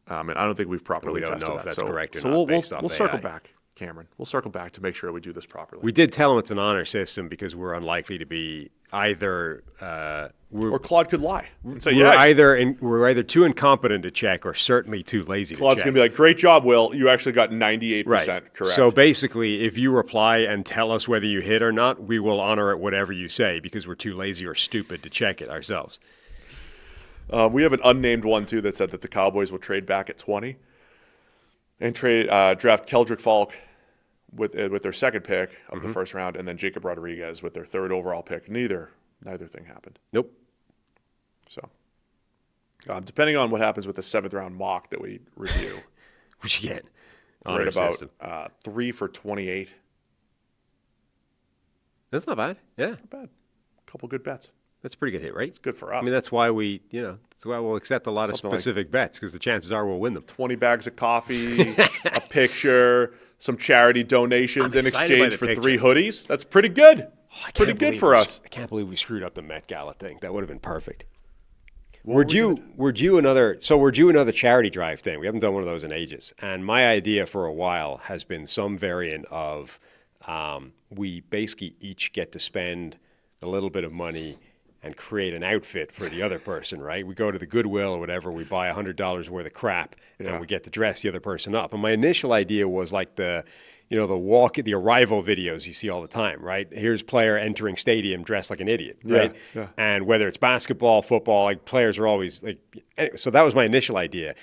And I don't think we've properly We don't tested know if that. that's correct or so not based off we'll circle AI. back, Cameron. We'll circle back to make sure we do this properly. We did tell him it's an honor system because we're unlikely to be either... or Claude could lie and say, we're yeah. we're either too incompetent to check or certainly too lazy Claude's to check. going to be like, great job, Will. You actually got 98% correct. So basically, if you reply and tell us whether you hit or not, we will honor it whatever you say because we're too lazy or stupid to check it ourselves. We have an unnamed one, too, that said that the Cowboys will trade back at 20 and draft Keldrick Falk with their second pick of the first round and then Jacob Rodriguez with their 3rd overall pick. Neither thing happened. Nope. So, depending on what happens with the 7th-round mock that we review, We should get we're honor at about system. 3 for 28. That's not bad. Yeah, Not bad. A couple good bets. that's a pretty good hit, right? It's good for us. I mean, that's why we'll accept a lot of Something like- specific bets because the chances are we'll win them. 20 bags of coffee, a picture, some charity donations I'm in excited by exchange the for picture. 3 hoodies. That's pretty good. It's pretty Can't good believe for we- us. I can't believe we screwed up the Met Gala thing. That would have been perfect. We're due another charity drive thing. We haven't done one of those in ages. And my idea for a while has been some variant of we basically each get to spend a little bit of money and create an outfit for the other person, right? We go to the Goodwill or whatever, we buy $100 worth of crap, and we get to dress the other person up. And my initial idea was like the arrival videos you see all the time, right? Here's player entering stadium dressed like an idiot, right? Yeah. And whether it's basketball, football, like players are always like. Anyway, so that was my initial idea.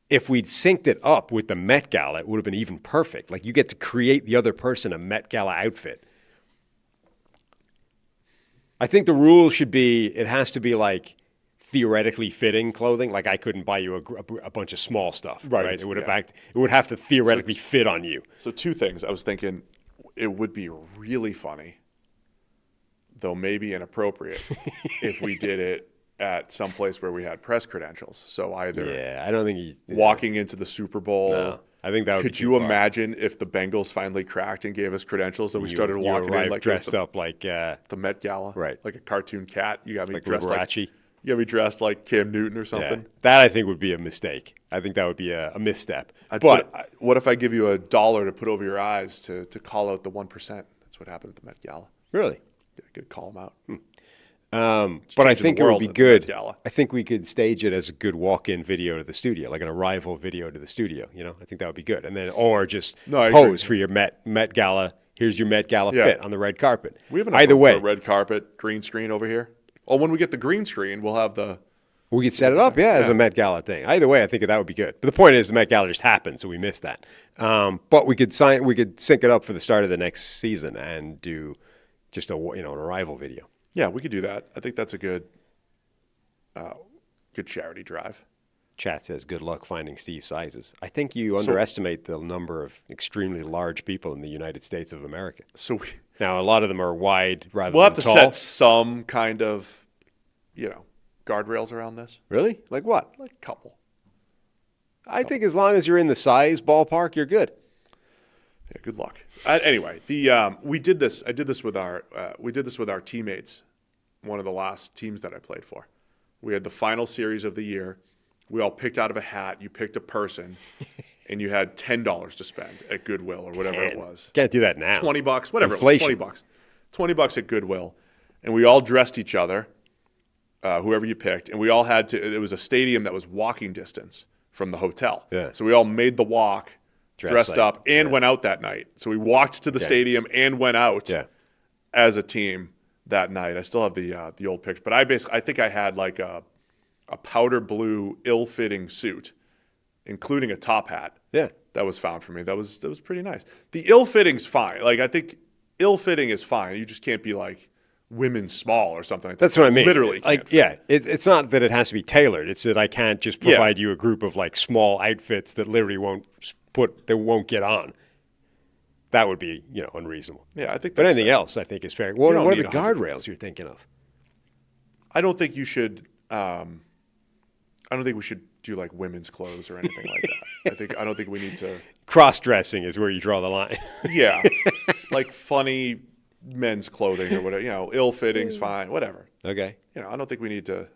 If we'd synced it up with the Met Gala, it would have been even perfect. Like you get to create the other person a Met Gala outfit. I think the rule should be it has to be like theoretically fitting clothing. Like I couldn't buy you a bunch of small stuff, right? It would have to theoretically fit on you. So 2 things. I was thinking it would be really funny though maybe inappropriate if we did it at some place where we had press credentials. So either I don't think walking into the Super Bowl. No, I think that would be Could too you far. imagine if the Bengals finally cracked and gave us credentials and we started walking in like dressed up like the Met Gala, right? Like a cartoon cat. You got me like dressed Liberace. You got me dressed like Cam Newton or something. Yeah. That I think would be a mistake. I think that would be a misstep. What if I give you $1 to put over your eyes to call out the 1%? That's what happened at the Met Gala. Really? Yeah, I could call them out. But I think it would be good. Gala. I think we could stage it as a good walk-in video to the studio, like an arrival video to the studio. You know, I think that would be good. And then, or just pose for your Met Gala. Here's your Met Gala fit on the red carpet. We have either way, a red carpet, green screen over here. Oh, when we get the green screen, we'll have the. We could set it up, as a Met Gala thing. Either way, I think that would be good. But the point is, the Met Gala just happened, so we missed that. But we could sync it up for the start of the next season and do just an arrival video. Yeah, we could do that. I think that's a good charity drive. Chat says, good luck finding Steve sizes. I think you underestimate the number of extremely large people in the United States of America. Now, a lot of them are wide rather than tall. We'll have to set some kind of, guardrails around this. Really? Like what? Like a couple. I think as long as you're in the size ballpark, you're good. Yeah, good luck. Anyway, we did this. I did this with our teammates. One of the last teams that I played for. We had the final series of the year. We all picked out of a hat. You picked a person, and you had $10 to spend at Goodwill or whatever it was. Can't do that now. $20, whatever Inflation. It was. $20 at Goodwill, and we all dressed each other, whoever you picked, and we all had to. It was a stadium that was walking distance from the hotel. Yeah. So we all made the walk, dressed up, and went out that night. So we walked to the stadium and went out as a team that night. I still have the old picture, but I think I had like a powder blue, ill-fitting suit, including a top hat. Yeah, that was found for me. That was pretty nice. The ill-fitting's fine. Like I think ill-fitting is fine. You just can't be like women's small or something like that. That's what I mean. Literally, like it's not that it has to be tailored. It's that I can't just provide you a group of like small outfits that literally won't get on. That would be unreasonable. Yeah, I think. But anything else, I think is fair. What are the guardrails you're thinking of? I don't think you should. I don't think we should do like women's clothes or anything like that. I don't think we need to. Cross-dressing is where you draw the line. Yeah, like funny men's clothing or whatever. Ill-fitting's fine. Whatever. Okay. I don't think we need to.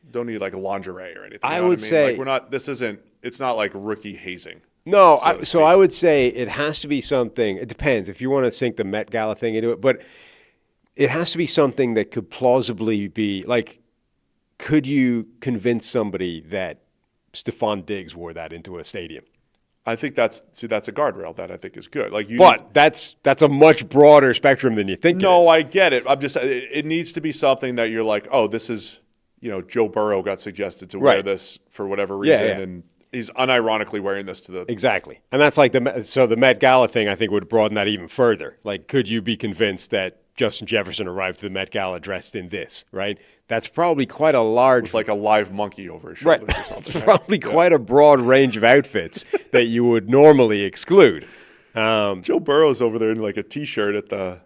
Don't need like lingerie or anything. I would say like we're not. This isn't. It's not like rookie hazing. No, so I would say it has to be something. It depends if you want to sink the Met Gala thing into it, but it has to be something that could plausibly be like. Could you convince somebody that Stephon Diggs wore that into a stadium? I think that's a guardrail that I think is good. That's a much broader spectrum than you think. No, I get it. I'm just. It needs to be something that you're like, oh, this is. Joe Burrow got suggested to wear this for whatever reason, and he's unironically wearing this to the exactly. And that's like the Met Gala thing. I think would broaden that even further. Like, could you be convinced that Justin Jefferson arrived to the Met Gala dressed in this? Right. That's probably quite a large, with like a live monkey over his shoulders or something. It's probably quite a broad range of outfits that you would normally exclude. Joe Burrow's over there in like a T-shirt at the.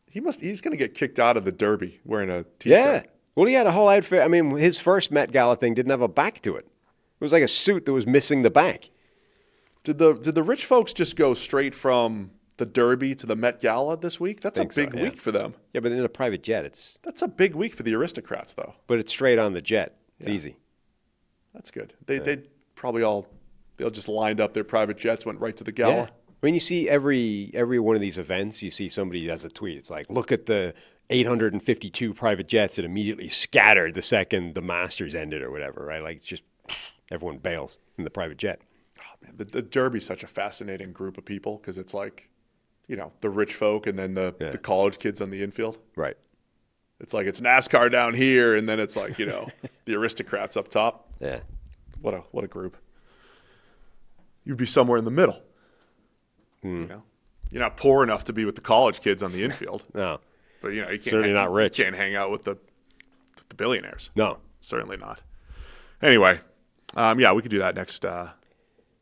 He's going to get kicked out of the Derby wearing a T-shirt. Yeah. Well, he had a whole outfit. I mean, his first Met Gala thing didn't have a back to it. It was like a suit that was missing the back. Did the rich folks just go straight from the Derby to the Met Gala this week? That's a big week for them. Yeah, but in a private jet, that's a big week for the aristocrats, though. But it's straight on the jet. It's easy. That's good. They probably they'll just lined up their private jets, went right to the gala. Yeah. When you see every one of these events, you see somebody has a tweet. It's like, look at the 852 private jets that immediately scattered the second the Masters ended or whatever, right? Like, it's just everyone bails in the private jet. Oh, man, the Derby's such a fascinating group of people because it's like, the rich folk and then the college kids on the infield. Right. It's like it's NASCAR down here, and then it's like, the aristocrats up top. Yeah. What a group. You'd be somewhere in the middle. You're not poor enough to be with the college kids on the infield. No. But you can't certainly not rich. You can't hang out with the billionaires. No. Certainly not. Anyway, we could do that next.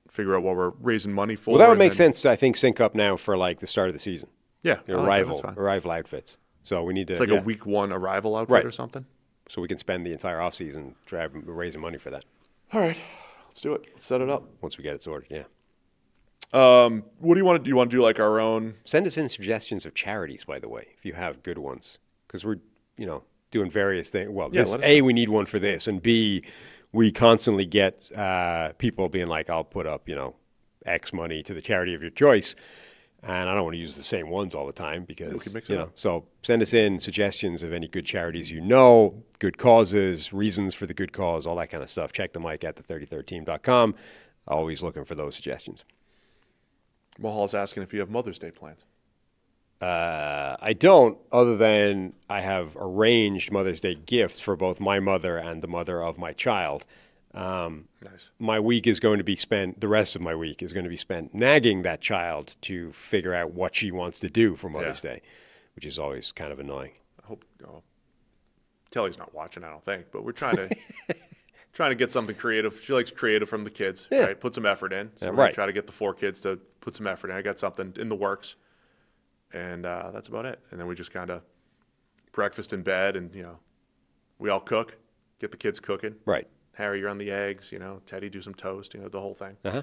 Figure out what we're raising money for. Well, that would make sense. I think sync up now for like the start of the season. Yeah, You know, I like that. That's fine. arrival outfits. So we need to. It's like a week one arrival outfit Right. or something. So we can spend the entire offseason raising money for that. All right, let's do it. Let's set it up. Once we get it sorted, yeah. What do you want to do? You want to do like our own? Send us in suggestions of charities, by the way, if you have good ones, because we're doing various things. Well, Yeah, this, A, we need one for this, and B, we constantly get people being like, "I'll put up X money to the charity of your choice," and I don't want to use the same ones all the time because we can mix it up. So send us in suggestions of any good charities, good causes, reasons for the good cause, all that kind of stuff. Check the mic at the33rd team.com. Always looking for those suggestions. Mahal's asking if you have Mother's Day plans. I don't, other than I have arranged Mother's Day gifts for both my mother and the mother of my child. Nice. My week is going to be spent, the rest of my week is going to be spent nagging that child to figure out what she wants to do for Mother's Day, which is always kind of annoying. I hope Kelly's not watching, I don't think, but we're trying to get something creative. She likes creative from the kids, right? Put some effort in. So we're going to try to get the 4 kids to put some effort in. I got something in the works, and that's about it. And then we just kind of breakfast in bed, and we all cook, get the kids cooking. Right. Harry, you're on the eggs. Teddy, do some toast. The whole thing. Uh-huh.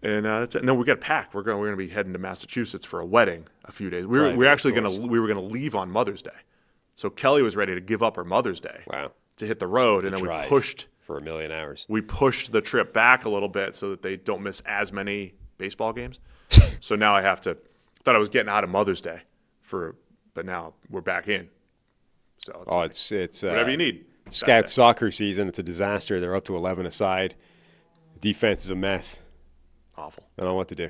And that's it. And then we got to pack. We're going to be heading to Massachusetts for a wedding a few days. We were going to leave on Mother's Day, so Kelly was ready to give up her Mother's Day. Wow. To hit the road, and then we pushed for a million hours. We pushed the trip back a little bit so that they don't miss as many baseball games. So now I thought I was getting out of Mother's Day but now we're back in. So it's whatever you need. Scout soccer season. It's a disaster. They're up to 11 aside. The defense is a mess. Awful. I don't know what to do.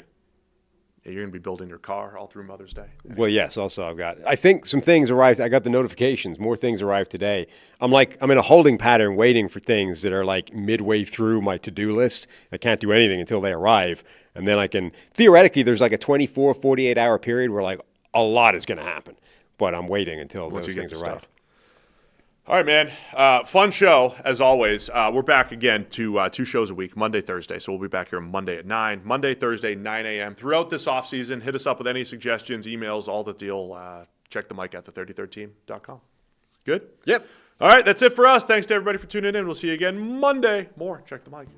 Yeah, you're going to be building your car all through Mother's Day. Well, yes. Also, I think some things arrived. I got the notifications. More things arrived today. I'm in a holding pattern waiting for things that are like midway through my to-do list. I can't do anything until they arrive. And then I can, theoretically, there's like a 24, 48-hour period where like a lot is going to happen. But I'm waiting until those things arrive. All right, man. Fun show, as always. We're back again to 2 shows a week, Monday, Thursday. So we'll be back here Monday at 9. Monday, Thursday, 9 a.m. Throughout this offseason, hit us up with any suggestions, emails, all the deal. Check the mic at the33rd team.com. Good? Yep. All right, that's it for us. Thanks to everybody for tuning in. We'll see you again Monday. More. Check the mic.